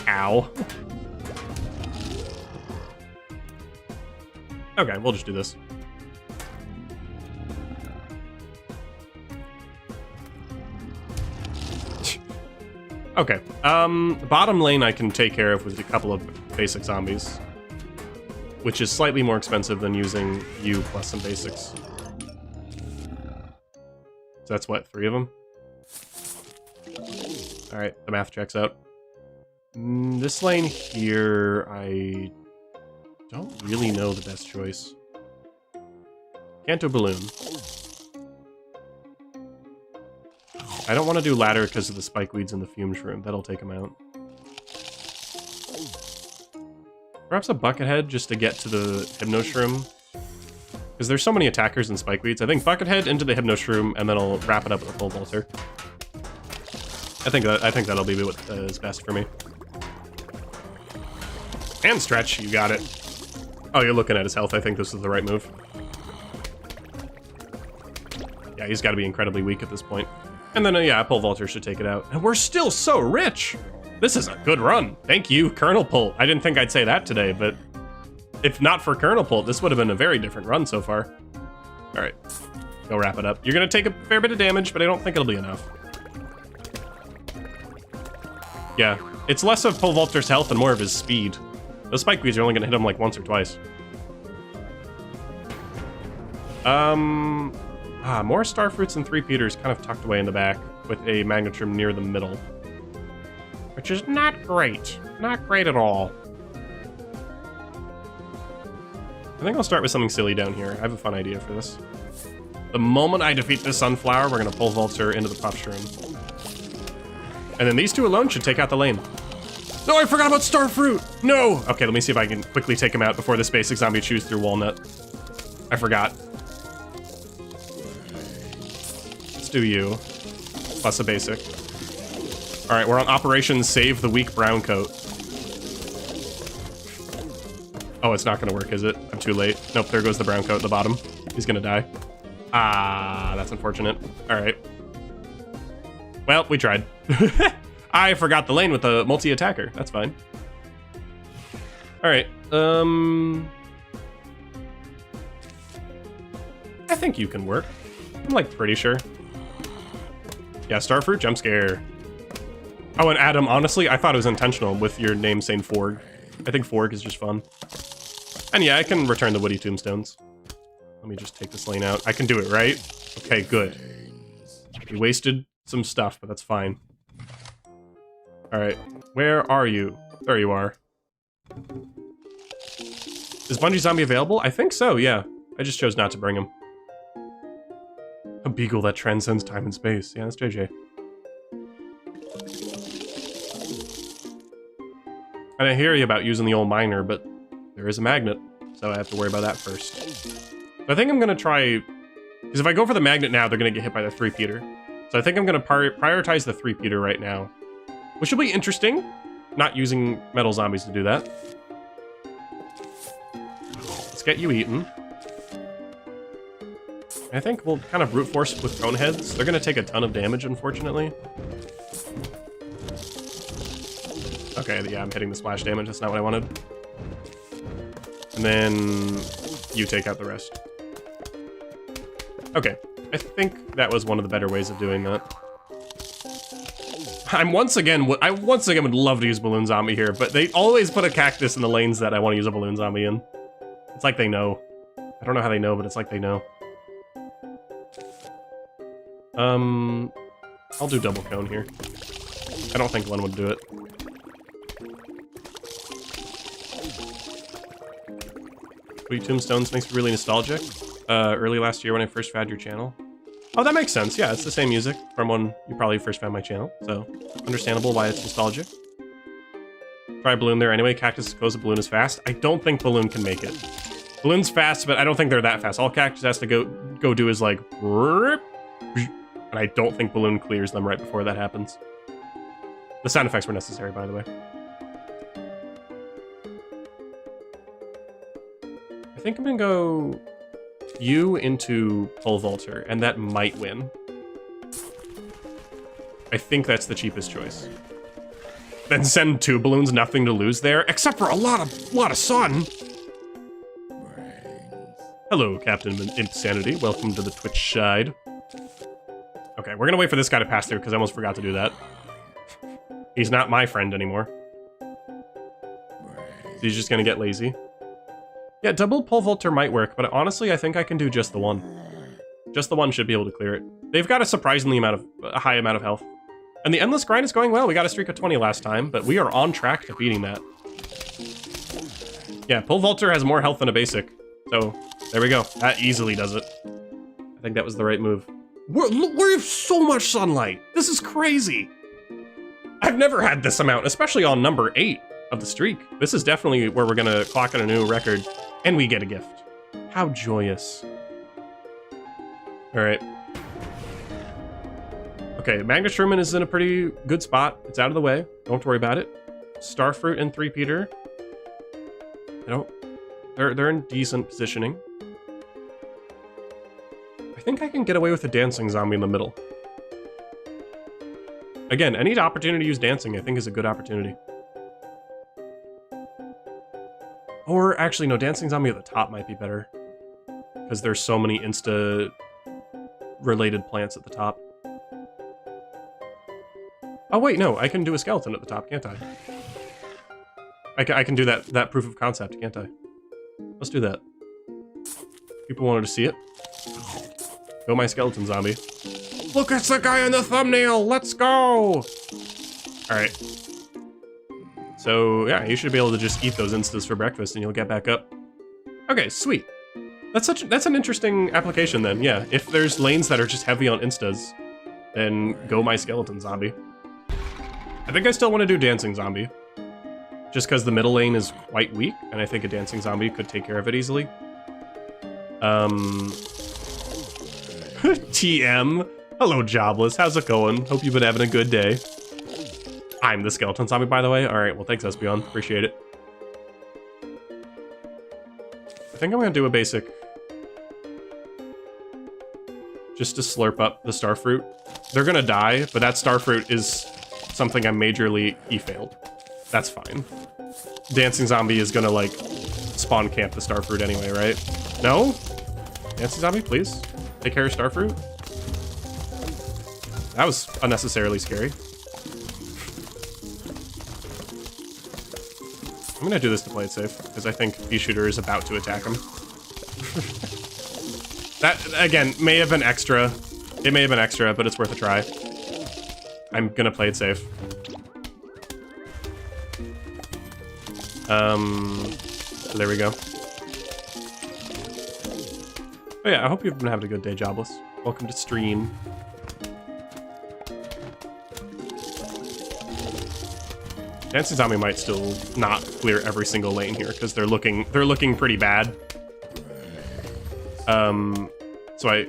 Ow. Okay, we'll just do this. Okay, bottom lane I can take care of with a couple of basic zombies, which is slightly more expensive than using you plus some basics. So that's what, 3 of them? Alright, the math checks out. This lane here, I don't really know the best choice. Can't do balloon. I don't want to do ladder because of the spike weeds and the fume shroom. That'll take him out. Perhaps a Buckethead just to get to the Hypno Shroom. Because there's so many attackers and spike weeds. I think Buckethead into the Hypno Shroom, and then I'll wrap it up with a Full Bolter. I think that'll be what is best for me. And stretch, you got it. Oh, you're looking at his health. I think this is the right move. Yeah, he's got to be incredibly weak at this point. And then, yeah, pole vaulter should take it out. And we're still so rich. This is a good run. Thank you, Kernel-pult. I didn't think I'd say that today, but if not for Kernel-pult, this would have been a very different run so far. All right, go wrap it up. You're going to take a fair bit of damage, but I don't think it'll be enough. Yeah, it's less of pole vaulter's health and more of his speed. Those spike weeds are only going to hit him like once or twice. More starfruits and 3-peters kind of tucked away in the back with a magnetrum near the middle. Which is not great. Not great at all. I think I'll start with something silly down here. I have a fun idea for this. The moment I defeat this sunflower, we're going to pole vaulter into the puff shroom. And then these two alone should take out the lane. No, I forgot about starfruit! No! Okay, let me see if I can quickly take him out before this basic zombie chews through walnut. I forgot. Let's do you. Plus a basic. Alright, we're on Operation Save the Weak Brown Coat. Oh, it's not gonna work, is it? I'm too late. Nope, there goes the brown coat at the bottom. He's gonna die. Ah, that's unfortunate. Alright. Well, we tried. I forgot the lane with the multi-attacker. That's fine. Alright, I think you can work. I'm, like, pretty sure. Yeah, starfruit, jump scare. Oh, and Adam, honestly, I thought it was intentional with your name saying Forg. I think Forg is just fun. And yeah, I can return the woody tombstones. Let me just take this lane out. I can do it, right? Okay, good. We wasted some stuff, but that's fine. Alright, where are you? There you are. Is Bungee Zombie available? I think so, yeah. I just chose not to bring him. A beagle that transcends time and space. Yeah, that's JJ. And I hear you about using the old miner, but there is a magnet, so I have to worry about that first. So I think I'm gonna try, because if I go for the magnet now, they're gonna get hit by the 3-peter. So I think I'm gonna prioritize the 3-peter right now, which will be interesting. Not using metal zombies to do that. Let's get you eaten. I think we'll kind of brute force with cone heads. They're gonna take a ton of damage, unfortunately. Okay, yeah, I'm hitting the splash damage. That's not what I wanted. And then you take out the rest. Okay, I think that was one of the better ways of doing that. I once again would love to use Balloon Zombie here, but they always put a cactus in the lanes that I want to use a Balloon Zombie in. It's like they know. I don't know how they know, but it's like they know. I'll do double cone here. I don't think one would do it. Sweet Tombstones makes me really nostalgic. Early last year when I first found your channel. Oh, that makes sense. Yeah, it's the same music from when you probably first found my channel. So, understandable why it's nostalgic. Try Balloon there anyway. Cactus goes a Balloon is fast. I don't think Balloon can make it. Balloon's fast, but I don't think they're that fast. All Cactus has to go do is like... And I don't think Balloon clears them right before that happens. The sound effects were necessary, by the way. I think I'm gonna go you into pole vaulter, and that might win. I think that's the cheapest choice. Then send 2 balloons, nothing to lose there, except for a lot of sun. Hello, Captain Insanity. Welcome to the Twitch side. Okay, we're gonna wait for this guy to pass through because I almost forgot to do that. He's not my friend anymore. So he's just gonna get lazy. Yeah, double pole vaulter might work, but honestly, I think I can do just the one. Just the one should be able to clear it. They've got a surprisingly high amount of health. And the endless grind is going well. We got a streak of 20 last time, but we are on track to beating that. Yeah, pole vaulter has more health than a basic. So, there we go. That easily does it. I think that was the right move. We have so much sunlight. This is crazy. I've never had this amount, especially on number 8 of the streak. This is definitely where we're gonna clock in a new record. And we get a gift. How joyous. Alright. Okay, Magnetruman is in a pretty good spot. It's out of the way. Don't worry about it. Starfruit and 3-peater. They're in decent positioning. I think I can get away with a dancing zombie in the middle. Again, any opportunity to use dancing, I think, is a good opportunity. Or actually, no, dancing zombie at the top might be better. Because there's so many insta-related plants at the top. Oh wait, no, I can do a skeleton at the top, can't I? I can do that proof of concept, can't I? Let's do that. People wanted to see it. Go my skeleton zombie. Look, it's the guy in the thumbnail! Let's go! Alright. So, yeah, you should be able to just eat those instas for breakfast and you'll get back up. Okay, sweet. That's an interesting application then, yeah. If there's lanes that are just heavy on instas, then go my skeleton zombie. I think I still want to do dancing zombie. Just because the middle lane is quite weak, and I think a dancing zombie could take care of it easily. TM. Hello, Jobless. How's it going? Hope you've been having a good day. I'm the skeleton zombie, by the way. Alright, well, thanks, Espeon. Appreciate it. I think I'm gonna do a basic... just to slurp up the starfruit. They're gonna die, but that starfruit is something I'm majorly e-failed. That's fine. Dancing zombie is gonna, like, spawn camp the starfruit anyway, right? No? Dancing zombie, please? Take care of starfruit? That was unnecessarily scary. I'm gonna do this to play it safe, because I think B-Shooter is about to attack him. That, again, may have been extra. It may have been extra, but it's worth a try. I'm gonna play it safe. So there we go. Oh yeah, I hope you've been having a good day, Jobless. Welcome to stream. Dancing Zombie might still not clear every single lane here, because they're looking pretty bad. So I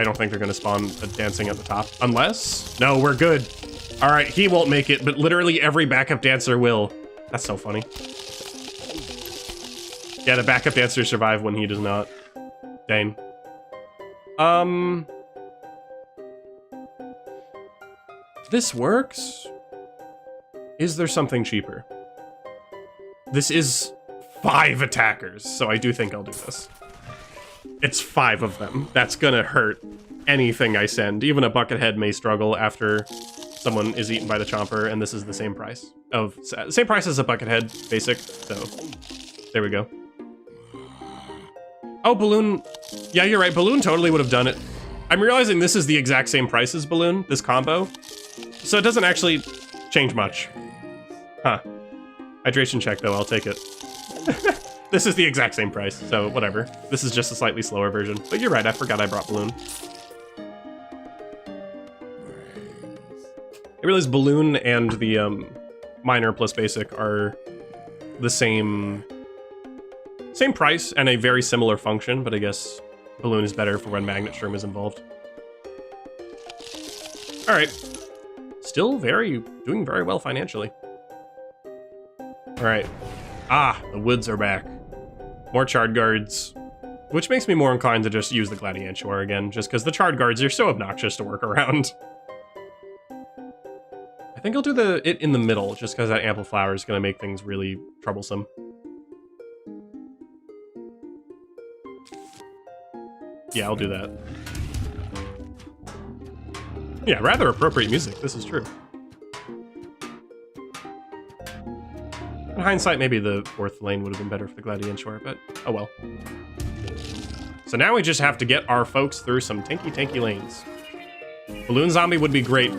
don't think they're gonna spawn a dancing at the top. Unless... No, we're good. Alright, he won't make it, but literally every backup dancer will. That's so funny. Yeah, the backup dancers survive when he does not. Dang. This works? Is there something cheaper? This is 5 attackers, so I do think I'll do this. It's 5 of them. That's gonna hurt anything I send. Even a Buckethead may struggle after someone is eaten by the Chomper, and this is the same price. Same price as a Buckethead, basic, so there we go. Oh, Balloon. Yeah, you're right. Balloon totally would have done it. I'm realizing this is the exact same price as Balloon, this combo. So it doesn't actually change much. Huh. Hydration check, though. I'll take it. This is the exact same price, so whatever. This is just a slightly slower version. But you're right. I forgot I brought Balloon. I realize Balloon and the Minor plus Basic are the same price and a very similar function, but I guess Balloon is better for when Magnet Shroom is involved. Alright. Still doing very well financially. Alright. Ah, the woods are back. More Charred Guards, which makes me more inclined to just use the Gladiantor again, just because the Charred Guards are so obnoxious to work around. I think I'll do it in the middle, just because that Ampliflower is going to make things really troublesome. Yeah, I'll do that. Yeah, rather appropriate music, this is true. In hindsight, maybe the 4th lane would have been better for the Gladiantor, but oh well. So now we just have to get our folks through some tanky lanes. Balloon Zombie would be great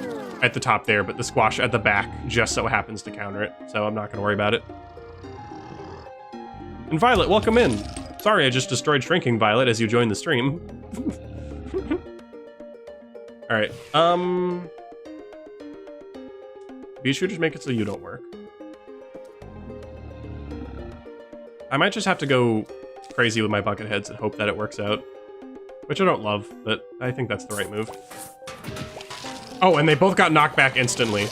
at the top there, but the Squash at the back just so happens to counter it, so I'm not going to worry about it. And Violet, welcome in. Sorry, I just destroyed Shrinking Violet as you joined the stream. Alright, B-Shooters make it so you don't work. I might just have to go crazy with my Bucketheads and hope that it works out. Which I don't love, but I think that's the right move. Oh, and they both got knocked back instantly.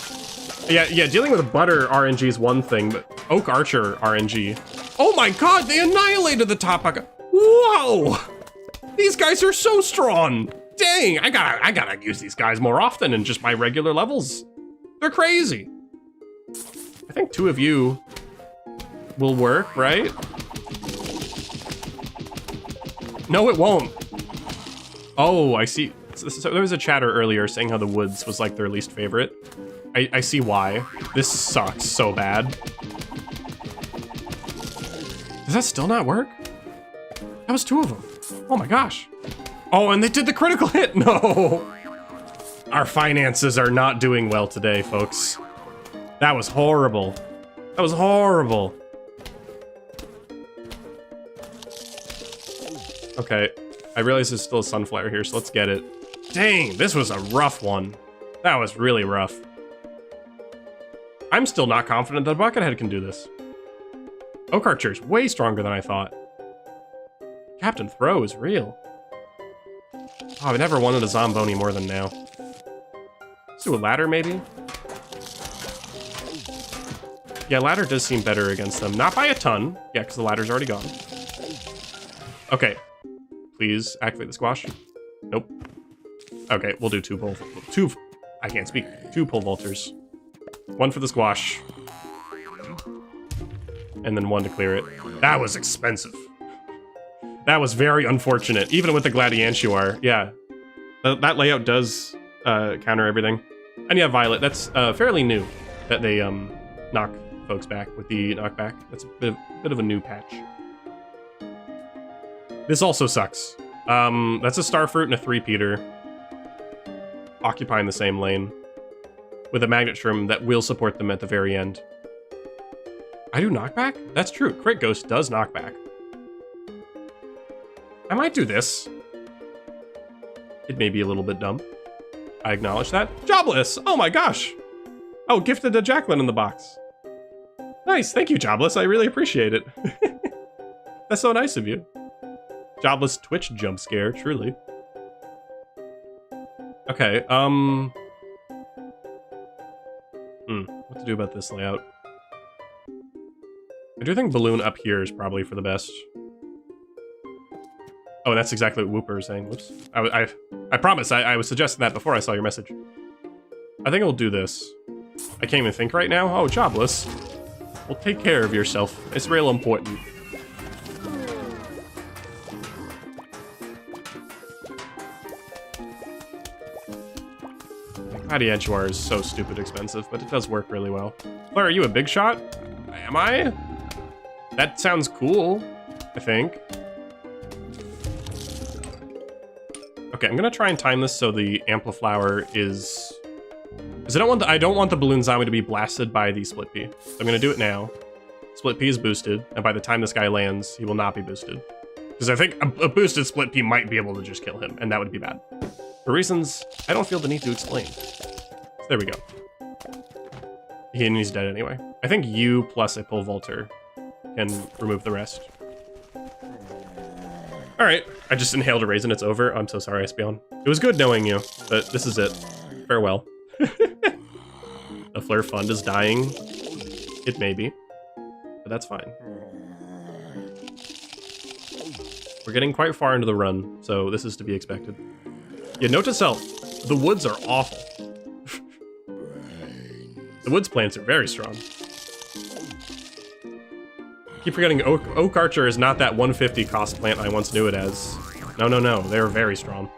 Yeah, dealing with butter RNG is one thing, but Oak Archer RNG. Oh my god, they annihilated the top bucket. Whoa! These guys are so strong. Dang, I gotta use these guys more often than just my regular levels. They're crazy. I think 2 of you will work, right? No, it won't. Oh, I see. So there was a chatter earlier saying how the woods was like their least favorite. I see why. This sucks so bad. Does that still not work? That was 2 of them. Oh my gosh. Oh, and they did the critical hit. No. Our finances are not doing well today, folks. That was horrible. That was horrible. Okay, I realize there's still a sunflower here, so let's get it. Dang, this was a rough one. That was really rough. I'm still not confident that Buckethead can do this. Oak Archer's way stronger than I thought. Captain Throw is real. Oh, I've never wanted a Zomboni more than now. Let's do a ladder, maybe? Yeah, ladder does seem better against them. Not by a ton. Yeah, because the ladder's already gone. Okay. Please activate the squash. Nope. Okay, we'll do 2 pole... I can't speak. 2 pole vaulters. 1 for the squash. And then 1 to clear it. That was expensive. That was very unfortunate, even with the Gladiantuar. Yeah. That layout does counter everything. And yeah, Violet, that's fairly new that they knock folks back with the knockback. That's a bit of a new patch. This also sucks. That's a Starfruit and a 3-peater. Occupying the same lane. With a Magnet Shroom that will support them at the very end. I do knockback? That's true. Crit Ghost does knockback. I might do this. It may be a little bit dumb. I acknowledge that. Jobless! Oh my gosh! Oh, gifted a Jacqueline in the box. Nice, thank you, Jobless. I really appreciate it. That's so nice of you. Jobless Twitch jump scare, truly. Okay, what to do about this layout? I do think Balloon up here is probably for the best. Oh, and that's exactly what Whooper is saying. Whoops. I promise, I was suggesting that before I saw your message. I think I'll do this. I can't even think right now. Oh, Jobless. Well, take care of yourself. It's real important. Gladiantuar is so stupid expensive, but it does work really well. Claire, are you a big shot? Am I? That sounds cool, I think. Okay, I'm gonna try and time this so the Ampliflower is... Because I don't want the Balloon Zombie to be blasted by the Split Pea. So I'm gonna do it now. Split Pea is boosted, and by the time this guy lands, he will not be boosted. Because I think a boosted Split Pea might be able to just kill him, and that would be bad. For reasons I don't feel the need to explain. So there we go. He's dead anyway. I think you plus a Pole Vaulter can remove the rest. Alright, I just inhaled a raisin, it's over. I'm so sorry, Espeon. It was good knowing you, but this is it. Farewell. The Flare Fund is dying. It may be, but that's fine. We're getting quite far into the run, so this is to be expected. Yeah, note to self, the woods are awful. The woods plants are very strong. Keep forgetting Oak Archer is not that 150 cost plant I once knew it as. No, they are very strong.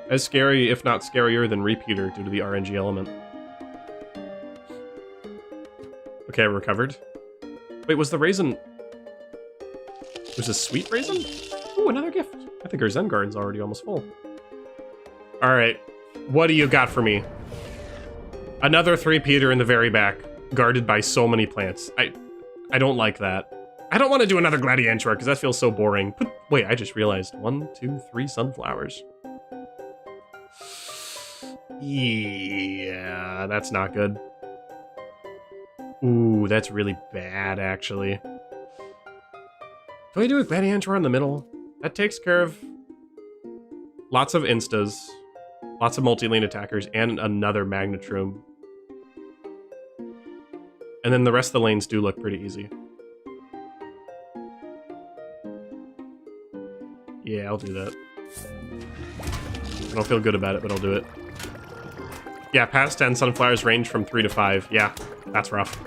As scary, if not scarier, than Repeater due to the RNG element. Okay, I recovered. Wait, was the raisin... Was this sweet raisin? Ooh, another gift. I think our Zen Garden's already almost full. Alright, what do you got for me? Another 3-peater in the very back, guarded by so many plants. I don't like that. I don't want to do another Gladiantuar, because that feels so boring. But wait, I just realized. 1, 2, 3 sunflowers. Yeah, that's not good. Ooh, that's really bad, actually. Do I do a Gladiantuar in the middle? That takes care of lots of instas. Lots of multi-lane attackers and another Magnetron. And then the rest of the lanes do look pretty easy. Yeah, I'll do that. I don't feel good about it, but I'll do it. Yeah, past 10 sunflowers range from 3 to 5. Yeah, that's rough.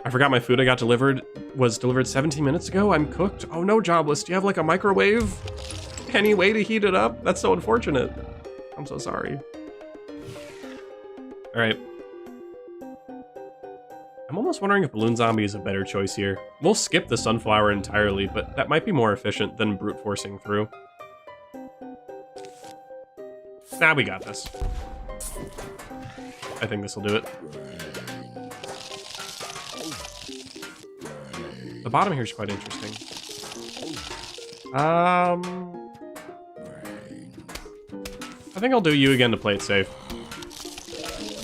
I forgot my food I got was delivered 17 minutes ago. I'm cooked. Oh no, Jobless. Do you have like a microwave? Any way to heat it up? That's so unfortunate. I'm so sorry. All right. I'm almost wondering if Balloon Zombie is a better choice here. We'll skip the sunflower entirely, but that might be more efficient than brute forcing through. Nah, we got this. I think this will do it. The bottom here is quite interesting. I think I'll do you again to play it safe.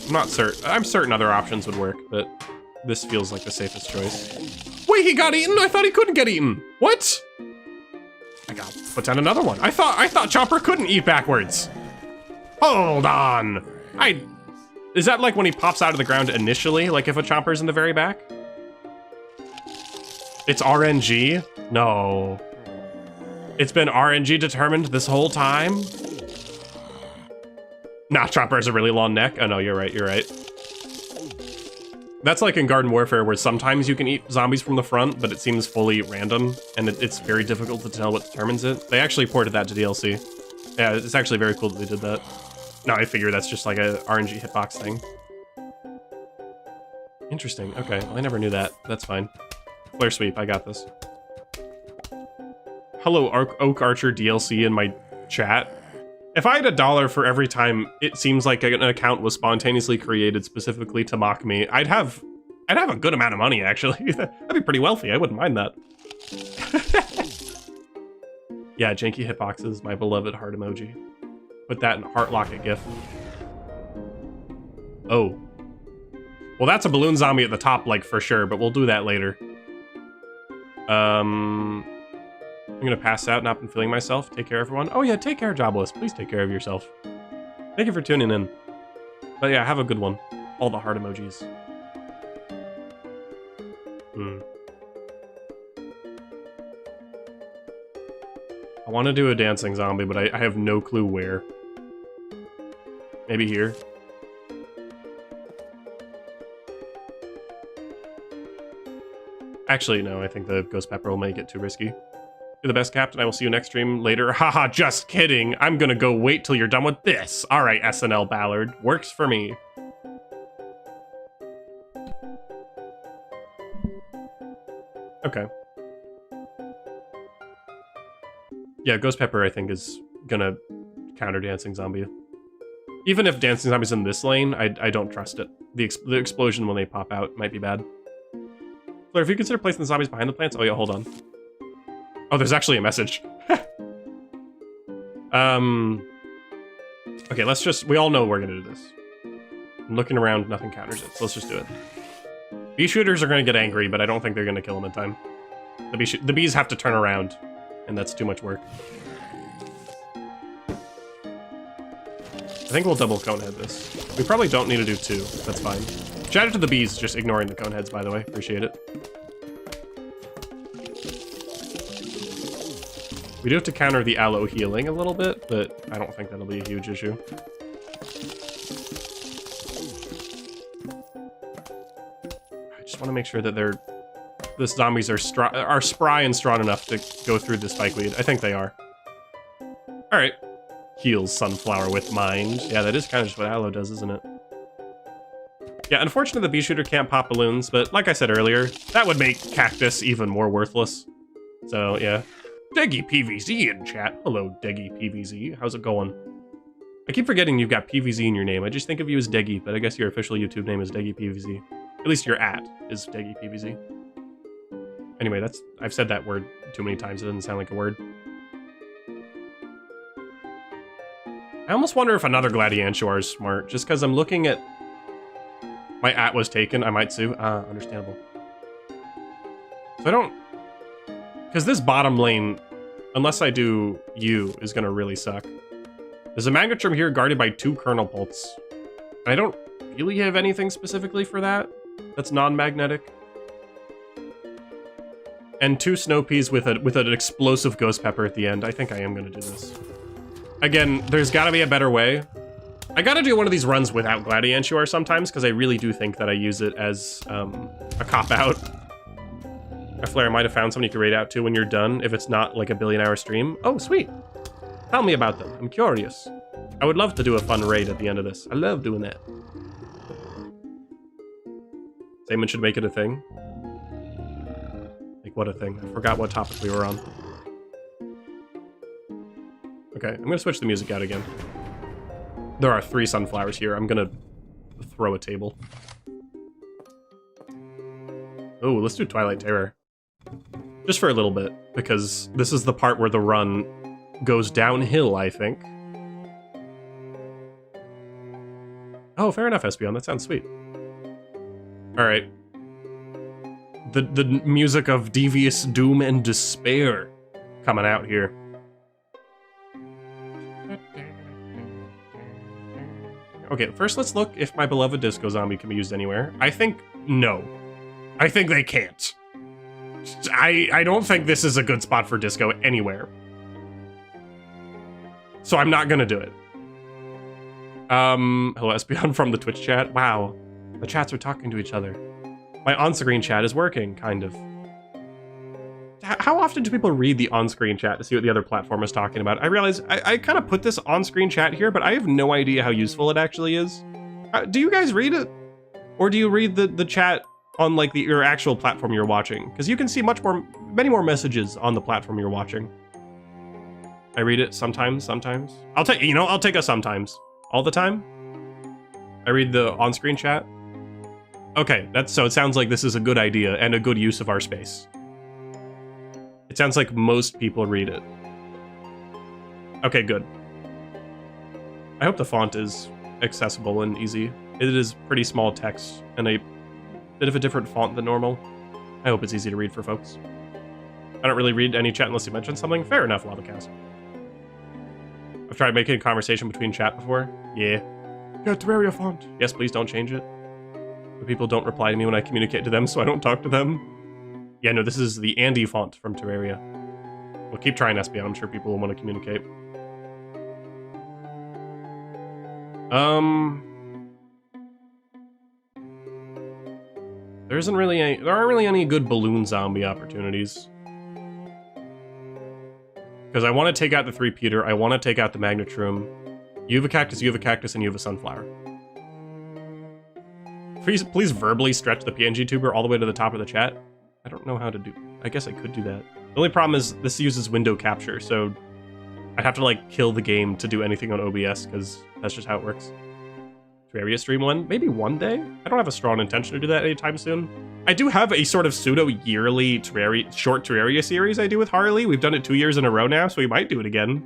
I'm not certain. I'm certain other options would work, but this feels like the safest choice. Wait, he got eaten? I thought he couldn't get eaten. What? I gotta put down another one. I thought Chopper couldn't eat backwards. Hold on. Is that like when he pops out of the ground initially? Like if a Chomper's in the very back? It's RNG? No. It's been RNG determined this whole time? Nah, Chopper has a really long neck. Oh no, you're right, you're right. That's like in Garden Warfare where sometimes you can eat zombies from the front, but it seems fully random, and it's very difficult to tell what determines it. They actually ported that to DLC. Yeah, it's actually very cool that they did that. No, I figure that's just like a RNG hitbox thing. Interesting, okay, well, I never knew that. That's fine. Flare sweep, I got this. Hello, Oak Archer DLC in my chat. If I had $1 for every time it seems like an account was spontaneously created specifically to mock me, I'd have a good amount of money, actually. I'd be pretty wealthy, I wouldn't mind that. Yeah, janky hitboxes, my beloved heart emoji. Put that in heart locket gif. Oh. Well, that's a balloon zombie at the top, like, for sure, but we'll do that later. I'm gonna pass out, not been feeling myself. Take care, everyone. Oh yeah, take care, Jobless. Please take care of yourself. Thank you for tuning in. But yeah, have a good one. All the heart emojis. I want to do a dancing zombie, but I have no clue where. Maybe here. Actually, no, I think the Ghost Pepper will make it too risky. You're the best, Captain. I will see you next stream later. Haha, just kidding. I'm gonna go wait till you're done with this. All right, SNL Ballard. Works for me. Okay. Yeah, Ghost Pepper, I think, is gonna counter Dancing Zombie. Even if Dancing Zombie's in this lane, I don't trust it. The explosion when they pop out might be bad. Flare, if you consider placing the zombies behind the plants... Oh yeah, hold on. Oh, there's actually a message. Okay, let's just... We all know we're gonna do this. I'm looking around, nothing counters it, so let's just do it. Bee shooters are gonna get angry, but I don't think they're gonna kill them in time. The bees have to turn around, and that's too much work. I think we'll double conehead this. We probably don't need to do 2. That's fine. Shout out to the bees just ignoring the coneheads, by the way. Appreciate it. We do have to counter the aloe healing a little bit, but I don't think that'll be a huge issue. I just want to make sure that the zombies are spry and strong enough to go through the spikeweed. I think they are. All right. Heals sunflower with mind. Yeah, that is kind of just what aloe does, isn't it? Yeah, unfortunately the bee shooter can't pop balloons, but like I said earlier, that would make cactus even more worthless. So, yeah. Deggy PvZ in chat. Hello, Deggy PvZ. How's it going? I keep forgetting you've got PvZ in your name. I just think of you as Deggy, but I guess your official YouTube name is Deggy PvZ. At least your @ is Deggy PvZ. Anyway, I've said that word too many times. It doesn't sound like a word. I almost wonder if another Gladiantuar is smart, just because I'm looking at... My at was taken, I might sue. Understandable. So I don't... Because this bottom lane, unless I do you, is going to really suck. There's a Magnetrum here guarded by 2 Kernel-pults. I don't really have anything specifically for that that's non-magnetic. And 2 Snow Peas with an explosive Ghost Pepper at the end. I think I am going to do this. Again, there's got to be a better way. I got to do one of these runs without Gladiantuar sometimes, because I really do think that I use it as a cop-out. I feel I might have found something you can raid out to when you're done, if it's not like a billion-hour stream. Oh, sweet. Tell me about them. I'm curious. I would love to do a fun raid at the end of this. I love doing that. Damon should make it a thing. Like, what a thing. I forgot what topic we were on. Okay, I'm gonna switch the music out again. There are 3 sunflowers here. I'm gonna throw a table. Oh, let's do Twilight Terror. Just for a little bit, because this is the part where the run goes downhill, I think. Oh, fair enough, Espeon. That sounds sweet. Alright. The music of devious doom and despair coming out here. Okay, first let's look if my beloved Disco Zombie can be used anywhere. I think no. I think they can't. I don't think this is a good spot for Disco anywhere. So I'm not gonna do it. Hello Espeon from the Twitch chat. Wow, the chats are talking to each other. My on-screen chat is working, kind of. How often do people read the on-screen chat to see what the other platform is talking about? I realize I kind of put this on-screen chat here, but I have no idea how useful it actually is. Do you guys read it? Or do you read the chat on like your actual platform you're watching? Because you can see many more messages on the platform you're watching. I read it sometimes. I'll take a sometimes. All the time? I read the on-screen chat? Okay, so it sounds like this is a good idea and a good use of our space. It sounds like most people read it. Okay, good. I hope the font is accessible and easy. It is pretty small text and a bit of a different font than normal. I hope it's easy to read for folks. I don't really read any chat unless you mention something. Fair enough, LavaCast. I've tried making a conversation between chat before. Yeah. Yeah, Terraria font. Yes, please don't change it. But people don't reply to me when I communicate to them, so I don't talk to them. Yeah, no, this is the Andy font from Terraria. We'll keep trying Espeon. I'm sure people will want to communicate. There aren't really any good balloon zombie opportunities. Because I want to take out the 3-peater, I want to take out the Magnetrum. You have a cactus, and you have a sunflower. Please verbally stretch the PNG tuber all the way to the top of the chat. I don't know how to do... I guess I could do that. The only problem is this uses window capture, so I'd have to, like, kill the game to do anything on OBS, because that's just how it works. Terraria stream one? Maybe one day? I don't have a strong intention to do that anytime soon. I do have a sort of pseudo-yearly short Terraria series I do with Harley. We've done it 2 years in a row now, so we might do it again.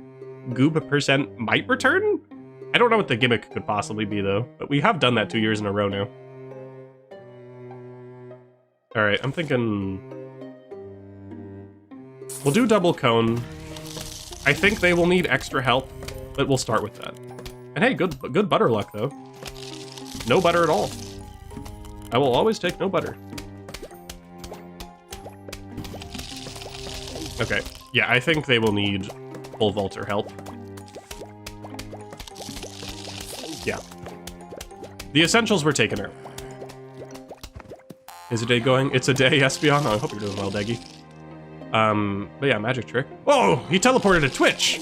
Goob% might return? I don't know what the gimmick could possibly be, though. But we have done that 2 years in a row now. Alright, I'm thinking... We'll do double cone. I think they will need extra help, but we'll start with that. And hey, good butter luck, though. No butter at all. I will always take no butter. Okay, yeah, I think they will need full vaulter help. Yeah. The essentials were taken early. Is a day going? It's a day, Espeon. Oh, I hope you're doing well, Deggy. But yeah, magic trick. Oh, he teleported to Twitch!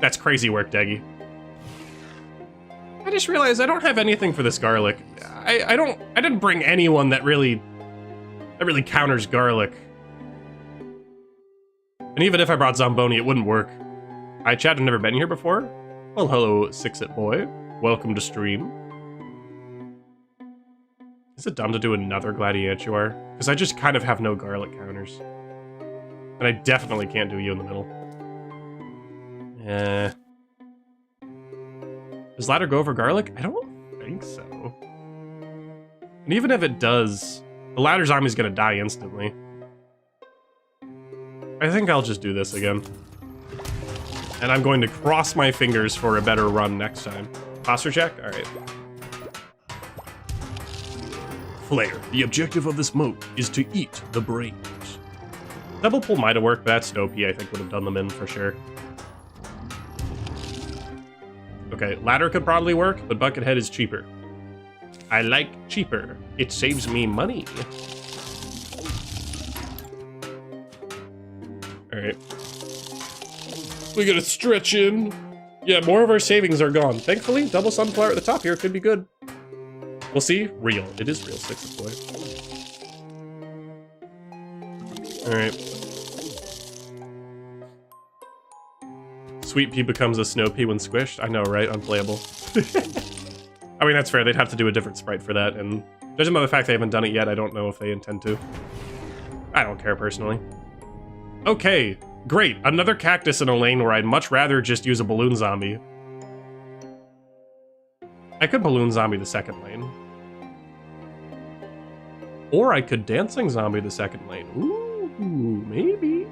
That's crazy work, Deggy. I just realized I don't have anything for this garlic. I didn't bring anyone that really counters garlic. And even if I brought Zamboni, it wouldn't work. Hi, chat, I've never been here before. Well, hello, Sixit boy. Welcome to stream. Is it dumb to do another Gladiantuar? Because I just kind of have no garlic counters. And I definitely can't do you in the middle. Does ladder go over garlic? I don't think so. And even if it does, the ladder zombie's gonna die instantly. I think I'll just do this again. And I'm going to cross my fingers for a better run next time. Posture check? Alright. Flare, the objective of this mode is to eat the brains. Double pull might have worked, but that Snowpea I think would have done them in for sure. Okay, ladder could probably work, but Buckethead is cheaper. I like cheaper. It saves me money. Alright. We gotta stretch in. Yeah, more of our savings are gone. Thankfully, double sunflower at the top here could be good. We'll see. Real. It is real. 6 a point. Alright. Sweet Pea becomes a Snow Pea when squished. I know, right? Unplayable. I mean, that's fair. They'd have to do a different sprite for that, and judging by the fact they haven't done it yet, I don't know if they intend to. I don't care, personally. Okay, great. Another cactus in a lane where I'd much rather just use a balloon zombie. I could balloon zombie the second lane. Or I could dancing zombie the second lane. Ooh, maybe.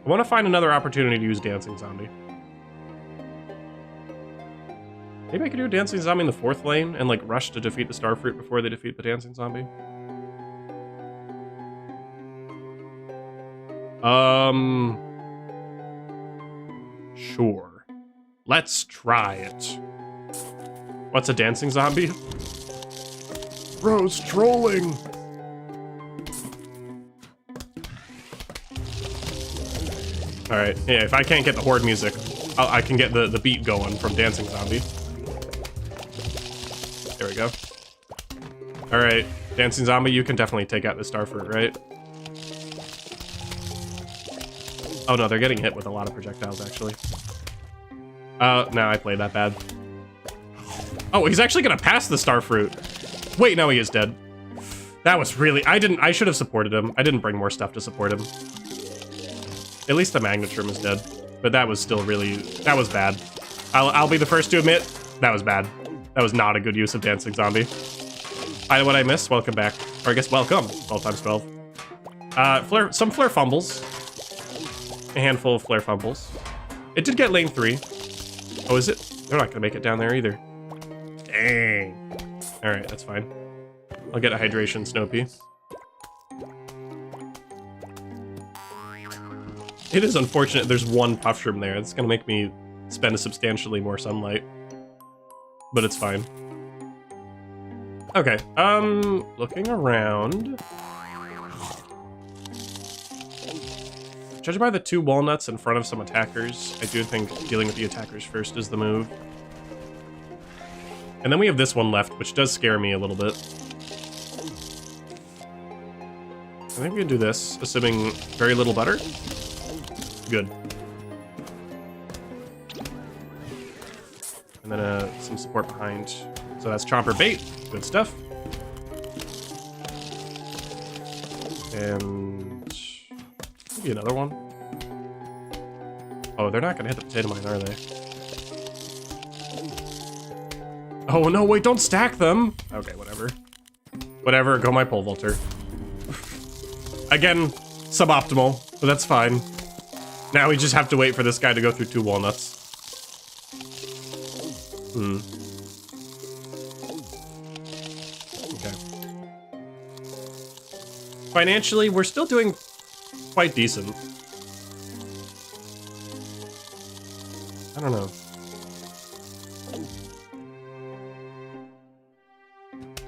I want to find another opportunity to use dancing zombie. Maybe I could do dancing zombie in the 4th lane and like rush to defeat the starfruit before they defeat the dancing zombie. Sure. Let's try it. What's a dancing zombie? Bro's trolling! Alright, yeah, if I can't get the horde music, I can get the beat going from dancing zombie. There we go. Alright, dancing zombie, you can definitely take out the starfruit, right? Oh no, they're getting hit with a lot of projectiles, actually. No, I played that bad. Oh, he's actually gonna pass the starfruit. Wait, no, he is dead. That was really... I should have supported him. I didn't bring more stuff to support him. At least the Magnetrum is dead. But that was still really... That was bad. I'll be the first to admit, that was bad. That was not a good use of dancing zombie. What I missed? Welcome back. Or I guess welcome. 12 times 12. Some flare fumbles. A handful of flare fumbles. It did get lane 3. Oh, is it? They're not gonna make it down there either. Dang. Alright, that's fine. I'll get a hydration Snowpea. It is unfortunate there's one Puffshroom there. It's gonna make me spend substantially more sunlight. But it's fine. Okay, looking around. Judging by the 2 walnuts in front of some attackers, I do think dealing with the attackers first is the move. And then we have this one left, which does scare me a little bit. I think we can do this, assuming very little butter. Good. And then some support behind. So that's Chomper Bait. Good stuff. And maybe another one. Oh, they're not gonna hit the potato mine, are they? Oh no, wait, don't stack them! Okay, whatever. Whatever, go my pole vaulter. Again, suboptimal, but that's fine. Now we just have to wait for this guy to go through 2 walnuts. Okay. Financially, we're still doing quite decent. I don't know.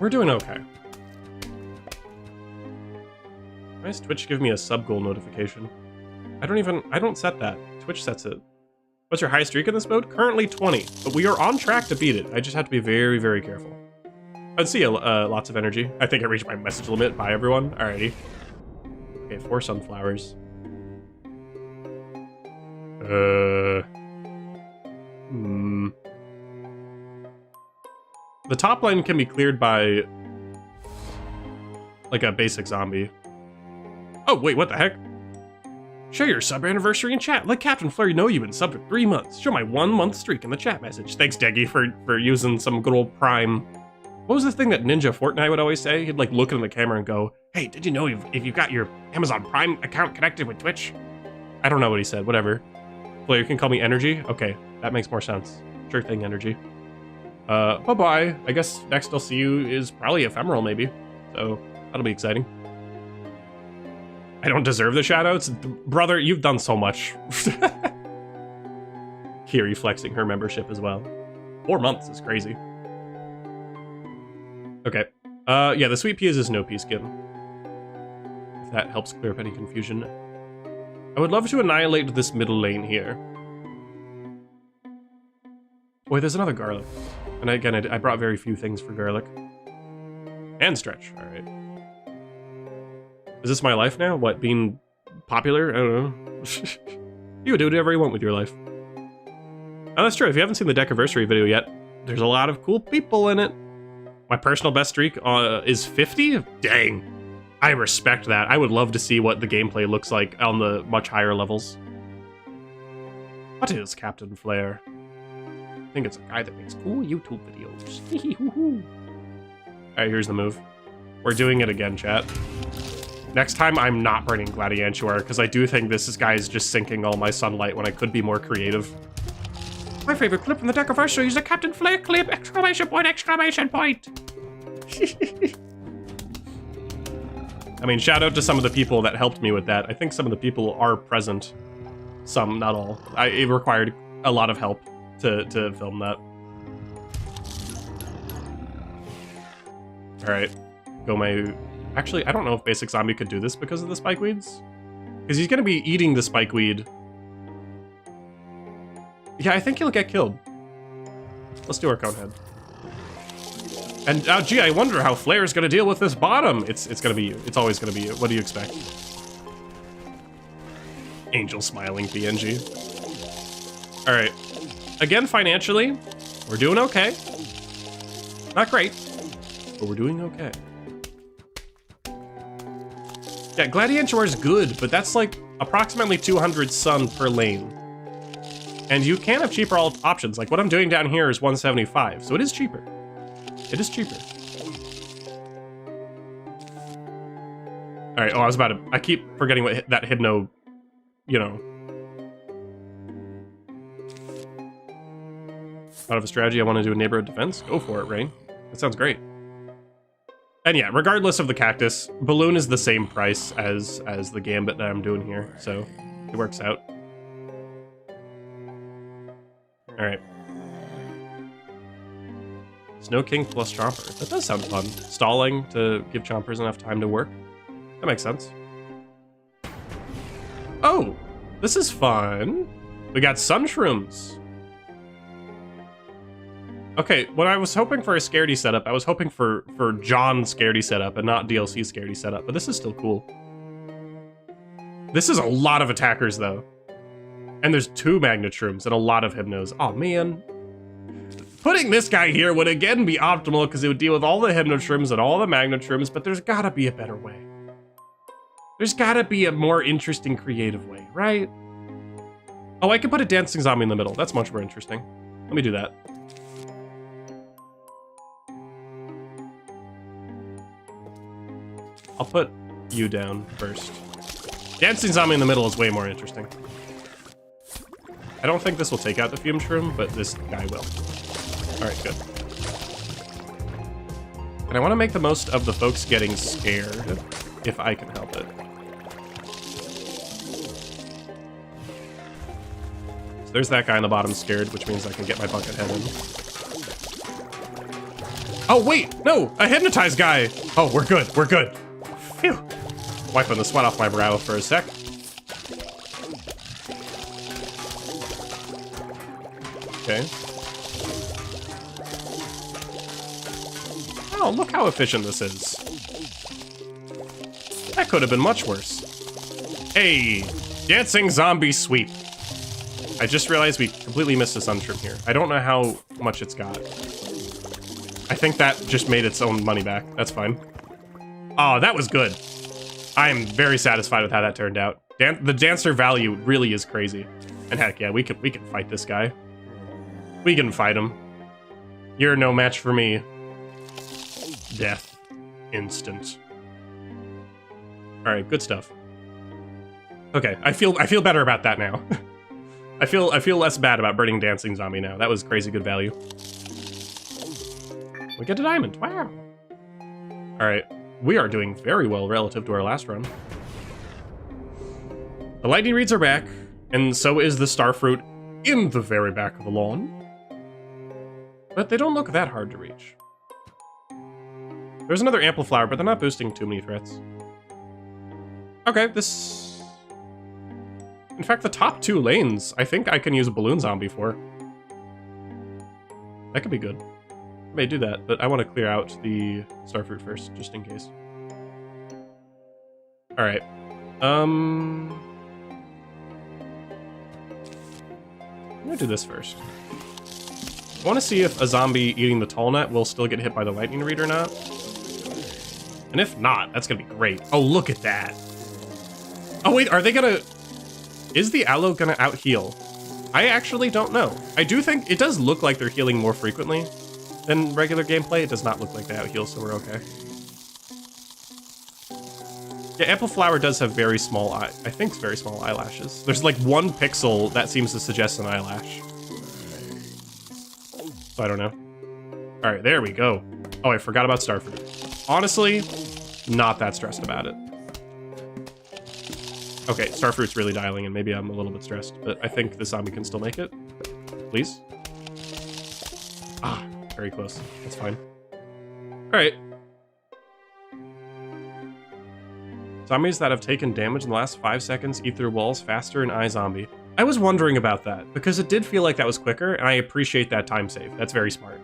We're doing okay. Why does Twitch give me a sub goal notification? I don't set that. Twitch sets it. What's your high streak in this mode? Currently 20, but we are on track to beat it. I just have to be very, very careful. I'd see lots of energy. I think I reached my message limit. Bye, everyone. Alrighty. Okay, 4 sunflowers. The top line can be cleared by like a basic zombie. Oh, wait, what the heck? Share your sub anniversary in chat. Let Captain Flare know you've been subbed for 3 months. Show my 1 month streak in the chat message. Thanks, Deggy, for using some good old Prime. What was the thing that Ninja Fortnite would always say? He'd like look in the camera and go, hey, did you know if you've got your Amazon Prime account connected with Twitch? I don't know what he said, whatever. Flare, you can call me Energy? Okay, that makes more sense. Sure thing, Energy. Bye-bye. I guess next I'll see you is probably Ephemeral, maybe. So, that'll be exciting. I don't deserve the shoutouts? Brother, you've done so much. Kiri flexing her membership as well. 4 months is crazy. Okay. Yeah, the Sweet Pea is a Snow Pea skin. If that helps clear up any confusion. I would love to annihilate this middle lane here. Boy, there's another garlic. And again, I brought very few things for garlic. And stretch, alright. Is this my life now? What, being popular? I don't know. You do whatever you want with your life. Oh, that's true. If you haven't seen the Deckiversary video yet, there's a lot of cool people in it. My personal best streak is 50? Dang. I respect that. I would love to see what the gameplay looks like on the much higher levels. What is Captain Flare? I think it's a guy that makes cool YouTube videos. Alright, here's the move. We're doing it again, chat. Next time, I'm not burning Gladiantuar, because I do think this guy is just sinking all my sunlight when I could be more creative. My favorite clip in the Deckiversary is the Captain Flare clip! Exclamation point, exclamation point! I mean, shout out to some of the people that helped me with that. I think some of the people are present. Some, not all. It required a lot of help to film that. Alright. Go my... Actually, I don't know if Basic Zombie could do this because of the spikeweeds. Because he's gonna be eating the spikeweed. Yeah, I think he'll get killed. Let's do our Conehead. And, gee, I wonder how Flare's gonna deal with this bottom. It's gonna be you. It's always gonna be you. What do you expect? Angel smiling PNG. Alright. Again, financially, we're doing okay. Not great, but we're doing okay. Yeah, Gladiantuar is good, but that's like approximately 200 sun per lane. And you can have cheaper options. Like what I'm doing down here is 175, so it is cheaper. It is cheaper. All right, I was about to, I keep forgetting what that Hypno, you know. Out of a strategy, I want to do a neighborhood defense. Go for it, Rain. That sounds great. And yeah, regardless of the cactus, Balloon is the same price as the Gambit that I'm doing here, so it works out. Alright. Snow King plus Chomper. That does sound fun. Stalling to give Chompers enough time to work. That makes sense. Oh! This is fun! We got Sunshrooms! Okay, when I was hoping for a Scaredy setup, I was hoping for John Scaredy setup and not DLC Scaredy setup, but this is still cool. This is a lot of attackers, though. And there's 2 Magnet Shrooms and a lot of Hypnos. Oh, man. Putting this guy here would again be optimal because it would deal with all the Hypno Shrooms and all the Magnet Shrooms, but there's gotta be a better way. There's gotta be a more interesting, creative way, right? Oh, I could put a Dancing Zombie in the middle. That's much more interesting. Let me do that. I'll put you down first. Dancing Zombie in the middle is way more interesting. I don't think this will take out the Fume Shroom, but this guy will. Alright, good. And I want to make the most of the folks getting scared, if I can help it. So there's that guy on the bottom scared, which means I can get my bucket head in. Oh, wait! No! A hypnotized guy! Oh, we're good, we're good. Phew. Wiping the sweat off my brow for a sec. Okay. Oh, look how efficient this is. That could have been much worse. Hey, Dancing Zombie Sweep. I just realized we completely missed a Sunshroom here. I don't know how much it's got. I think that just made its own money back. That's fine. Oh, that was good. I am very satisfied with how that turned out. The dancer value really is crazy. And heck yeah, we can fight this guy. We can fight him. You're no match for me. Death. Instant. Alright, good stuff. Okay, I feel better about that now. I feel less bad about burning dancing zombie now. That was crazy good value. We get a diamond. Wow. Alright. We are doing very well relative to our last run. The lightning reeds are back, and so is the starfruit in the very back of the lawn. But they don't look that hard to reach. There's another ampliflower, but they're not boosting too many threats. Okay, this... In fact, the top 2 lanes, I think I can use a balloon zombie for. That could be good. I may do that, but I want to clear out the starfruit first, just in case. Alright. I'm gonna do this first. I want to see if a zombie eating the tall net will still get hit by the lightning reed or not. And if not, that's gonna be great. Oh, look at that. Oh wait, are they gonna... Is the aloe gonna out-heal? I actually don't know. I do think it does look like they're healing more frequently than regular gameplay. It does not look like they out-heal, so we're okay. Yeah, Ampliflower does have very small I think very small eyelashes. There's like 1 pixel that seems to suggest an eyelash. So I don't know. Alright, there we go. Oh, I forgot about starfruit. Honestly, not that stressed about it. Okay, starfruit's really dialing, and maybe I'm a little bit stressed, but I think the zombie can still make it. Please? Ah, very close. That's fine. Alright. Zombies that have taken damage in the last 5 seconds eat through walls faster in iZombie. I was wondering about that, because it did feel like that was quicker, and I appreciate that time save. That's very smart.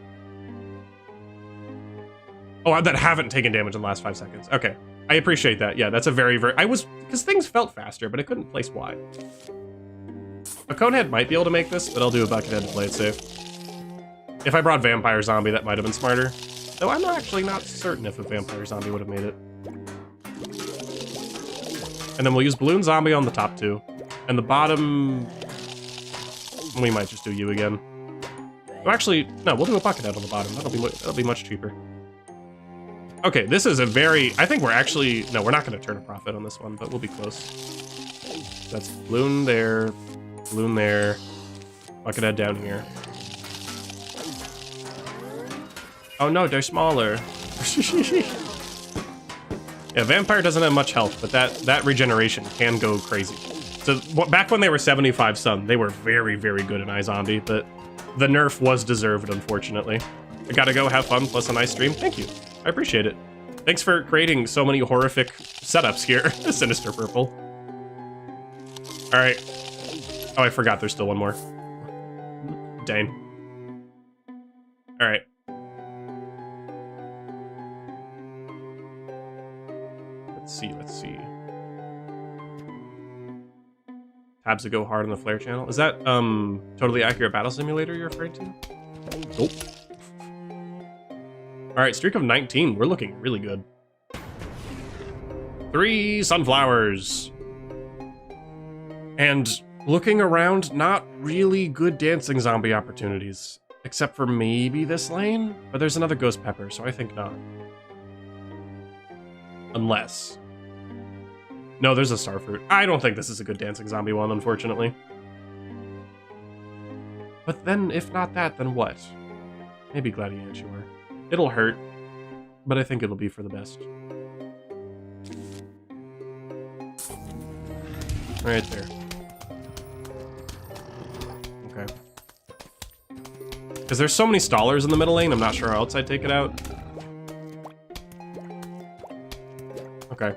Oh, that haven't taken damage in the last 5 seconds. Okay. I appreciate that. Yeah, that's a very... because things felt faster, but I couldn't place why. A conehead might be able to make this, but I'll do a buckethead to play it safe. If I brought vampire zombie, that might have been smarter. Though I'm actually not certain if a vampire zombie would have made it. And then we'll use balloon zombie on the top 2. And the bottom... We might just do you again. Oh, actually, no, we'll do a buckethead on the bottom. That'll be much cheaper. Okay, this is a very... I think we're actually... No, we're not going to turn a profit on this one, but we'll be close. That's balloon there, buckethead down here. Oh no, they're smaller. Yeah, vampire doesn't have much health, but that regeneration can go crazy. So back when they were 75 sun, they were very, very good in iZombie, but the nerf was deserved, unfortunately. I gotta go have fun plus a nice stream. Thank you. I appreciate it. Thanks for creating so many horrific setups here, Sinister Purple. Alright. Oh, I forgot there's still one more. Dang. Alright. Let's see. Tabs that go hard on the Flare channel. Is that, Totally Accurate Battle Simulator you're referring to? Nope. Alright, streak of 19. We're looking really good. 3 sunflowers. And looking around, not really good dancing zombie opportunities. Except for maybe this lane? But there's another ghost pepper, so I think not. Unless. No, there's a starfruit. I don't think this is a good dancing zombie one, unfortunately. But then, if not that, then what? Maybe Gladiator. It'll hurt, but I think it'll be for the best. Right there. Okay. Because there's so many stallers in the middle lane, I'm not sure how else I'd take it out. Okay.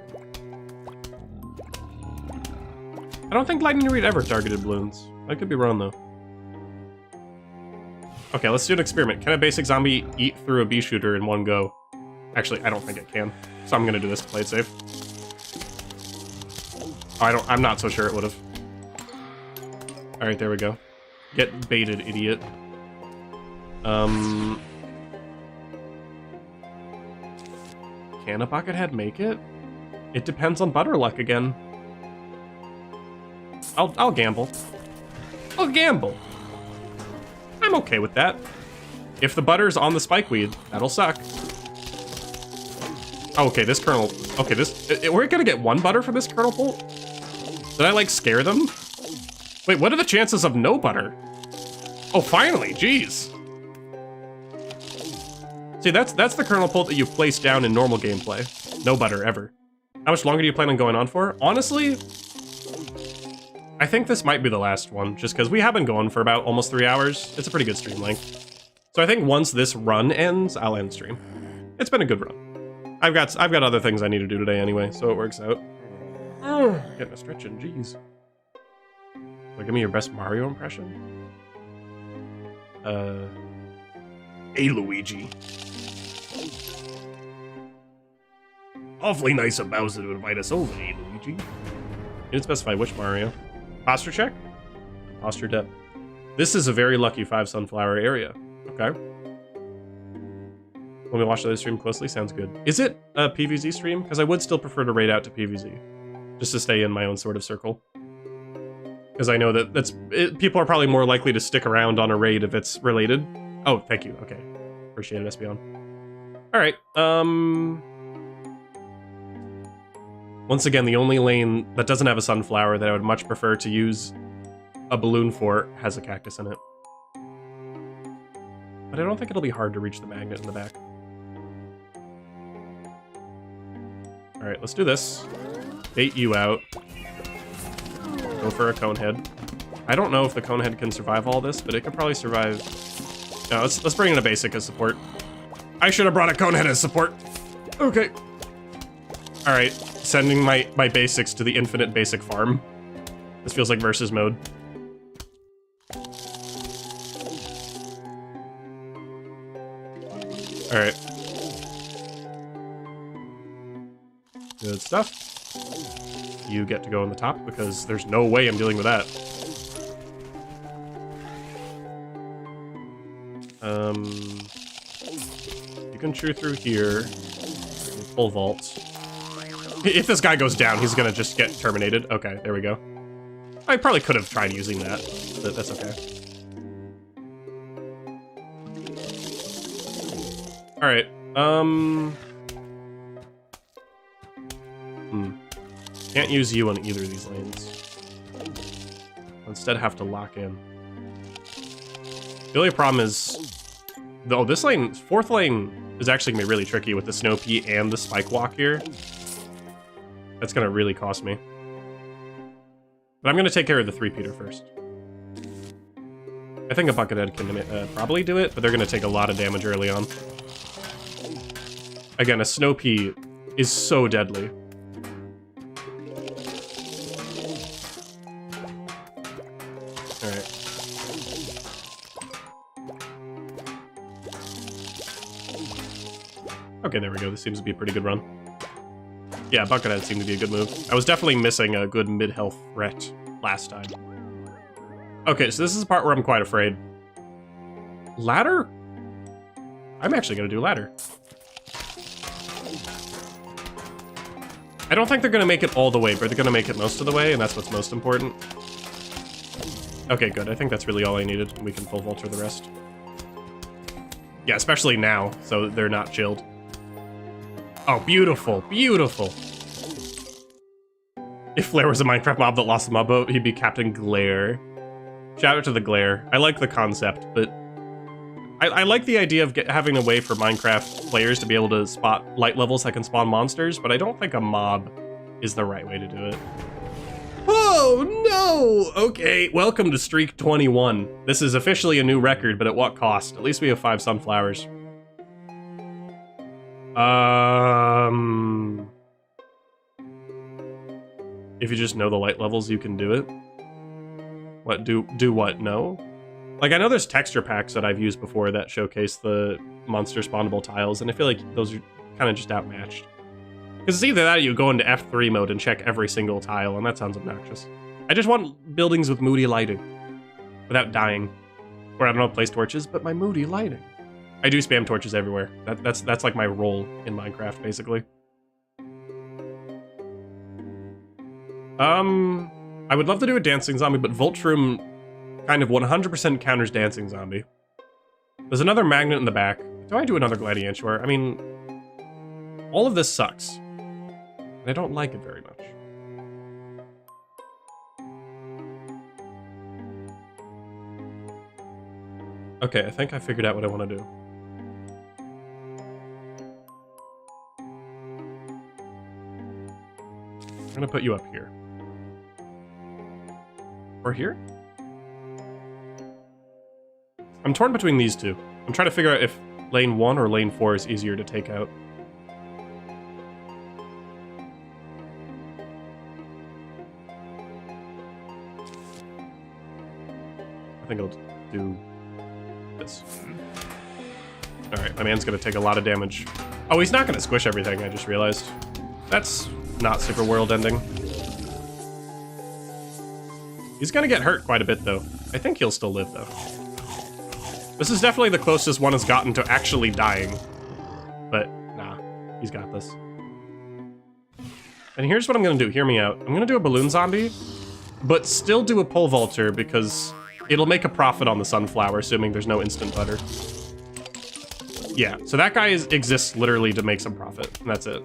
I don't think Lightning Reed ever targeted balloons. I could be wrong, though. Okay, let's do an experiment. Can a basic zombie eat through a bee shooter in one go? Actually, I don't think it can. So I'm gonna do this to play it safe. Oh, I'm not so sure it would've. Alright, there we go. Get baited, idiot. Can a buckethead make it? It depends on Butterluck again. I'll gamble. I'll gamble. I'm okay with that. If the butter's on the spikeweed, that'll suck. Oh, okay, this kernel... Okay, we're gonna get one butter from this Kernel-pult? Did I, like, scare them? Wait, what are the chances of no butter? Oh, finally, jeez. See, that's the Kernel-pult that you place down in normal gameplay. No butter, ever. How much longer do you plan on going on for? Honestly, I think this might be the last one, just because we have been going for about almost 3 hours. It's a pretty good stream length. So I think once this run ends, I'll end stream. It's been a good run. I've got other things I need to do today anyway, so it works out. Getting a stretching, jeez. So give me your best Mario impression. Hey, Luigi. Awfully nice of Bowser to invite us over, hey, Luigi. You didn't specify which Mario. Posture check? Posture depth. This is a very lucky 5 sunflower area. Okay. Let me watch the other stream closely. Sounds good. Is it a PvZ stream? Because I would still prefer to raid out to PvZ. Just to stay in my own sort of circle. Because I know that people are probably more likely to stick around on a raid if it's related. Oh, thank you. Okay. Appreciate it, Espion. Alright, once again, the only lane that doesn't have a sunflower that I would much prefer to use a balloon for has a cactus in it. But I don't think it'll be hard to reach the magnet in the back. Alright, let's do this. Bait you out. Go for a conehead. I don't know if the conehead can survive all this, but it could probably survive... No, let's bring in a basic as support. I should have brought a conehead as support. Okay. Alright, sending my basics to the infinite basic farm. This feels like versus mode. Alright. Good stuff. You get to go on the top because there's no way I'm dealing with that. You can chew through here. Full vault. If this guy goes down, he's gonna just get terminated. Okay, there we go. I probably could have tried using that, but that's okay. Alright, Can't use you on either of these lanes. Instead have to lock in. The only problem is... Oh, this lane, 4th lane, is actually gonna be really tricky with the Snow Pea and the Spike Walk here. That's gonna really cost me. But I'm gonna take care of the 3-peater first. I think a Buckethead can probably do it, but they're gonna take a lot of damage early on. Again, a Snow Pea is so deadly. Alright. Okay, there we go. This seems to be a pretty good run. Yeah, Buckethead seemed to be a good move. I was definitely missing a good mid-health threat last time. Okay, so this is the part where I'm quite afraid. Ladder? I'm actually gonna do ladder. I don't think they're gonna make it all the way, but they're gonna make it most of the way, and that's what's most important. Okay, good. I think that's really all I needed. We can full vulture the rest. Yeah, especially now, so they're not chilled. Oh, beautiful, beautiful. If Flare was a Minecraft mob that lost the mob boat, he'd be Captain Glare. Shout out to the Glare. I like the concept, but I like the idea of having a way for Minecraft players to be able to spot light levels that can spawn monsters, but I don't think a mob is the right way to do it. Oh, no! Okay, welcome to Streak 21. This is officially a new record, but at what cost? At least we have 5 sunflowers. If you just know the light levels, you can do it. What, do what? No? Like, I know there's texture packs that I've used before that showcase the monster spawnable tiles, and I feel like those are kind of just outmatched. Because it's either that or you go into F3 mode and check every single tile, and that sounds obnoxious. I just want buildings with moody lighting. Without dying. Or I don't know, place torches, but my moody lighting. I do spam torches everywhere. That's like my role in Minecraft, basically. I would love to do a dancing zombie, but Voltrum kind of 100% counters dancing zombie. There's another magnet in the back. Do I do another gladiator? I mean, all of this sucks. And I don't like it very much. Okay, I think I figured out what I want to do. I'm gonna put you up here. Or here? I'm torn between these two. I'm trying to figure out if lane 1 or lane 4 is easier to take out. I think I'll do this. Alright, my man's gonna take a lot of damage. Oh, he's not gonna squish everything, I just realized. That's not super world ending. He's gonna get hurt quite a bit, though. I think he'll still live, though. This is definitely the closest one has gotten to actually dying. But, nah, he's got this. And here's what I'm gonna do, hear me out. I'm gonna do a balloon zombie, but still do a pole vaulter because it'll make a profit on the sunflower, assuming there's no instant butter. Yeah, so that guy exists literally to make some profit, and that's it.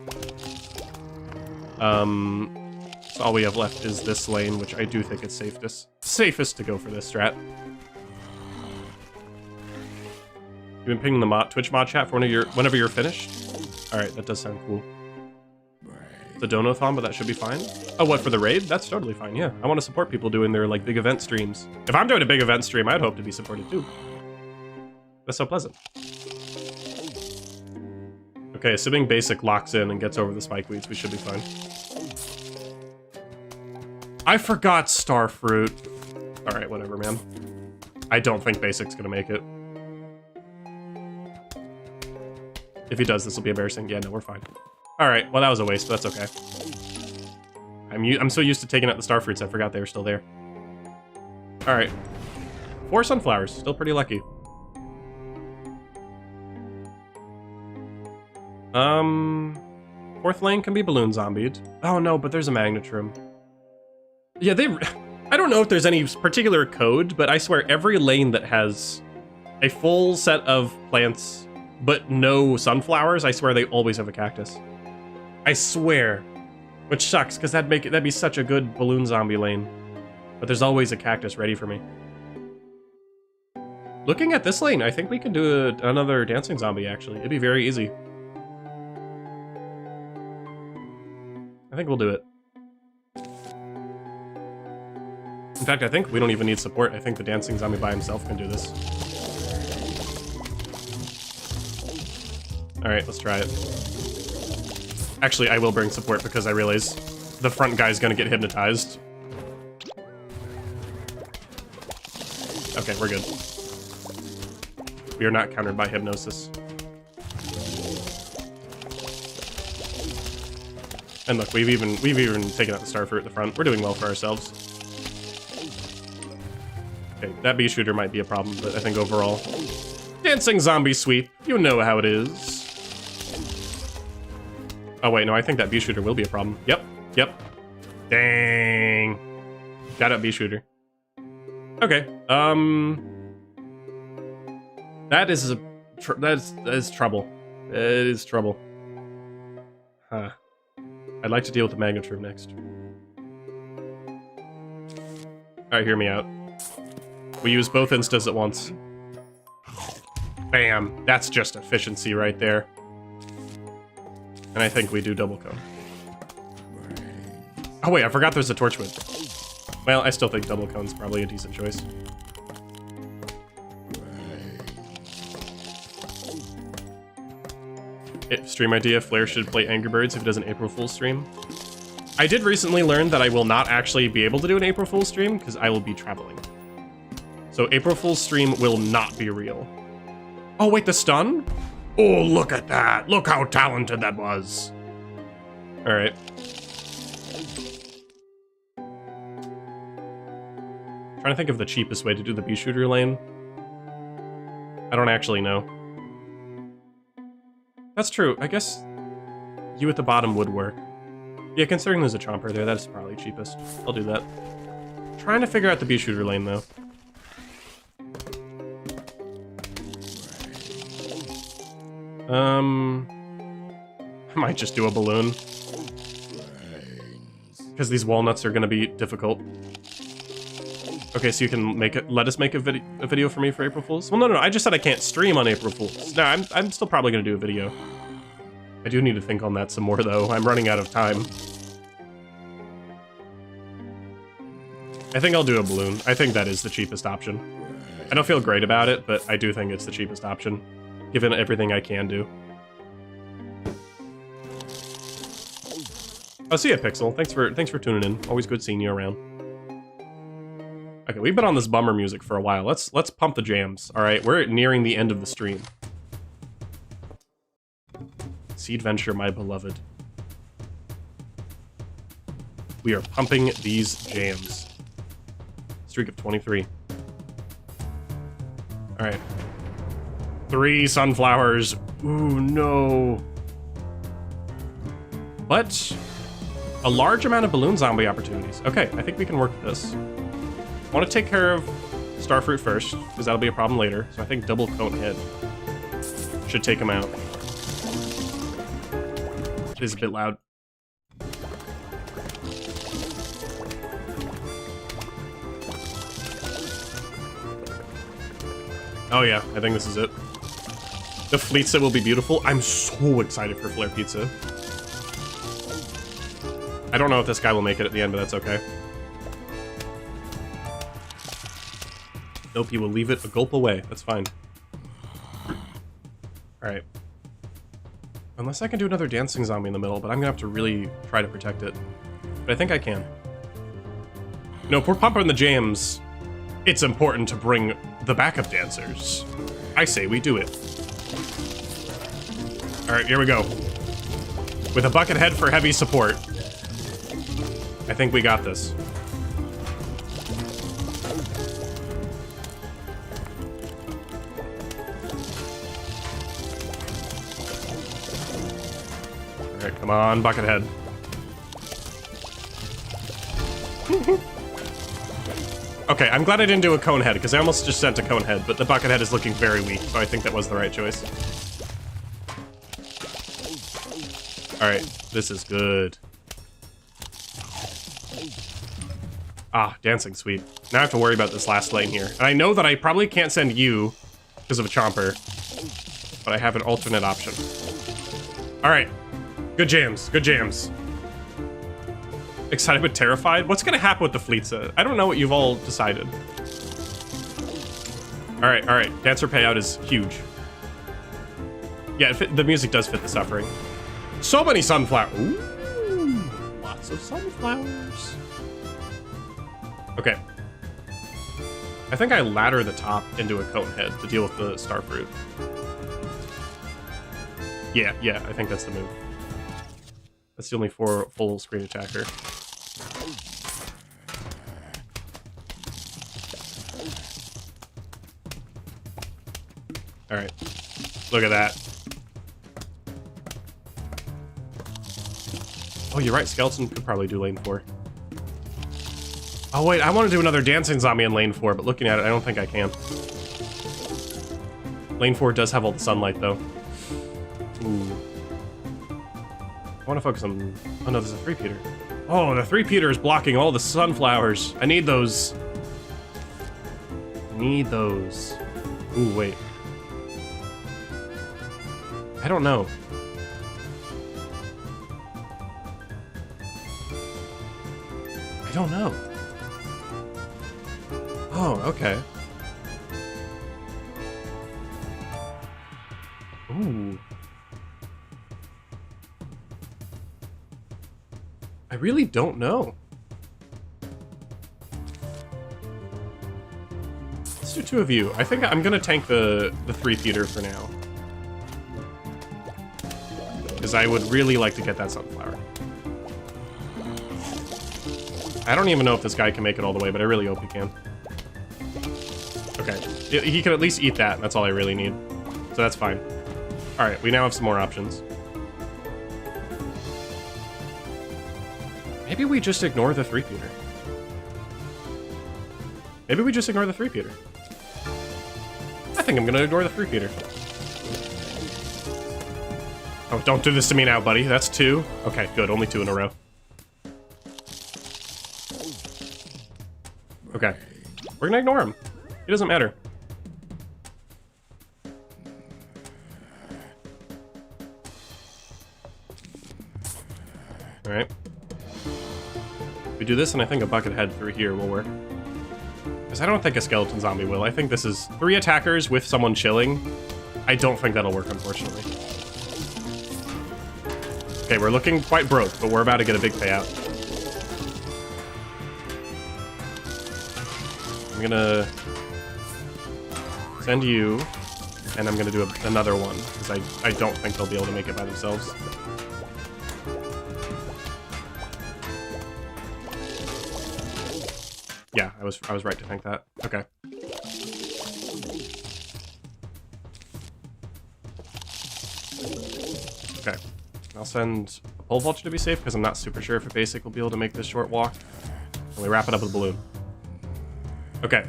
So all we have left is this lane, which I do think is safest to go for this strat. You've been pinging the Twitch mod chat for whenever you're finished? Alright, that does sound cool. The Donathon, but that should be fine. Oh, what, for the raid? That's totally fine, yeah. I want to support people doing their, like, big event streams. If I'm doing a big event stream, I'd hope to be supported, too. That's so pleasant. Okay, assuming basic locks in and gets over the spike weeds, we should be fine. I forgot Starfruit. Alright, whatever, man. I don't think basic's gonna make it. If he does, this will be embarrassing. Yeah, no, we're fine. Alright, well that was a waste, but that's okay. I'm so used to taking out the Starfruits, I forgot they were still there. Alright. 4 sunflowers, still pretty lucky. Fourth lane can be balloon zombied. Oh no, but there's a magnetrum. Yeah, I don't know if there's any particular code, but I swear every lane that has a full set of plants but no sunflowers, I swear they always have a cactus. I swear. Which sucks, because that'd be such a good balloon zombie lane. But there's always a cactus ready for me. Looking at this lane, I think we can do another dancing zombie, actually. It'd be very easy. I think we'll do it. In fact, I think we don't even need support. I think the dancing zombie by himself can do this. Alright, let's try it. Actually, I will bring support because I realize the front guy's gonna get hypnotized. Okay, we're good. We are not countered by hypnosis. And look, we've even taken out the Starfruit at the front. We're doing well for ourselves. Okay, that bee shooter might be a problem, but I think overall... Dancing zombie sweep. You know how it is. Oh wait, no, I think that bee shooter will be a problem. Yep, yep. Dang. Got up bee shooter. Okay, that is trouble. It is trouble. Huh. I'd like to deal with the magnetrum next. Alright, hear me out. We use both instas at once. Bam. That's just efficiency right there. And I think we do double cone. Oh wait, I forgot there's a torchwood. Well, I still think double cone's probably a decent choice. Stream idea, Flare should play Angry Birds if it does an April Fool's stream. I did recently learn that I will not actually be able to do an April Fool's stream because I will be traveling. So April Fool's stream will not be real. Oh wait, the stun? Oh, look at that. Look how talented that was. All right. Trying to think of the cheapest way to do the bee shooter lane. I don't actually know. That's true. I guess you at the bottom would work. Yeah, considering there's a chomper there, that's probably cheapest. I'll do that. Trying to figure out the bee shooter lane, though. I might just do a balloon. Because these walnuts are going to be difficult. Okay, so you can let us make a video for me for April Fools? Well, no, I just said I can't stream on April Fools. No, I'm still probably going to do a video. I do need to think on that some more, though. I'm running out of time. I think I'll do a balloon. I think that is the cheapest option. I don't feel great about it, but I do think it's the cheapest option, given everything I can do. Oh, see ya, Pixel. Thanks for tuning in. Always good seeing you around. Okay, we've been on this bummer music for a while. Let's pump the jams. All right, we're nearing the end of the stream. Seed Venture, my beloved. We are pumping these jams. Streak of 23. All right. 3 sunflowers. Ooh, no. But a large amount of balloon zombie opportunities. Okay, I think we can work with this. I want to take care of Starfruit first, because that'll be a problem later. So I think double cone head should take him out. It is a bit loud. Oh yeah, I think this is it. The fleet set will be beautiful. I'm so excited for Flare Pizza. I don't know if this guy will make it at the end, but that's okay. Nope, he will leave it a gulp away. That's fine. Alright. Unless I can do another dancing zombie in the middle, but I'm gonna have to really try to protect it. But I think I can. No, if we're pumping the jams, it's important to bring the backup dancers. I say we do it. Alright, here we go. With a bucket head for heavy support. I think we got this. Alright, come on, bucket head. Okay, I'm glad I didn't do a cone head, because I almost just sent a cone head, but the bucket head is looking very weak, so I think that was the right choice. Alright, this is good. Ah, dancing, sweet. Now I have to worry about this last lane here. And I know that I probably can't send you because of a chomper, but I have an alternate option. Alright, good jams, good jams. Excited but terrified? What's gonna happen with the fleet set? I don't know what you've all decided. Alright, dancer payout is huge. Yeah, the music does fit the suffering. So many sunflowers. Ooh, lots of sunflowers. Okay. I think I ladder the top into a cone head to deal with the starfruit. Yeah, I think that's the move. That's the only full screen attacker. Alright. Look at that. Oh, you're right. Skeleton could probably do lane 4. Oh, wait. I want to do another dancing zombie in lane 4, but looking at it, I don't think I can. Lane 4 does have all the sunlight, though. Ooh. I want to focus on... Oh, no, there's a 3-peater. Oh, the 3-peater is blocking all the sunflowers. I need those. I need those. Ooh, wait. I don't know. I don't know. Oh, okay. Ooh. I really don't know. Let's do 2 of you. I think I'm gonna tank the 3-peater for now. Because I would really like to get that sunflower. I don't even know if this guy can make it all the way, but I really hope he can. Okay. He can at least eat that. That's all I really need. So that's fine. Alright, we now have some more options. Maybe we just ignore the 3-peater. Maybe we just ignore the three-peater. I think I'm gonna ignore the three-peater. Oh, don't do this to me now, buddy. That's 2. Okay, good. Only 2 in a row. Okay. We're gonna ignore him. It doesn't matter. Alright. We do this, and I think a bucket head through here will work. Because I don't think a skeleton zombie will. I think this is 3 attackers with someone chilling. I don't think that'll work, unfortunately. Okay, we're looking quite broke, but we're about to get a big payout. I'm gonna send you, and I'm gonna do another one, because I don't think they'll be able to make it by themselves. Yeah, I was right to think that. Okay. Okay. I'll send a pole vulture to be safe, because I'm not super sure if a basic will be able to make this short walk. And we wrap it up with a balloon. Okay.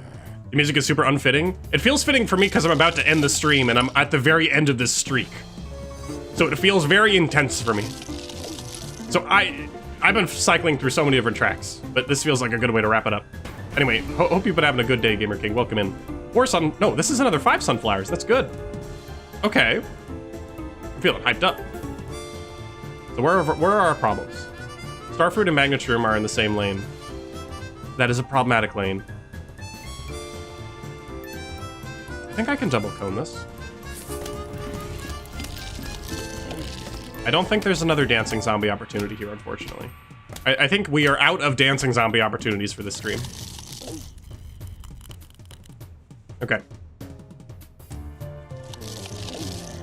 The music is super unfitting. It feels fitting for me because I'm about to end the stream, and I'm at the very end of this streak. So it feels very intense for me. So I've been cycling through so many different tracks, but this feels like a good way to wrap it up. Anyway, hope you've been having a good day, Gamer King. Welcome in. No, this is another 5 sunflowers. That's good. Okay. I'm feeling hyped up. So where are our problems? Starfruit and Magnetrum are in the same lane. That is a problematic lane. I think I can double cone this. I don't think there's another dancing zombie opportunity here, unfortunately. I think we are out of dancing zombie opportunities for this stream. Okay.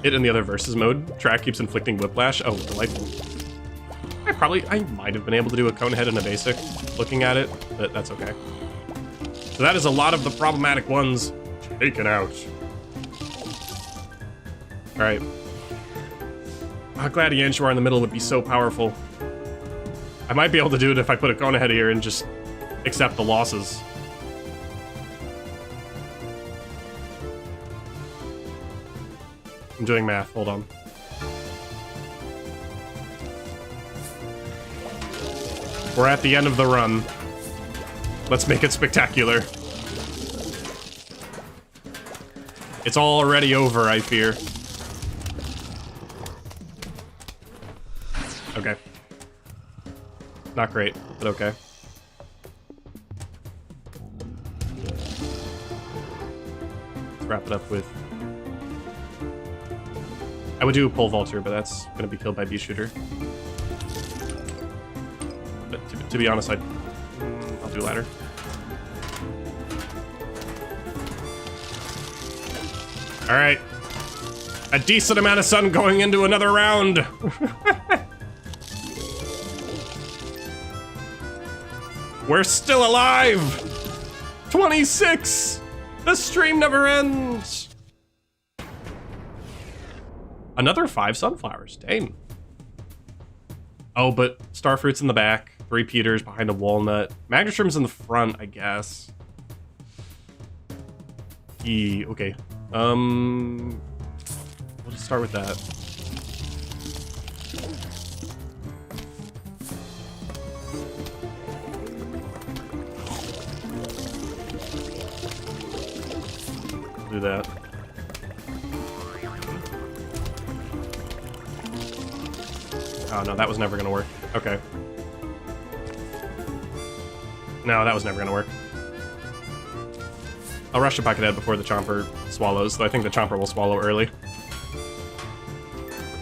It in the other versus mode. Track keeps inflicting whiplash. Oh, delightful. I might have been able to do a cone head and a basic looking at it, but that's okay. So that is a lot of the problematic ones taken out. Alright. Gladiantua in the middle would be so powerful. I might be able to do it if I put a cone ahead here and just accept the losses. I'm doing math, hold on. We're at the end of the run. Let's make it spectacular. It's already over, I fear. Okay. Not great, but okay. Let's wrap it up with... I would do a pole vaulter, but that's gonna be killed by bee shooter. But to be honest, I'll do ladder. All right, a decent amount of sun going into another round. We're still alive. 26. The stream never ends. Another 5 sunflowers, dang. Oh, but Starfruit's in the back, 3 Peters behind a walnut. Magnetrum's in the front, I guess. Okay. We'll just start with that. Do that. Oh no, that was never gonna work. Okay. No, that was never gonna work. I'll rush a bucket head before the Chomper swallows, though I think the Chomper will swallow early.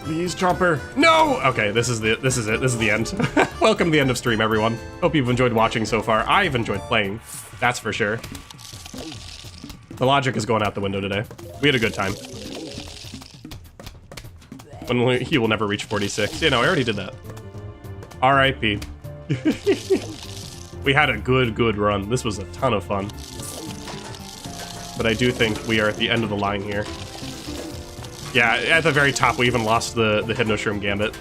Please, Chomper. No! Okay, this is it. This is the end. Welcome to the end of stream, everyone. Hope you've enjoyed watching so far. I've enjoyed playing. That's for sure. The logic is going out the window today. We had a good time. He will never reach 46. You know, I already did that. R.I.P. We had a good run. This was a ton of fun. But I do think we are at the end of the line here. Yeah, at the very top, we even lost the Hypnoshroom Gambit.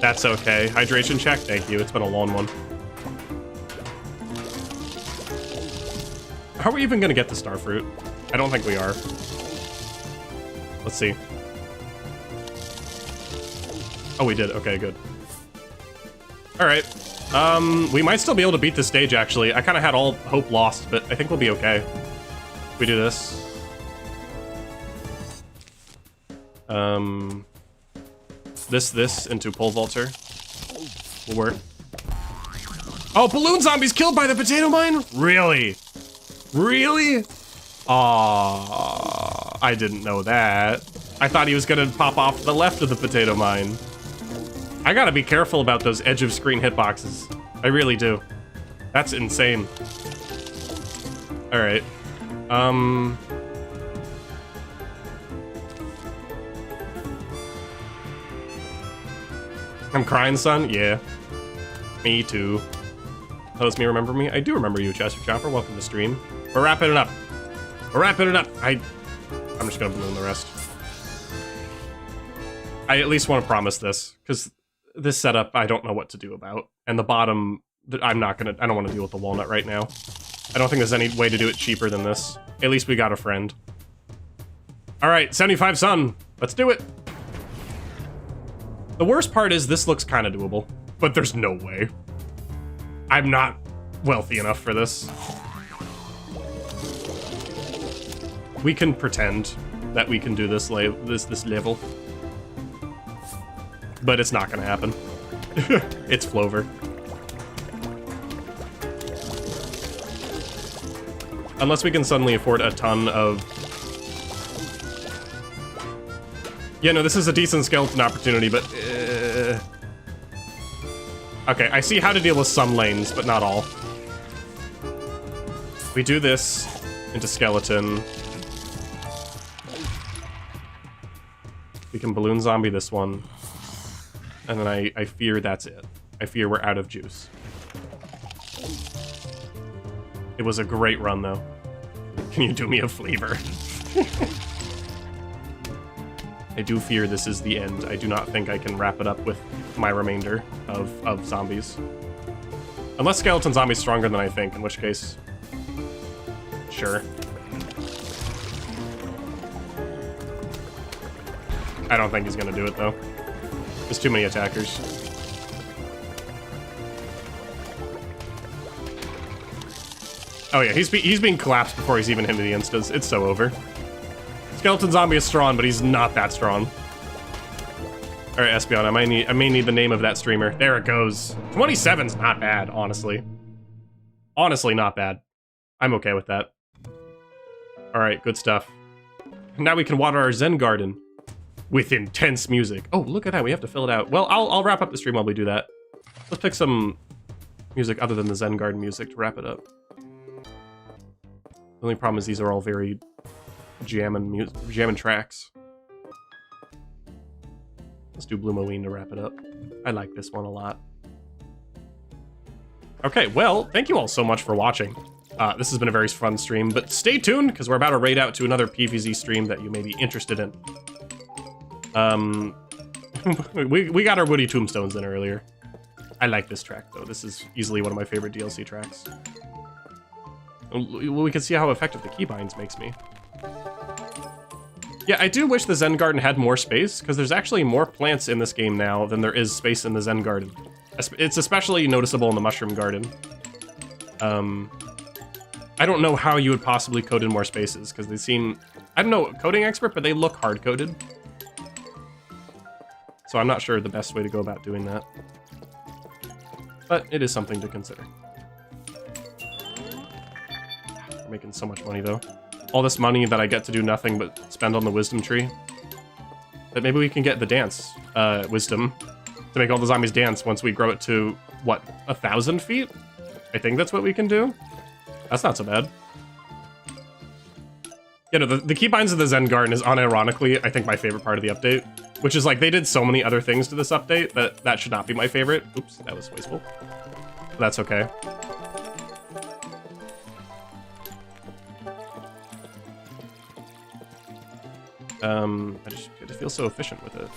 That's okay. Hydration check? Thank you. It's been a long one. are we even gonna get the starfruit? I don't think we are. Let's see. Oh, we did. Okay, good. All right. We might still be able to beat this stage, actually. I kind of had all hope lost, but I think we'll be okay. We do this. This into pole vaulter will work. Oh, balloon zombies killed by the potato mine? Really? Really? Aww, I didn't know that. I thought he was gonna pop off the left of the potato mine. I gotta be careful about those edge of screen hitboxes. I really do. That's insane. All right. I'm crying, son? Yeah. Me too. Host me, remember me? I do remember you, Chester Chopper. Welcome to stream. We're wrapping it up. We're wrapping it up. I'm just gonna balloon the rest. I at least want to promise this, because this setup I don't know what to do about. And the bottom, I don't want to deal with the walnut right now. I don't think there's any way to do it cheaper than this. At least we got a friend. Alright, 75 sun. Let's do it. The worst part is this looks kind of doable, but there's no way. I'm not wealthy enough for this. We can pretend that we can do this level. But it's not gonna happen. It's Flover. Unless we can suddenly afford a ton of... Yeah, no, this is a decent skeleton opportunity, but... Okay, I see how to deal with some lanes, but not all. We do this into skeleton. We can balloon zombie this one. And then I fear that's it. I fear we're out of juice. It was a great run, though. Can you do me a flavor? I do fear this is the end. I do not think I can wrap it up with my remainder of zombies. Unless skeleton zombie's stronger than I think, in which case... Sure. I don't think he's gonna do it, though. There's too many attackers. Oh yeah, he's being collapsed before he's even into the instas. It's so over. Skeleton zombie is strong, but he's not that strong. All right, Espeon, I may need the name of that streamer. There it goes. 27's not bad, honestly. Honestly, not bad. I'm okay with that. All right, good stuff. Now we can water our Zen garden with intense music. Oh, look at that. We have to fill it out. Well, I'll wrap up the stream while we do that. Let's pick some music other than the Zen garden music to wrap it up. The only problem is these are all very jammin' tracks. Let's do Blue Moween to wrap it up. I like this one a lot. Okay, well, thank you all so much for watching. This has been a very fun stream, but stay tuned, because we're about to raid out to another PvZ stream that you may be interested in. We got our Woody Tombstones in earlier. I like this track, though. This is easily one of my favorite DLC tracks. We can see how effective the keybinds makes me. Yeah, I do wish the Zen Garden had more space, because there's actually more plants in this game now than there is space in the Zen Garden. It's especially noticeable in the Mushroom Garden. I don't know how you would possibly code in more spaces, because they seem... I don't know, coding expert, but they look hard-coded. So I'm not sure the best way to go about doing that. But it is something to consider. We're making so much money, though. All this money that I get to do nothing but spend on the wisdom tree. But maybe we can get the dance wisdom to make all the zombies dance once we grow it to, what, 1,000 feet? I think that's what we can do. That's not so bad. You know, the keybinds of the Zen Garden is unironically, I think, my favorite part of the update. Which is like, they did so many other things to this update that that should not be my favorite. Oops, that was wasteful. But that's okay. I just feel so efficient with it.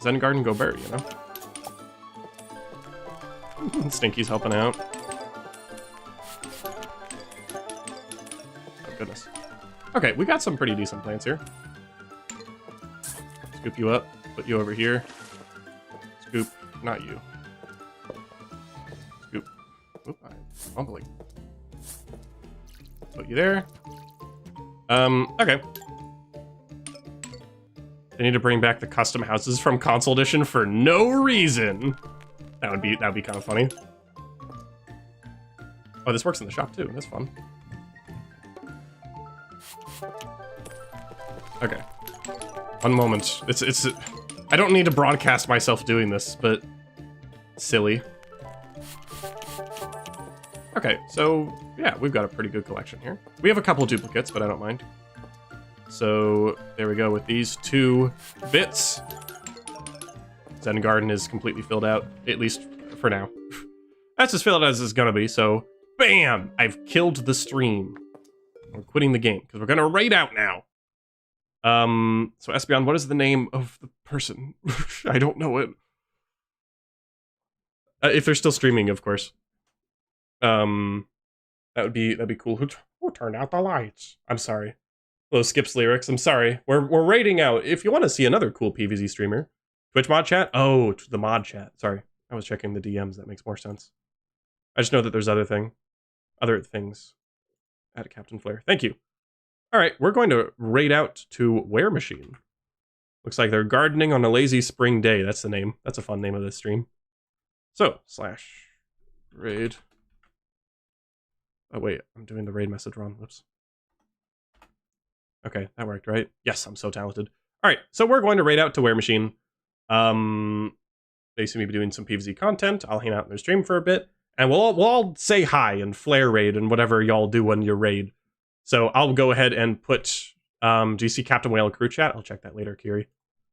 Zen Garden go bird, you know? Stinky's helping out. goodness. Okay, we got some pretty decent plants here. Scoop you up, put you over here. Scoop, not you. Scoop. Oop, I'm fumbling. Put you there. Okay. They need to bring back the custom houses from console edition for no reason. That would be kind of funny. Oh, this works in the shop too. That's fun. Okay. One moment. It's I don't need to broadcast myself doing this, but silly. Okay, so yeah, we've got a pretty good collection here. We have a couple duplicates, but I don't mind. So there we go with these 2 bits. Zen Garden is completely filled out, at least for now. That's as filled out as it's gonna be, so bam! I've killed the stream. We're quitting the game, because we're gonna raid out now. So Espeon, what is the name of the person? I don't know it. If they're still streaming, of course. That'd be cool. Who turned out the lights? I'm sorry. Those skips lyrics. I'm sorry. We're raiding out. If you want to see another cool PvZ streamer, Twitch mod chat. Oh, the mod chat. Sorry, I was checking the DMs. That makes more sense. I just know that there's other things. At Captain Flare. Thank you. All right, we're going to raid out to Wear Machine. Looks like they're gardening on a lazy spring day. That's the name. That's a fun name of this stream. So /raid. Oh wait, I'm doing the raid message wrong. Whoops. Okay, that worked, right? Yes, I'm so talented. All right, so we're going to raid out to Wear Machine. They seem to be doing some PvZ content. I'll hang out in their stream for a bit, and we'll all say hi and flare raid and whatever y'all do when you raid. So I'll go ahead and put. Do you see Captain Whale crew chat? I'll check that later, Kiri.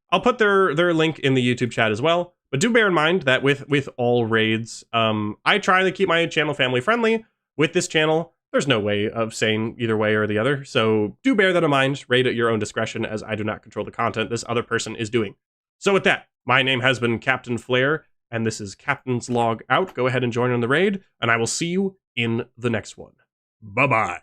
I'll put their link in the YouTube chat as well. But do bear in mind that with all raids, I try to keep my channel family friendly. With this channel, there's no way of saying either way or the other. So do bear that in mind. Raid at your own discretion, as I do not control the content this other person is doing. So with that, my name has been Captain Flare, and this is Captain's Log Out. Go ahead and join on the raid, and I will see you in the next one. Bye-bye.